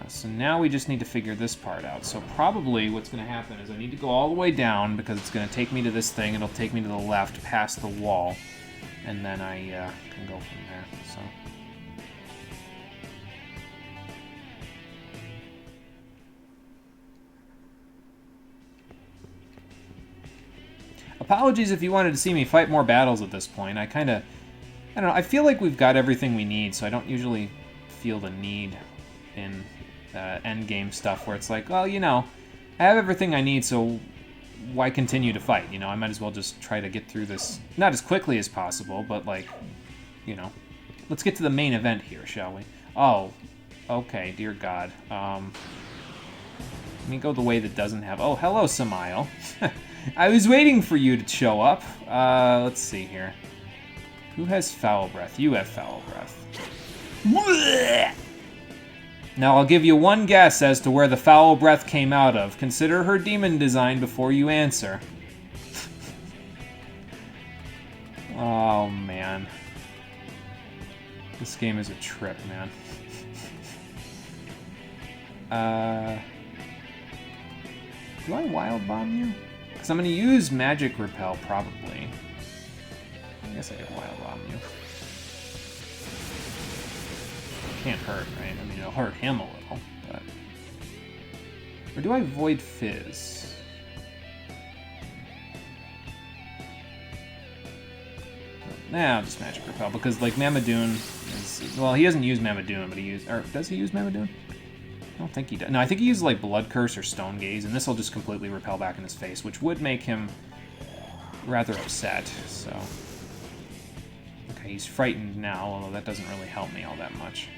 Speaker 3: So now we just need to figure this part out. So probably what's gonna happen is I need to go all the way down because it's gonna take me to this thing, it'll take me to the left past the wall, and then I can go from there, so... Apologies if you wanted to see me fight more battles at this point. I don't know, I feel like we've got everything we need, so I don't usually feel the need in endgame stuff where it's like, well, you know, I have everything I need, so why continue to fight? You know, I might as well just try to get through this, not as quickly as possible, but like, you know, let's get to the main event here, shall we? Oh, okay, dear God. Let me go the way that doesn't have... Oh, hello, Samael. I was waiting for you to show up. Let's see here. Who has foul breath? You have foul breath. Now I'll give you one guess as to where the foul breath came out of. Consider her demon design before you answer. Oh, man. This game is a trip, man. Do I wild bomb you? Because I'm going to use magic repel, probably. I guess I could wild bomb you. Can't hurt, right? I mean, it'll hurt him a little, but... Or do I void fizz? Nah, I'll just magic repel, because, like, Mamadoon is... Well, he doesn't use Mamadoon, but he uses... Or, does he use Mamadoon? I don't think he does. No, I think he uses, like, Blood Curse or Stone Gaze, and this will just completely repel back in his face, which would make him rather upset, so... Okay, he's frightened now, although that doesn't really help me all that much.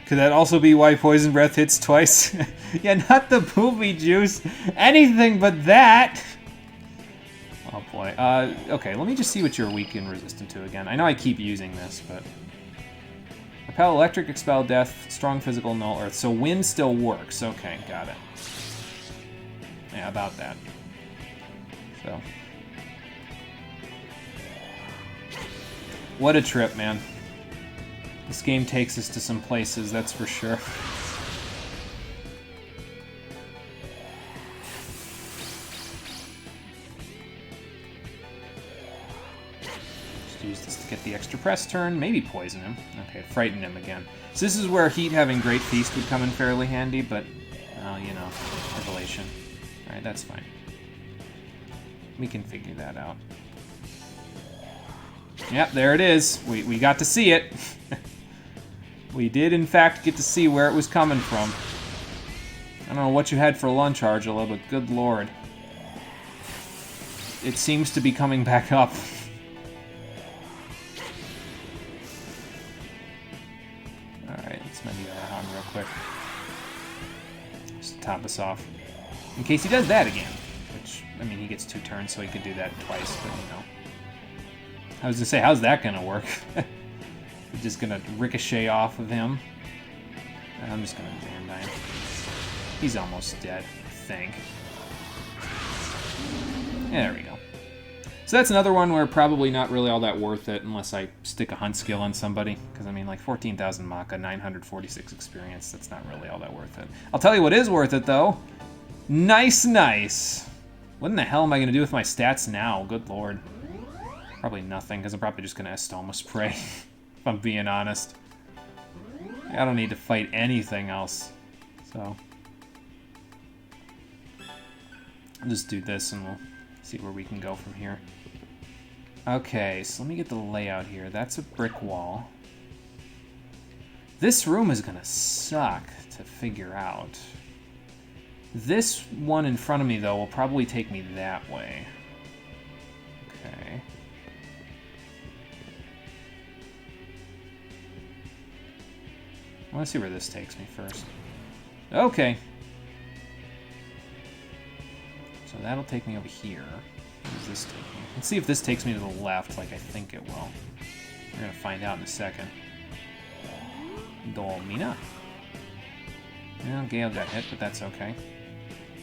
Speaker 3: Could that also be why Poison Breath hits twice? Yeah, not the poopy juice. Anything but that! Oh boy. Okay, let me just see what you're weak and resistant to again. I know I keep using this, but... Repel Electric, Expel Death, Strong Physical, Null Earth. So Wind still works. Okay, got it. Yeah, about that. So... What a trip, man. This game takes us to some places, that's for sure. Just use this to get the extra press turn, maybe poison him. Okay, frighten him again. So this is where Heat having Great Feast would come in fairly handy, but, you know, Revelation. Alright, that's fine. We can figure that out. Yep, there it is. We got to see it. We did, in fact, get to see where it was coming from. I don't know what you had for lunch, Argela, but good lord. It seems to be coming back up. Alright, let's maybe on real quick. Just to top us off. In case he does that again. Which, I mean, he gets 2 turns, so he could do that twice, but, you know. I was gonna say, how's that gonna work? We're just gonna ricochet off of him. I'm just gonna Vandine. He's almost dead, I think. Yeah, there we go. So that's another one where probably not really all that worth it unless I stick a hunt skill on somebody. Because, I mean, like 14,000 Maka, 946 experience, that's not really all that worth it. I'll tell you what is worth it, though. Nice, nice. What in the hell am I gonna do with my stats now? Good lord. Probably nothing, because I'm probably just gonna Estoma Spray, if I'm being honest. I don't need to fight anything else, so. I'll just do this and we'll see where we can go from here. Okay, so let me get the layout here. That's a brick wall. This room is gonna suck to figure out. This one in front of me, though, will probably take me that way. Okay. I want to see where this takes me first. Okay. So that'll take me over here. Where does this take me? Let's see if this takes me to the left like I think it will. We're going to find out in a second. Dolmina. Well, Gale got hit, but that's okay.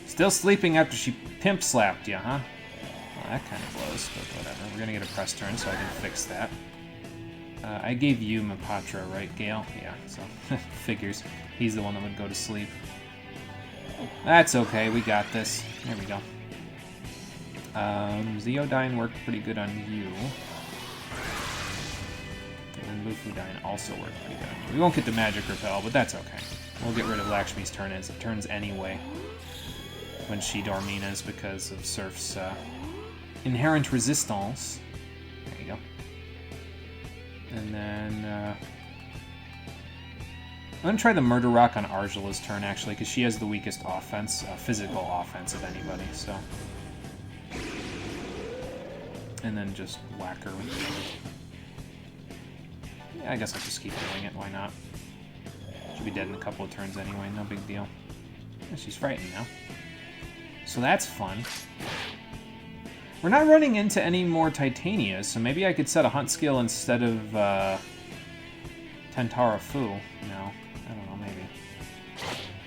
Speaker 3: Still sleeping after she pimp slapped you, huh? Well, that kind of blows, but whatever. We're going to get a press turn so I can fix that. I gave you Mapatra, right, Gale? Yeah, so figures. He's the one that would go to sleep. That's okay, we got this. There we go. Zeodyne worked pretty good on you. And then Lufudyne also worked pretty good on you. We won't get the Magic Repel, but that's okay. We'll get rid of Lakshmi's turns anyway when she Dorminas because of Surf's inherent resistance. There you go. And then I'm going to try the Murder Rock on Arjula's turn, actually, because she has the weakest offense, physical offense of anybody, so. And then just whack her. Yeah, I guess I'll just keep doing it, why not? She'll be dead in a couple of turns anyway, no big deal. Yeah, she's frightened now. So that's fun. We're not running into any more Titanias, so maybe I could set a hunt skill instead of Tentara Fu. No, I don't know, maybe.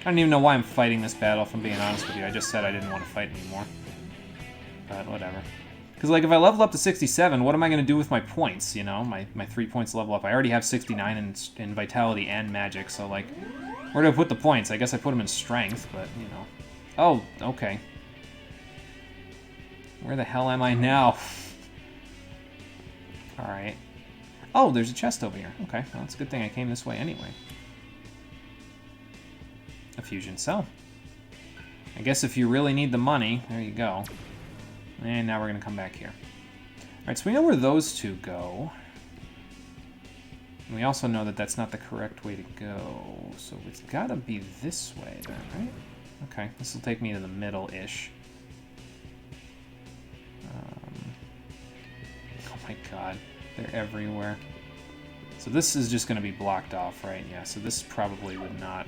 Speaker 3: I don't even know why I'm fighting this battle, if I'm being honest with you. I just said I didn't want to fight anymore. But whatever. Because, like, if I level up to 67, what am I going to do with my points, you know? My 3 points level up. I already have 69 in Vitality and Magic, so, like, where do I put the points? I guess I put them in Strength, but, you know. Oh, okay. Where the hell am I now? Alright. Oh, there's a chest over here. Okay, well, it's a good thing I came this way anyway. A fusion cell. I guess if you really need the money, there you go. And now we're going to come back here. Alright, so we know where those two go. And we also know that that's not the correct way to go. So it's got to be this way then, right? Okay, this will take me to the middle-ish. Oh my god, they're everywhere. So this is just going to be blocked off, right? Yeah, so this probably would not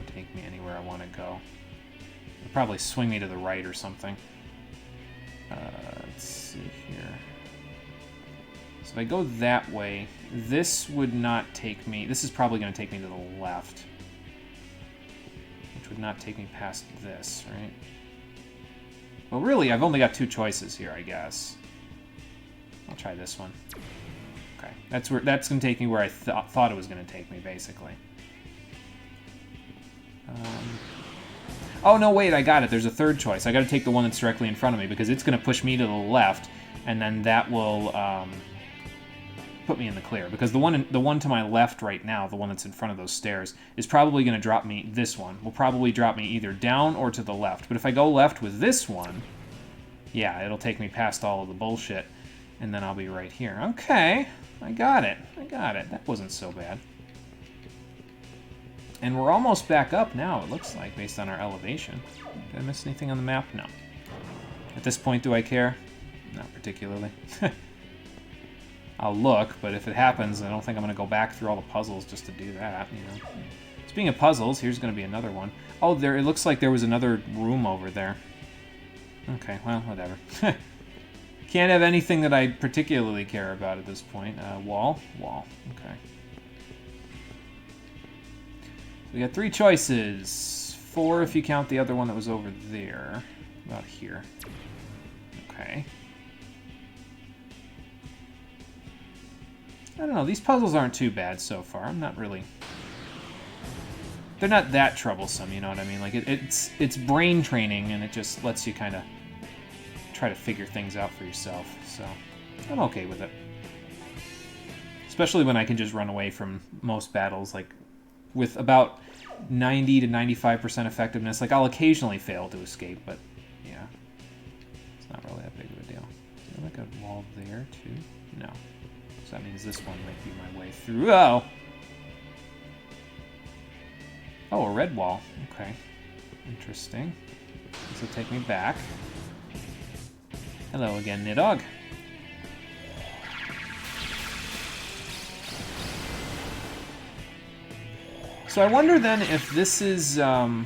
Speaker 3: take me anywhere I want to go. It'll probably swing me to the right or something. Let's see here. So if I go that way, this would not take me... This is probably going to take me to the left. Which would not take me past this, right? Well, really, I've only got two choices here, I guess. I'll try this one. Okay, that's going to take me where I thought it was going to take me, basically. Oh, no, wait, I got it. There's a third choice. I got to take the one that's directly in front of me, because it's going to push me to the left, and then that will put me in the clear. Because the one to my left right now, the one that's in front of those stairs, is probably going to drop me... This one will probably drop me either down or to the left. But if I go left with this one, yeah, it'll take me past all of the bullshit, and then I'll be right here. Okay, I got it. I got it. That wasn't so bad. And we're almost back up now, it looks like, based on our elevation. Did I miss anything on the map? No. At this point, do I care? Not particularly. I'll look, but if it happens, I don't think I'm going to go back through all the puzzles just to do that, you know. Speaking of puzzles, here's going to be another one. Oh, it looks like there was another room over there. Okay, well, whatever. Can't have anything that I particularly care about at this point. Wall? Wall. Okay. We got three choices. 4 if you count the other one that was over there. About here. Okay. I don't know, these puzzles aren't too bad so far. I'm not really... They're not that troublesome, you know what I mean? Like, it's brain training, and it just lets you kind of try to figure things out for yourself. So, I'm okay with it. Especially when I can just run away from most battles, like, with about 90 to 95% effectiveness. Like, I'll occasionally fail to escape, but, yeah. It's not really that big of a deal. Is there, like, a wall there, too? No. So that means this one might be my way through. Oh! Oh, a red wall. Okay. Interesting. This will take me back. Hello again, Nidog. So I wonder then if this is, how...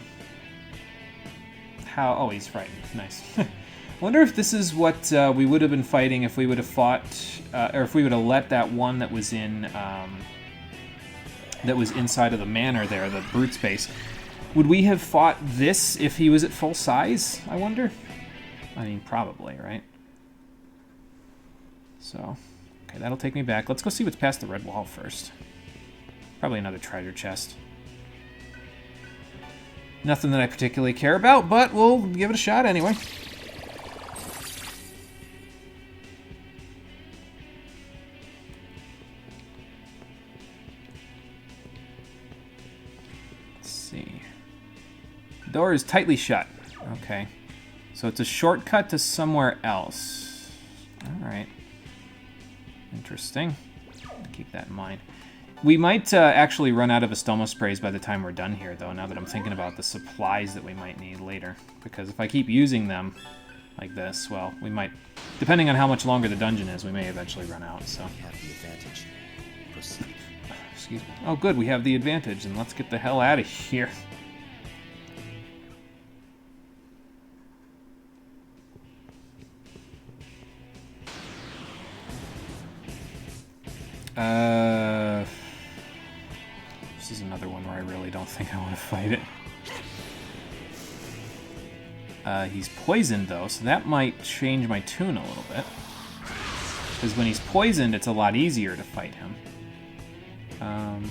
Speaker 3: Oh, he's frightened. Nice. I wonder if this is what we would have been fighting if we would have fought, or if we would have let that one that was in, that was inside of the manor there, the brute space. Would we have fought this if he was at full size, I wonder? I mean, probably, right? So, okay, that'll take me back. Let's go see what's past the red wall first. Probably another treasure chest. Nothing that I particularly care about, but we'll give it a shot anyway. Let's see. The door is tightly shut. Okay. So it's a shortcut to somewhere else. Alright. Interesting. Keep that in mind. We might actually run out of Estoma sprays by the time we're done here, though, now that I'm thinking about the supplies that we might need later. Because if I keep using them like this, well, we might... Depending on how much longer the dungeon is, we may eventually run out, so...
Speaker 4: We have the advantage. Proceed.
Speaker 3: Excuse me. Oh, good, we have the advantage, and let's get the hell out of here. This is another one where I really don't think I want to fight it. He's poisoned, though, so that might change my tune a little bit. Because when he's poisoned, it's a lot easier to fight him. I'm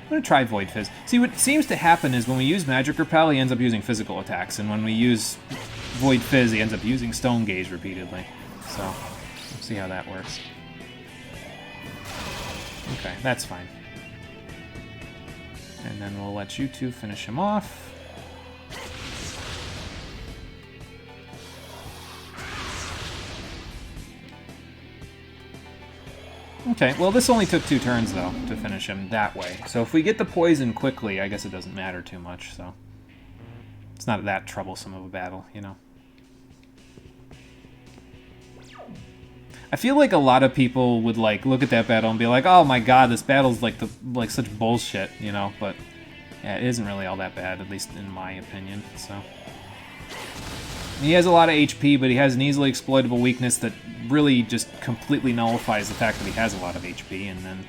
Speaker 3: going to try Void Fizz. See, what seems to happen is when we use Magic Repel, he ends up using physical attacks, and when we use Void Fizz, he ends up using Stone Gaze repeatedly. So, let's see how that works. Okay, that's fine. And then we'll let you two finish him off. Okay, well this only took 2 turns, though, to finish him that way. So if we get the poison quickly, I guess it doesn't matter too much, so... It's not that troublesome of a battle, you know. I feel like a lot of people would like look at that battle and be like, "Oh my god, this battle's like such bullshit," you know. But yeah, it isn't really all that bad, at least in my opinion. So he has a lot of HP, but he has an easily exploitable weakness that really just completely nullifies the fact that he has a lot of HP. And then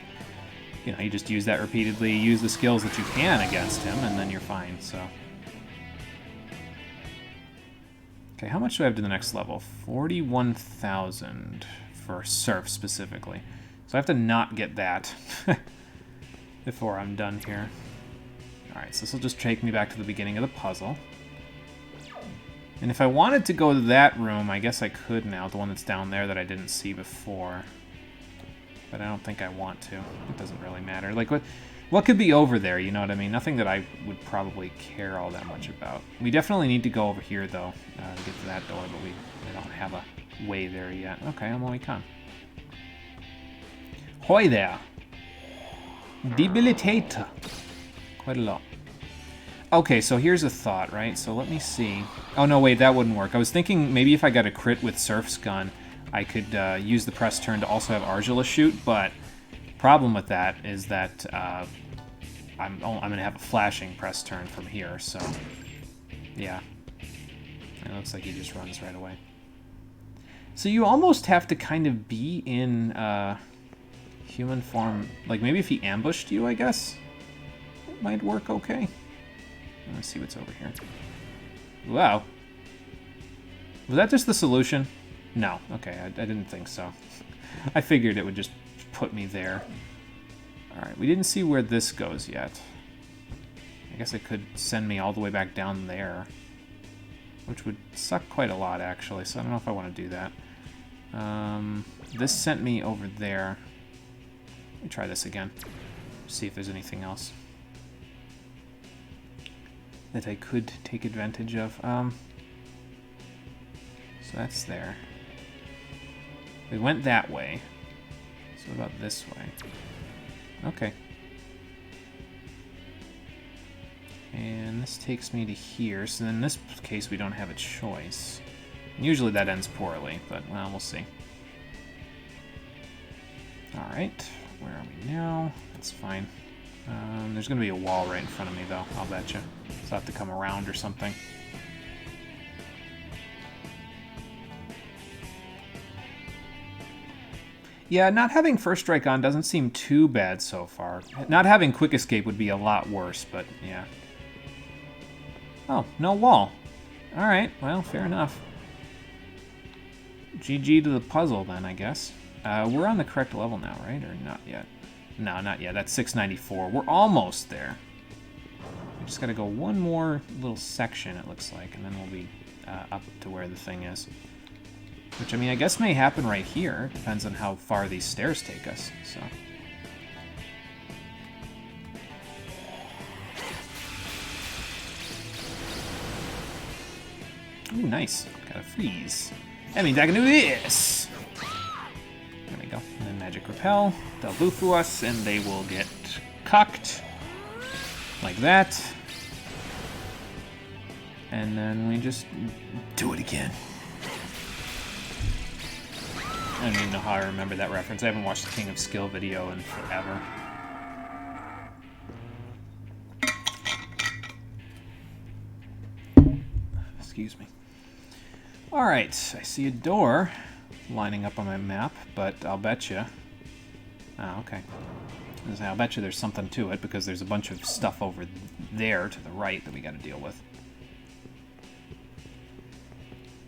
Speaker 3: you know you just use that repeatedly, use the skills that you can against him, and then you're fine. So okay, how much do I have to the next level? 41,000. For Surf specifically. So I have to not get that before I'm done here. Alright, so this will just take me back to the beginning of the puzzle. And if I wanted to go to that room, I guess I could now, the one that's down there that I didn't see before. But I don't think I want to. It doesn't really matter. Like, what could be over there, you know what I mean? Nothing that I would probably care all that much about. We definitely need to go over here, though, to get to that door, but we don't have a way there yet. Okay, I'm only come. Hoi there. Debilitate. Quite a lot. Okay, so here's a thought, right? So let me see. Oh, no, wait, that wouldn't work. I was thinking maybe if I got a crit with Surf's gun, I could use the press turn to also have Argila shoot, but problem with that is that I'm going to have a flashing press turn from here, so yeah. It looks like he just runs right away. So you almost have to kind of be in human form. Like, maybe if he ambushed you, I guess, it might work okay. Let's see what's over here. Wow. Was that just the solution? No. Okay, I didn't think so. I figured it would just put me there. Alright, we didn't see where this goes yet. I guess it could send me all the way back down there. Which would suck quite a lot, actually, so I don't know if I want to do that. This sent me over there. Let me try this again. See if there's anything else that I could take advantage of. So that's there. We went that way. So what about this way? Okay. And this takes me to here, so in this case we don't have a choice. Usually that ends poorly, but, well, we'll see. Alright, where are we now? That's fine. There's going to be a wall right in front of me, though, I'll bet you. So I'll have to come around or something. Yeah, not having First Strike on doesn't seem too bad so far. Not having Quick Escape would be a lot worse, but yeah. Oh, no wall. Alright, well, fair enough. GG to the puzzle, then, I guess. We're on the correct level now, right? Or not yet? No, not yet. That's 694. We're almost there. We just gotta go one more little section, it looks like, and then we'll be up to where the thing is. Which, I mean, I guess may happen right here. Depends on how far these stairs take us, so... Ooh, nice. Got a freeze. That means I can do this! There we go. And then Magic Repel. They'll boo-foo us, and they will get cocked. Like that. And then we just do it again. I don't even know how I remember that reference. I haven't watched the King of Skill video in forever. Excuse me. Alright, I see a door lining up on my map, but I'll bet you... Oh, okay. I'll bet you there's something to it, because there's a bunch of stuff over there to the right that we gotta deal with.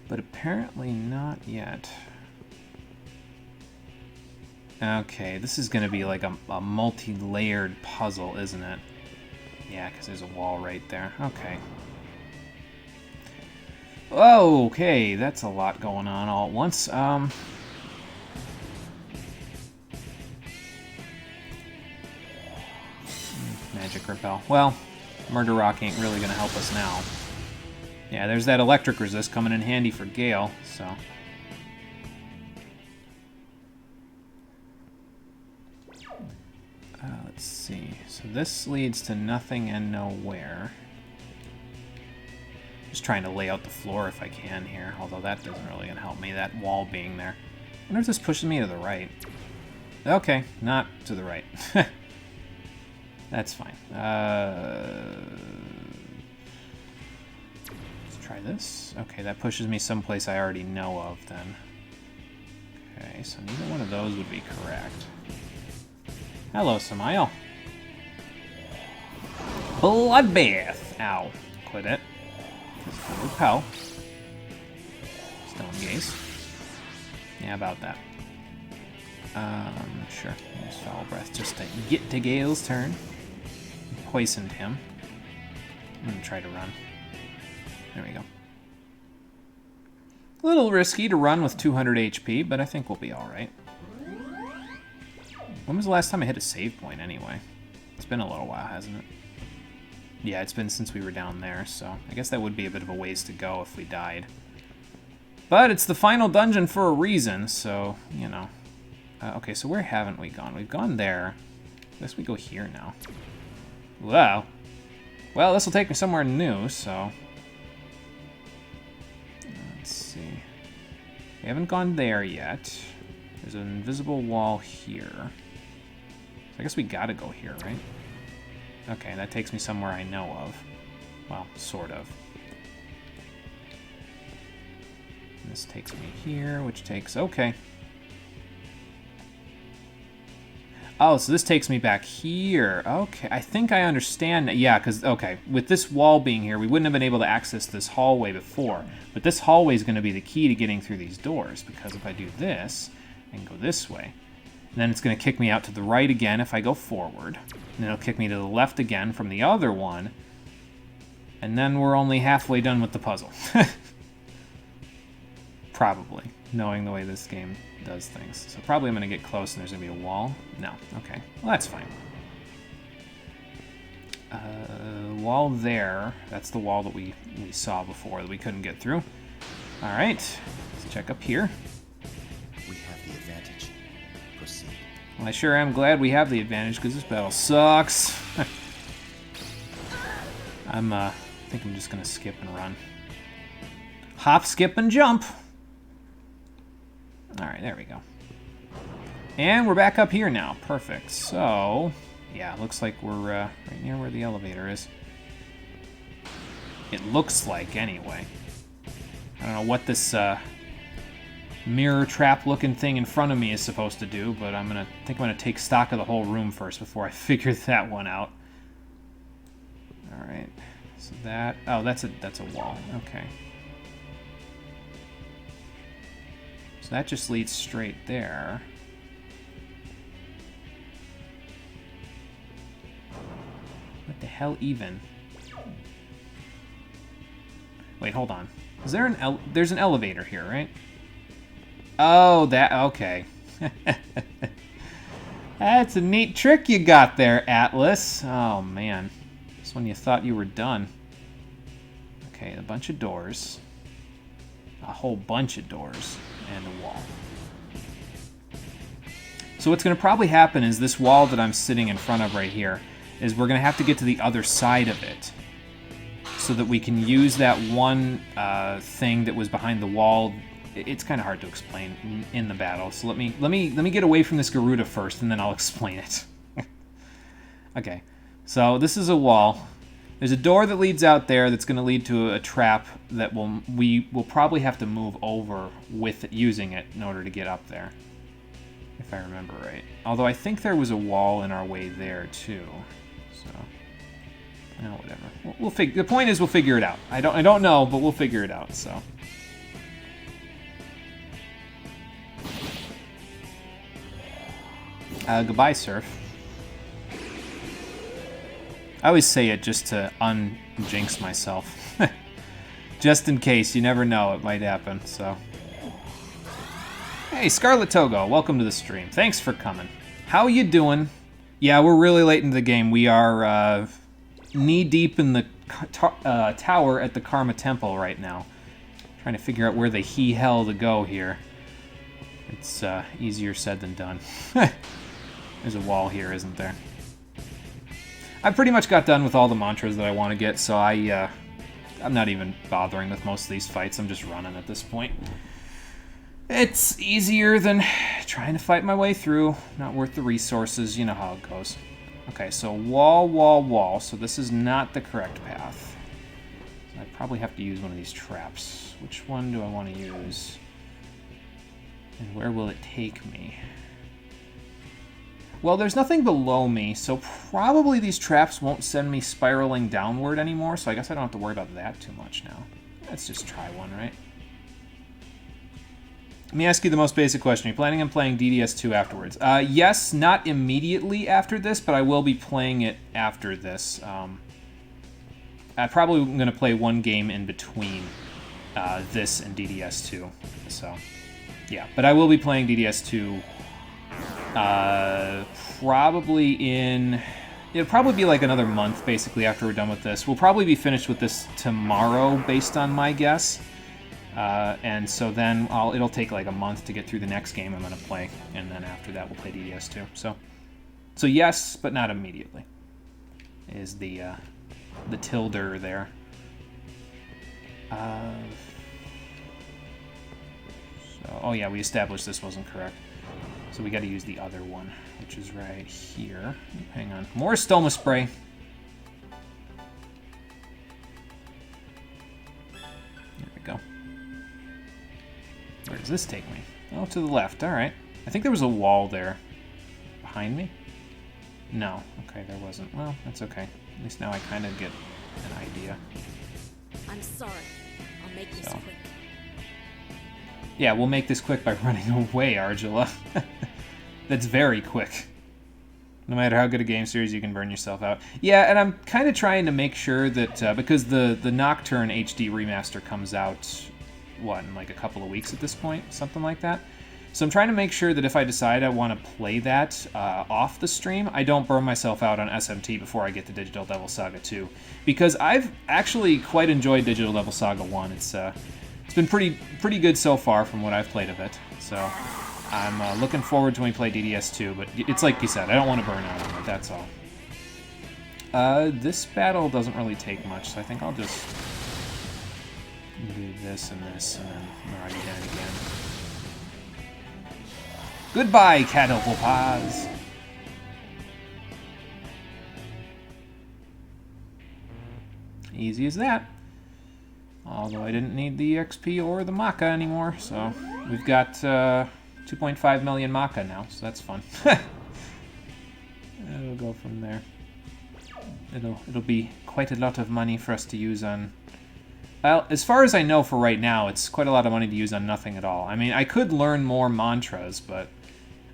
Speaker 3: But apparently not yet. Okay, this is gonna be like a multi-layered puzzle, isn't it? Yeah, because there's a wall right there. Okay. Oh, okay, that's a lot going on all at once. Magic Repel. Well, Murder Rock ain't really gonna help us now. Yeah, there's that electric resist coming in handy for Gale, so... let's see. So this leads to nothing and nowhere. Just trying to lay out the floor if I can here, although that doesn't really gonna help me, that wall being there. I wonder if this pushes me to the right. Okay, not to the right. That's fine. Let's try this. Okay, that pushes me someplace I already know of then. Okay, so neither one of those would be correct. Hello, Samael. Bloodbath! Ow. Quit it. Repel. Stone Gaze. Yeah, about that. Sure. Use Foul Breath just to get to Gale's turn. Poisoned him. I'm gonna try to run. There we go. A little risky to run with 200 HP, but I think we'll be alright. When was the last time I hit a save point, anyway? It's been a little while, hasn't it? Yeah, it's been since we were down there, so I guess that would be a bit of a ways to go if we died. But it's the final dungeon for a reason, so, you know. Okay, so where haven't we gone? We've gone there. I guess we go here now. Wow. Well, this will take me somewhere new, so... Let's see. We haven't gone there yet. There's an invisible wall here. So I guess we gotta go here, right? Okay, that takes me somewhere I know of. Well, sort of. And this takes me here, which takes... Okay. Oh, so this takes me back here. Okay, I think I understand. Yeah, because, okay, with this wall being here, we wouldn't have been able to access this hallway before. But this hallway is going to be the key to getting through these doors, because if I do this, I can go this way. And then it's going to kick me out to the right again if I go forward. And then it'll kick me to the left again from the other one. And then we're only halfway done with the puzzle. Probably, knowing the way this game does things. So probably I'm going to get close and there's going to be a wall. No. Okay. Well, that's fine. Wall there. That's the wall that we saw before that we couldn't get through. All right. Let's check up here.
Speaker 4: We have the advantage. Proceed.
Speaker 3: Well, I sure am glad we have the advantage because this battle sucks. I think I'm just gonna skip and run. Hop, skip, and jump. All right, there we go. And we're back up here now. Perfect. So, yeah, looks like we're right near where the elevator is. It looks like, anyway. I don't know what this mirror trap-looking thing in front of me is supposed to do, but I think I'm gonna take stock of the whole room first before I figure that one out. All right. So that's a wall. Okay. So that just leads straight there. What the hell even? Wait, hold on. Is there there's an elevator here, right? Oh, okay. That's a neat trick you got there, Atlas. Oh, man. Just when you thought you were done. Okay, a bunch of doors. A whole bunch of doors. And a wall. So what's going to probably happen is this wall that I'm sitting in front of right here is we're going to have to get to the other side of it so that we can use that one thing that was behind the wall. It's kind of hard to explain in the battle, so let me get away from this Garuda first, and then I'll explain it. Okay, so this is a wall. There's a door that leads out there that's going to lead to a trap that we will probably have to move over with it, using it in order to get up there, if I remember right. Although I think there was a wall in our way there too. So, no, whatever. We'll figure. The point is, we'll figure it out. I don't know, but we'll figure it out. So. Goodbye, Surf. I always say it just to unjinx myself. Just in case, you never know, it might happen, so. Hey, Scarlet Togo, welcome to the stream. Thanks for coming. How you doing? Yeah, we're really late into the game. We are knee-deep in the tower at the Karma Temple right now. Trying to figure out where the hell to go here. It's easier said than done. There's a wall here, isn't there? I pretty much got done with all the mantras that I want to get, so I'm not even bothering with most of these fights. I'm just running at this point. It's easier than trying to fight my way through. Not worth the resources. You know how it goes. Okay, so wall, wall, wall. So this is not the correct path. So I probably have to use one of these traps. Which one do I want to use? And where will it take me? Well, there's nothing below me, so probably these traps won't send me spiraling downward anymore, so I guess I don't have to worry about that too much now. Let's just try one, right? Let me ask you the most basic question. Are you planning on playing DDS2 afterwards? Yes, not immediately after this, but I will be playing it after this. I probably am going to play one game in between this and DDS2, so yeah. But I will be playing DDS2 probably it'll probably be like another month, basically, after we're done with this. We'll probably be finished with this tomorrow, based on my guess. And so then it'll take like a month to get through the next game I'm going to play, and then after that we'll play DDS2. So yes, but not immediately, is the tilder there. Oh yeah, we established this wasn't correct. So we got to use the other one, which is right here. Hang on. More stoma spray. There we go. Where does this take me? Oh, to the left. All right. I think there was a wall there. Behind me? No. Okay, there wasn't. Well, that's okay. At least now I kind of get an idea.
Speaker 5: I'm sorry. I'll make this quick.
Speaker 3: Yeah, we'll make this quick by running away, Argela. That's very quick. No matter how good a game series, you can burn yourself out. Yeah, and I'm kind of trying to make sure that, because the Nocturne HD remaster comes out, what, in like a couple of weeks at this point? Something like that? So I'm trying to make sure that if I decide I want to play that off the stream, I don't burn myself out on SMT before I get to Digital Devil Saga 2. Because I've actually quite enjoyed Digital Devil Saga 1. It's been pretty good so far from what I've played of it. So I'm looking forward to when we play DDS2, but it's like you said, I don't want to burn out on it, that's all. This battle doesn't really take much, so I think I'll just do this and then alright, again. Goodbye, Catapulpaz! Easy as that. Although I didn't need the XP or the Maka anymore, so we've got 2.5 million Maka now, so that's fun. It'll go from there. It'll be quite a lot of money for us to use on... Well, as far as I know for right now, it's quite a lot of money to use on nothing at all. I mean, I could learn more mantras, but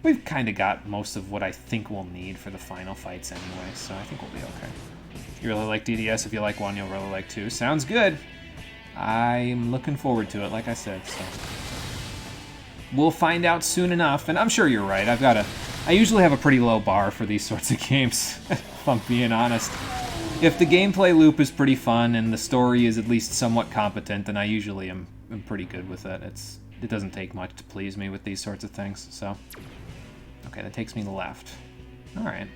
Speaker 3: we've kind of got most of what I think we'll need for the final fights anyway, so I think we'll be okay. If you really like DDS, if you like one, you'll really like two. Sounds good! I'm looking forward to it, like I said, so... We'll find out soon enough, and I'm sure you're right. I usually have a pretty low bar for these sorts of games, if I'm being honest. If the gameplay loop is pretty fun and the story is at least somewhat competent, then I usually am pretty good with it. It doesn't take much to please me with these sorts of things, so... Okay, that takes me left. Alright.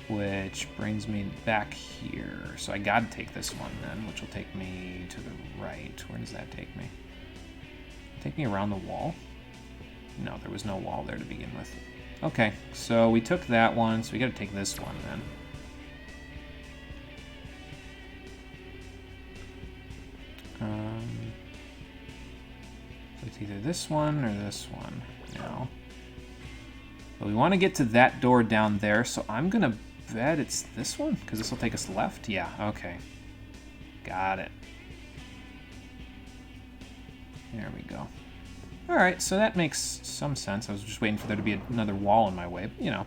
Speaker 3: Which brings me back here. So I gotta take this one then, which will take me to the right. Where does that take me? Take me around the wall? No, there was no wall there to begin with. Okay, so we took that one, so we gotta take this one then. So it's either this one or this one. No. But we want to get to that door down there, so I'm gonna bet it's this one, because this will take us left? Yeah, okay. Got it. There we go. Alright, so that makes some sense. I was just waiting for there to be another wall in my way, but, you know.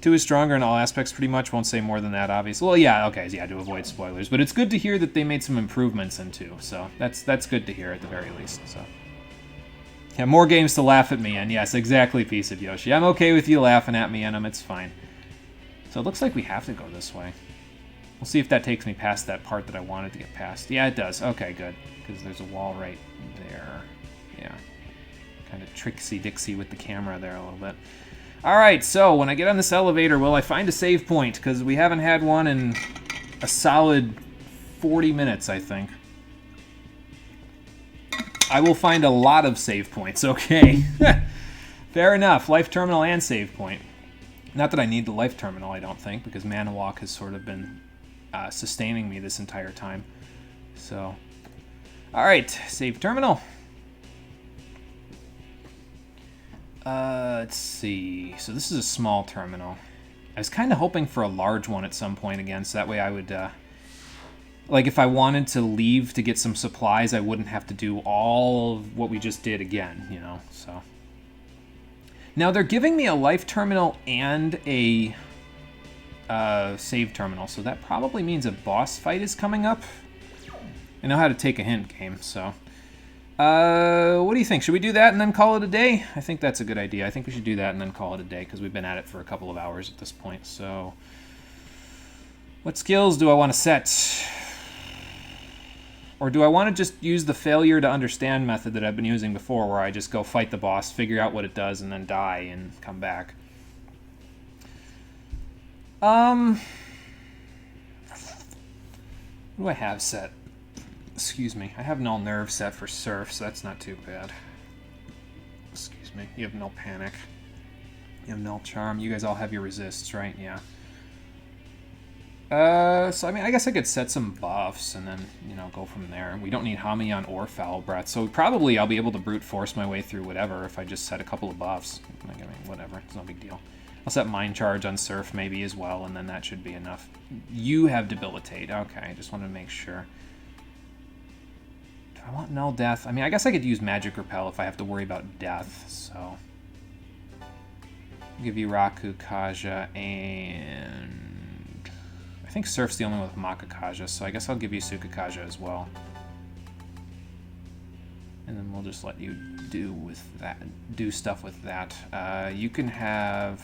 Speaker 3: 2 is stronger in all aspects, pretty much. Won't say more than that, obviously. Well, yeah, okay, yeah, to avoid spoilers. But it's good to hear that they made some improvements in 2, so that's good to hear at the very least, so. Yeah, more games to laugh at me in. Yes, exactly, Piece of Yoshi. I'm okay with you laughing at me in them, it's fine. So it looks like we have to go this way. We'll see if that takes me past that part that I wanted to get past. Yeah, it does. Okay, good. Because there's a wall right there. Yeah. Kind of tricksy-dixy with the camera there a little bit. Alright, so when I get on this elevator, will I find a save point? Because we haven't had one in a solid 40 minutes, I think. I will find a lot of save points, okay. Fair enough. Life terminal and save point. Not that I need the life terminal, I don't think, because Mana Walk has sort of been sustaining me this entire time. So, alright, save terminal. Let's see. So this is a small terminal. I was kind of hoping for a large one at some point again, so that way I would... like, if I wanted to leave to get some supplies, I wouldn't have to do all of what we just did again, you know, so... Now, they're giving me a life terminal and a save terminal, so that probably means a boss fight is coming up. I know how to take a hint, game, so... what do you think? Should we do that and then call it a day? I think that's a good idea. I think we should do that and then call it a day, because we've been at it for a couple of hours at this point, so... What skills do I want to set? Or do I want to just use the failure to understand method that I've been using before, where I just go fight the boss, figure out what it does, and then die and come back? What do I have set? Excuse me. I have null nerve set for surf, so that's not too bad. Excuse me. You have null panic. You have null charm. You guys all have your resists, right? Yeah. So I mean, I guess I could set some buffs and then, you know, go from there. We don't need Hamion or Foul Breath, so probably I'll be able to brute force my way through whatever if I just set a couple of buffs. I mean, whatever. It's no big deal. I'll set Mind Charge on Surf maybe as well, and then that should be enough. You have Debilitate. Okay, I just want to make sure. Do I want Null Death? I mean, I guess I could use Magic Repel if I have to worry about death, so... I'll give you Raku, Kaja, and... I think Surf's the only one with Makakaja, so I guess I'll give you Sukakaja as well. And then we'll just let you do stuff with that. You can have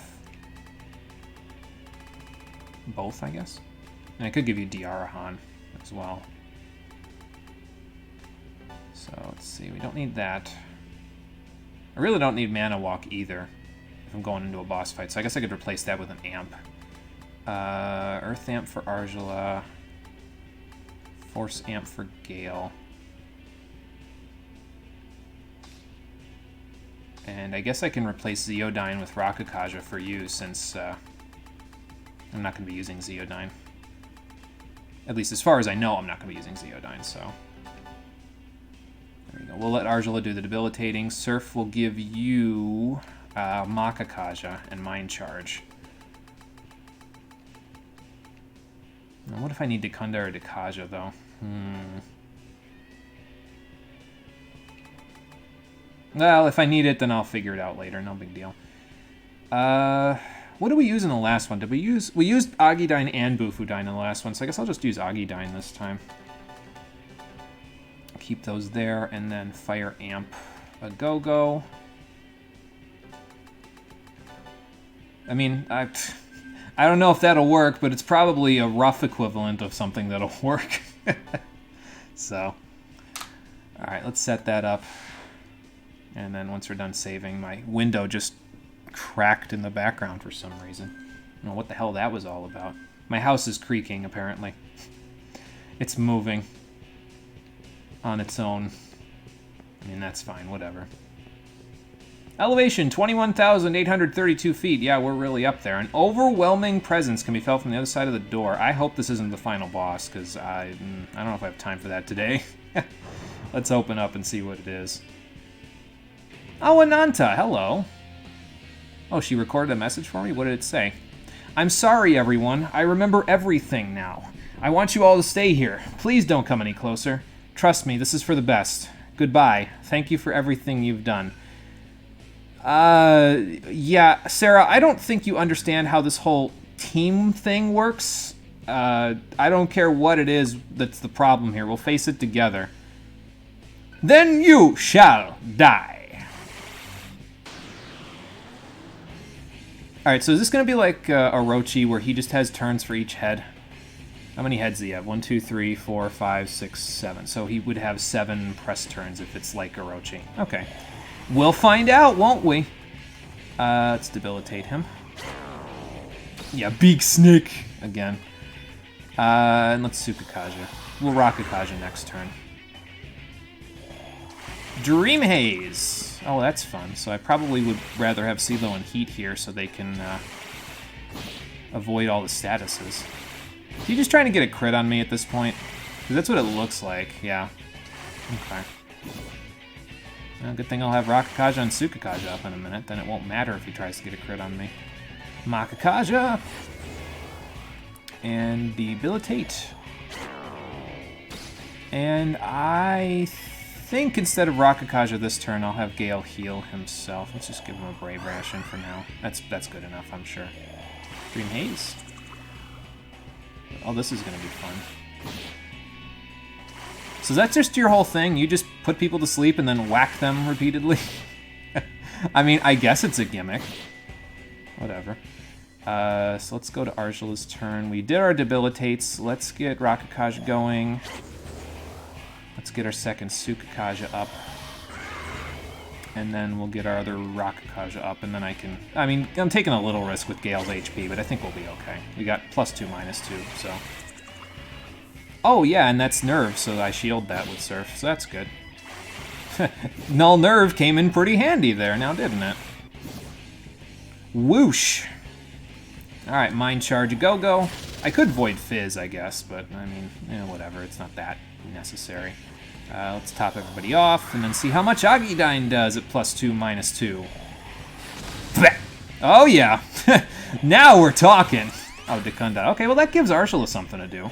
Speaker 3: both, I guess. And I could give you Diarahan as well. So let's see, we don't need that. I really don't need Mana Walk either if I'm going into a boss fight, so I guess I could replace that with an Amp. Earth Amp for Argila. Force Amp for Gale. And I guess I can replace Zeodyne with Rakakaja for you, since I'm not going to be using Zeodyne. At least as far as I know, I'm not going to be using Zeodyne, so... There we go. We'll let Argila do the debilitating. Surf will give you Makakaja and Mind Charge. Now, what if I need Dekunda or Dekaja, though? Well, if I need it, then I'll figure it out later. No big deal. What did we use in the last one? We used Agidyne and Bufudyne in the last one, so I guess I'll just use Agidyne this time. Keep those there, and then Fire Amp a Go-Go. I mean, I don't know if that'll work, but it's probably a rough equivalent of something that'll work. So, alright, let's set that up. And then once we're done saving, my window just cracked in the background for some reason. I don't know what the hell that was all about. My house is creaking, apparently. It's moving on its own. I mean, that's fine, whatever. Elevation, 21,832 feet. Yeah, we're really up there. An overwhelming presence can be felt from the other side of the door. I hope this isn't the final boss, because I don't know if I have time for that today. Let's open up and see what it is. Oh, Ananta, hello. Oh, she recorded a message for me? What did it say? I'm sorry, everyone. I remember everything now. I want you all to stay here. Please don't come any closer. Trust me, this is for the best. Goodbye. Thank you for everything you've done. Yeah, Sarah, I don't think you understand how this whole team thing works. I don't care what it is that's the problem here. We'll face it together. Then you shall die. Alright, so is this going to be like Orochi, where he just has turns for each head? How many heads do you have? 1, 2, 3, 4, 5, 6, 7. So he would have 7 press turns if it's like Orochi. Okay. We'll find out, won't we? Let's debilitate him. Yeah, big snake again. And let's Tsukakaja. We'll Rakakaja next turn. Dream Haze. Oh, that's fun. So I probably would rather have CeeLo and Heat here so they can avoid all the statuses. Is he just trying to get a crit on me at this point? Because that's what it looks like, yeah. Okay. Well, good thing I'll have Rakakaja and Tsukakaja up in a minute, then it won't matter if he tries to get a crit on me. Makakaja! And debilitate. And I think instead of Rakakaja this turn, I'll have Gale heal himself. Let's just give him a Brave Ration for now. That's good enough, I'm sure. Dream Haze. Oh, this is going to be fun. So that's just your whole thing? You just put people to sleep and then whack them repeatedly? I mean, I guess it's a gimmick. Whatever. So let's go to Argila's turn. We did our debilitates. Let's get Rakakaja going. Let's get our second Tsukakaja up. And then we'll get our other Rakakaja up, and then I can... I mean, I'm taking a little risk with Gale's HP, but I think we'll be okay. We got +2, -2, so... Oh, yeah, and that's Nerve, so I shield that with Surf, so that's good. Null Nerve came in pretty handy there now, didn't it? Whoosh! Alright, Mind Charge a go-go. I could Void Fizz, I guess, but, I mean, whatever, it's not that necessary. Let's top everybody off, and then see how much Agidyne does at +2, -2. Blech. Oh, yeah. Now we're talking. Oh, Dekunda. Okay, well, that gives Argila something to do.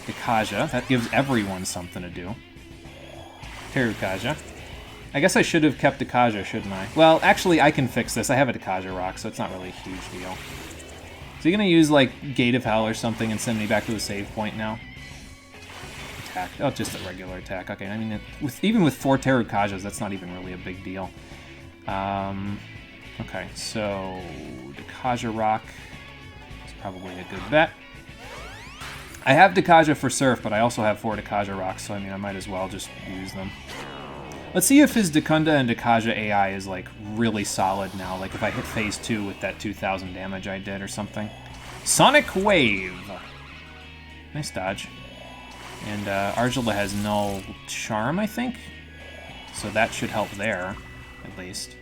Speaker 3: Dekaja. That gives everyone something to do. Terukaja. I guess I should have kept Dekaja, shouldn't I? Well, actually, I can fix this. I have a Dekaja rock, so it's not really a huge deal. So you're going to use, like, Gate of Hell or something and send me back to the save point now? Attack. Oh, just a regular attack. Okay, I mean, even with 4 Terukajas, that's not even really a big deal. Okay, so Dekaja Rock is probably a good bet. I have Dekaja for Surf, but I also have 4 Dekaja Rocks, so I mean, I might as well just use them. Let's see if his Dekunda and Dekaja AI is, like, really solid now. Like, if I hit phase 2 with that 2,000 damage I did or something. Sonic Wave. Nice dodge. And Argila has no charm, I think. So that should help there, at least.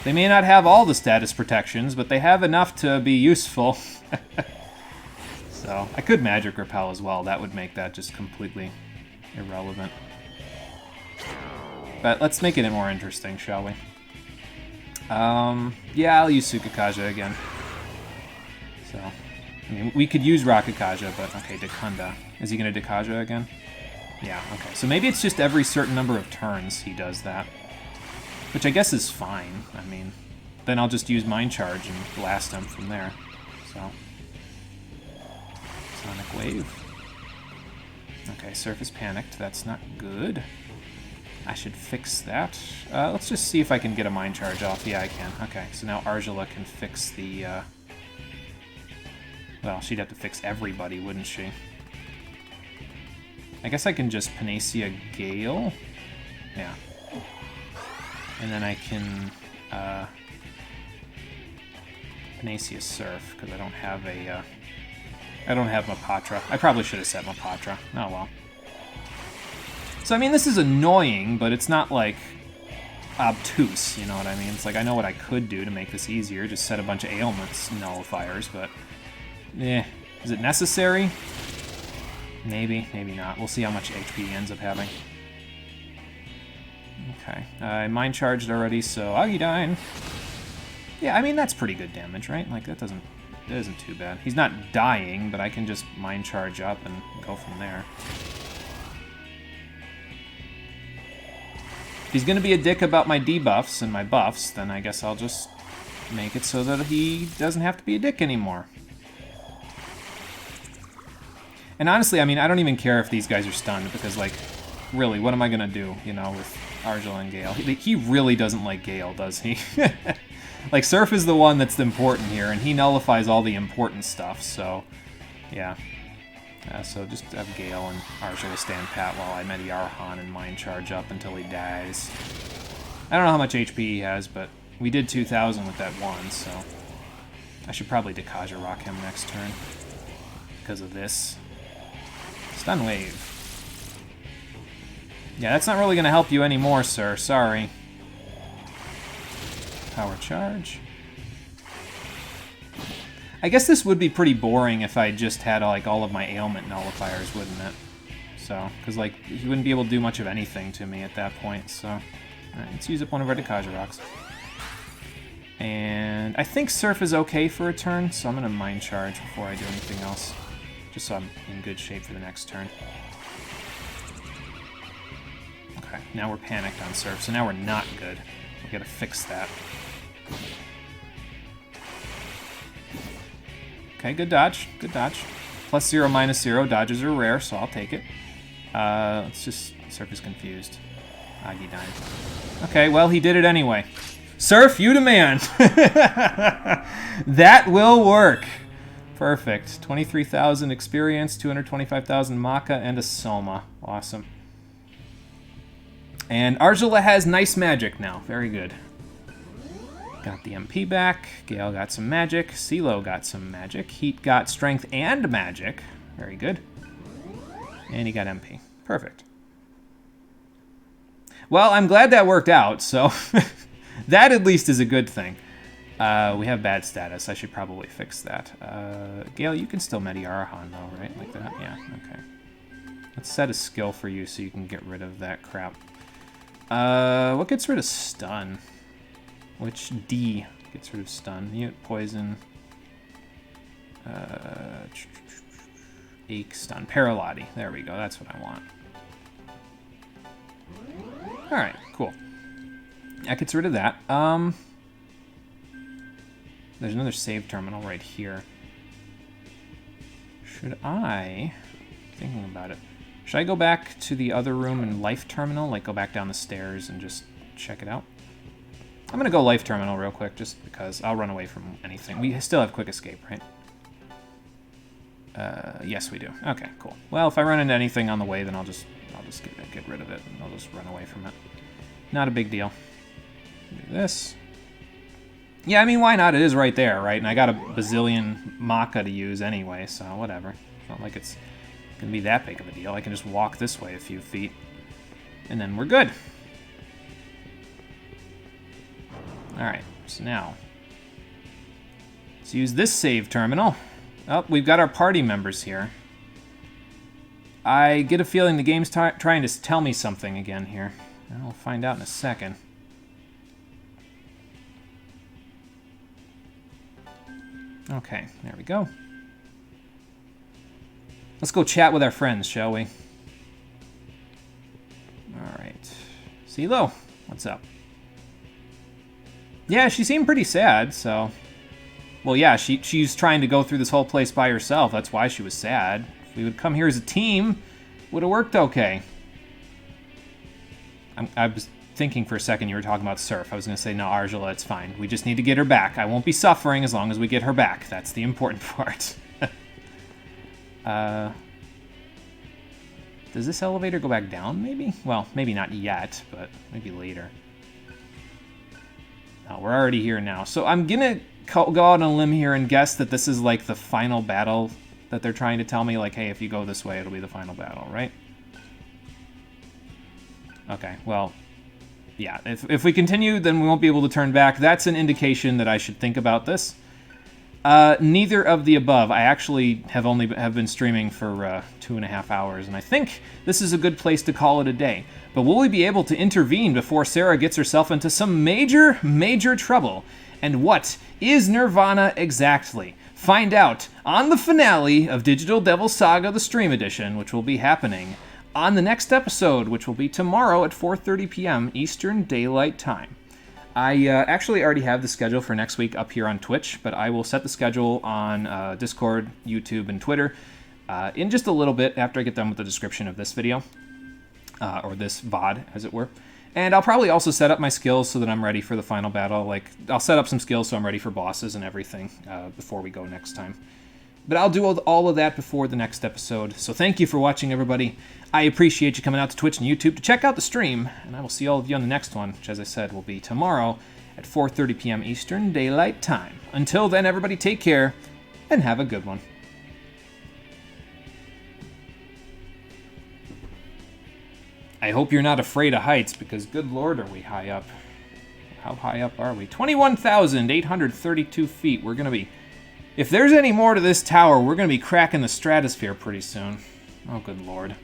Speaker 3: They may not have all the status protections, but they have enough to be useful. So I could Magic Repel as well. That would make that just completely irrelevant. But let's make it more interesting, shall we? Yeah, I'll use Sukakaja again. So, I mean, we could use Rakakaja, but okay, Dekunda. Is he going to Dekaja again? Yeah, okay. So maybe it's just every certain number of turns he does that. Which I guess is fine. I mean, then I'll just use Mind Charge and blast him from there. So, Sonic Wave. Okay, Surf is panicked. That's not good. I should fix that. Let's just see if I can get a Mind Charge off. Yeah, I can. Okay, so now Argila can fix the... Well, she'd have to fix everybody, wouldn't she? I guess I can just Panacea Gale. Yeah. And then I can Panacea Surf, because I don't have a... I don't have Mapatra. I probably should have set Mapatra. Oh well. So, I mean, this is annoying, but it's not, like, obtuse, you know what I mean? It's like, I know what I could do to make this easier, just set a bunch of ailments nullifiers, but... Is it necessary? Maybe, maybe not. We'll see how much HP he ends up having. Okay. I Mind Charged already, so Agidine. Yeah, I mean, that's pretty good damage, right? Like, that isn't too bad. He's not dying, but I can just Mind Charge up and go from there. If he's going to be a dick about my debuffs and my buffs, then I guess I'll just make it so that he doesn't have to be a dick anymore. And honestly, I mean, I don't even care if these guys are stunned, because, like, really, what am I going to do, you know, with Argila and Gale? He really doesn't like Gale, does he? Like, Surf is the one that's important here, and he nullifies all the important stuff, so, yeah. So just have Gale and Argila stand pat while I Mediarhan and Mind Charge up until he dies. I don't know how much HP he has, but we did 2,000 with that one, so I should probably Dekaja Rock him next turn because of this. Stun Wave. Yeah, that's not really going to help you anymore, sir. Sorry. Power Charge. I guess this would be pretty boring if I just had, like, all of my ailment nullifiers, wouldn't it? So, because, like, he wouldn't be able to do much of anything to me at that point, so... Alright, let's use up one of our Dekaja Rocks. And I think Surf is okay for a turn, so I'm going to Mind Charge before I do anything else. Just so I'm in good shape for the next turn. Okay, now we're panicked on Surf, so now we're not good. We gotta fix that. Okay, good dodge. Good dodge. +0, -0. Dodges are rare, so I'll take it. Let's just... Surf is confused. Agidine. Okay, well, he did it anyway. Surf, you demand! That will work! Perfect. 23,000 experience, 225,000 Maka, and a Soma. Awesome. And Argila has nice magic now. Very good. Got the MP back. Gale got some magic. CeeLo got some magic. Heat got strength and magic. Very good. And he got MP. Perfect. Well, I'm glad that worked out, so that at least is a good thing. We have bad status. I should probably fix that. Gale, you can still Mediarhan, though, right? Like that? Yeah, okay. Let's set a skill for you so you can get rid of that crap. What gets rid of stun? Which D gets rid of stun? Mute, poison, ache, stun, Paralati. There we go. That's what I want. All right, cool. That gets rid of that. There's another save terminal right here. Should I? Thinking about it. Should I go back to the other room and life terminal? Like go back down the stairs and just check it out? I'm gonna go life terminal real quick, just because I'll run away from anything. We still have quick escape, right? Yes, we do. Okay, cool. Well, if I run into anything on the way, then I'll just get rid of it, and I'll just run away from it. Not a big deal. Do this. Yeah, I mean, why not? It is right there, right? And I got a bazillion maca to use anyway, so whatever. It's not like it's gonna be that big of a deal. I can just walk this way a few feet, and then we're good. Alright, so now, let's use this save terminal. Oh, we've got our party members here. I get a feeling the game's trying to tell me something again here. I'll find out in a second. Okay, there we go. Let's go chat with our friends, shall we? Alright. CeeLo, what's up? Yeah, she seemed pretty sad, so... Well, yeah, she's trying to go through this whole place by herself. That's why she was sad. If we would come here as a team, would have worked okay. I was thinking for a second you were talking about Surf. I was going to say, no, Argela, it's fine. We just need to get her back. I won't be suffering as long as we get her back. That's the important part. Does this elevator go back down, maybe? Well, maybe not yet, but maybe later. No, we're already here now. So I'm going to go out on a limb here and guess that this is like the final battle that they're trying to tell me. Like, hey, if you go this way, it'll be the final battle, right? Okay, well, yeah. If we continue, then we won't be able to turn back. That's an indication that I should think about this. Neither of the above. I actually have been streaming for 2.5 hours, and I think this is a good place to call it a day. But will we be able to intervene before Sarah gets herself into some major, major trouble? And what is Nirvana exactly? Find out on the finale of Digital Devil Saga, the Stream Edition, which will be happening on the next episode, which will be tomorrow at 4:30 p.m. Eastern Daylight Time. I actually already have the schedule for next week up here on Twitch, but I will set the schedule on Discord, YouTube, and Twitter in just a little bit after I get done with the description of this video, or this VOD, as it were. And I'll probably also set up my skills so that I'm ready for the final battle. Like, I'll set up some skills so I'm ready for bosses and everything before we go next time. But I'll do all of that before the next episode. So thank you for watching, everybody. I appreciate you coming out to Twitch and YouTube to check out the stream. And I will see all of you on the next one, which, as I said, will be tomorrow at 4:30 p.m. Eastern Daylight Time. Until then, everybody, take care and have a good one. I hope you're not afraid of heights, because good lord, are we high up. How high up are we? 21,832 feet. We're going to be... If there's any more to this tower, we're going to be cracking the stratosphere pretty soon. Oh, good lord.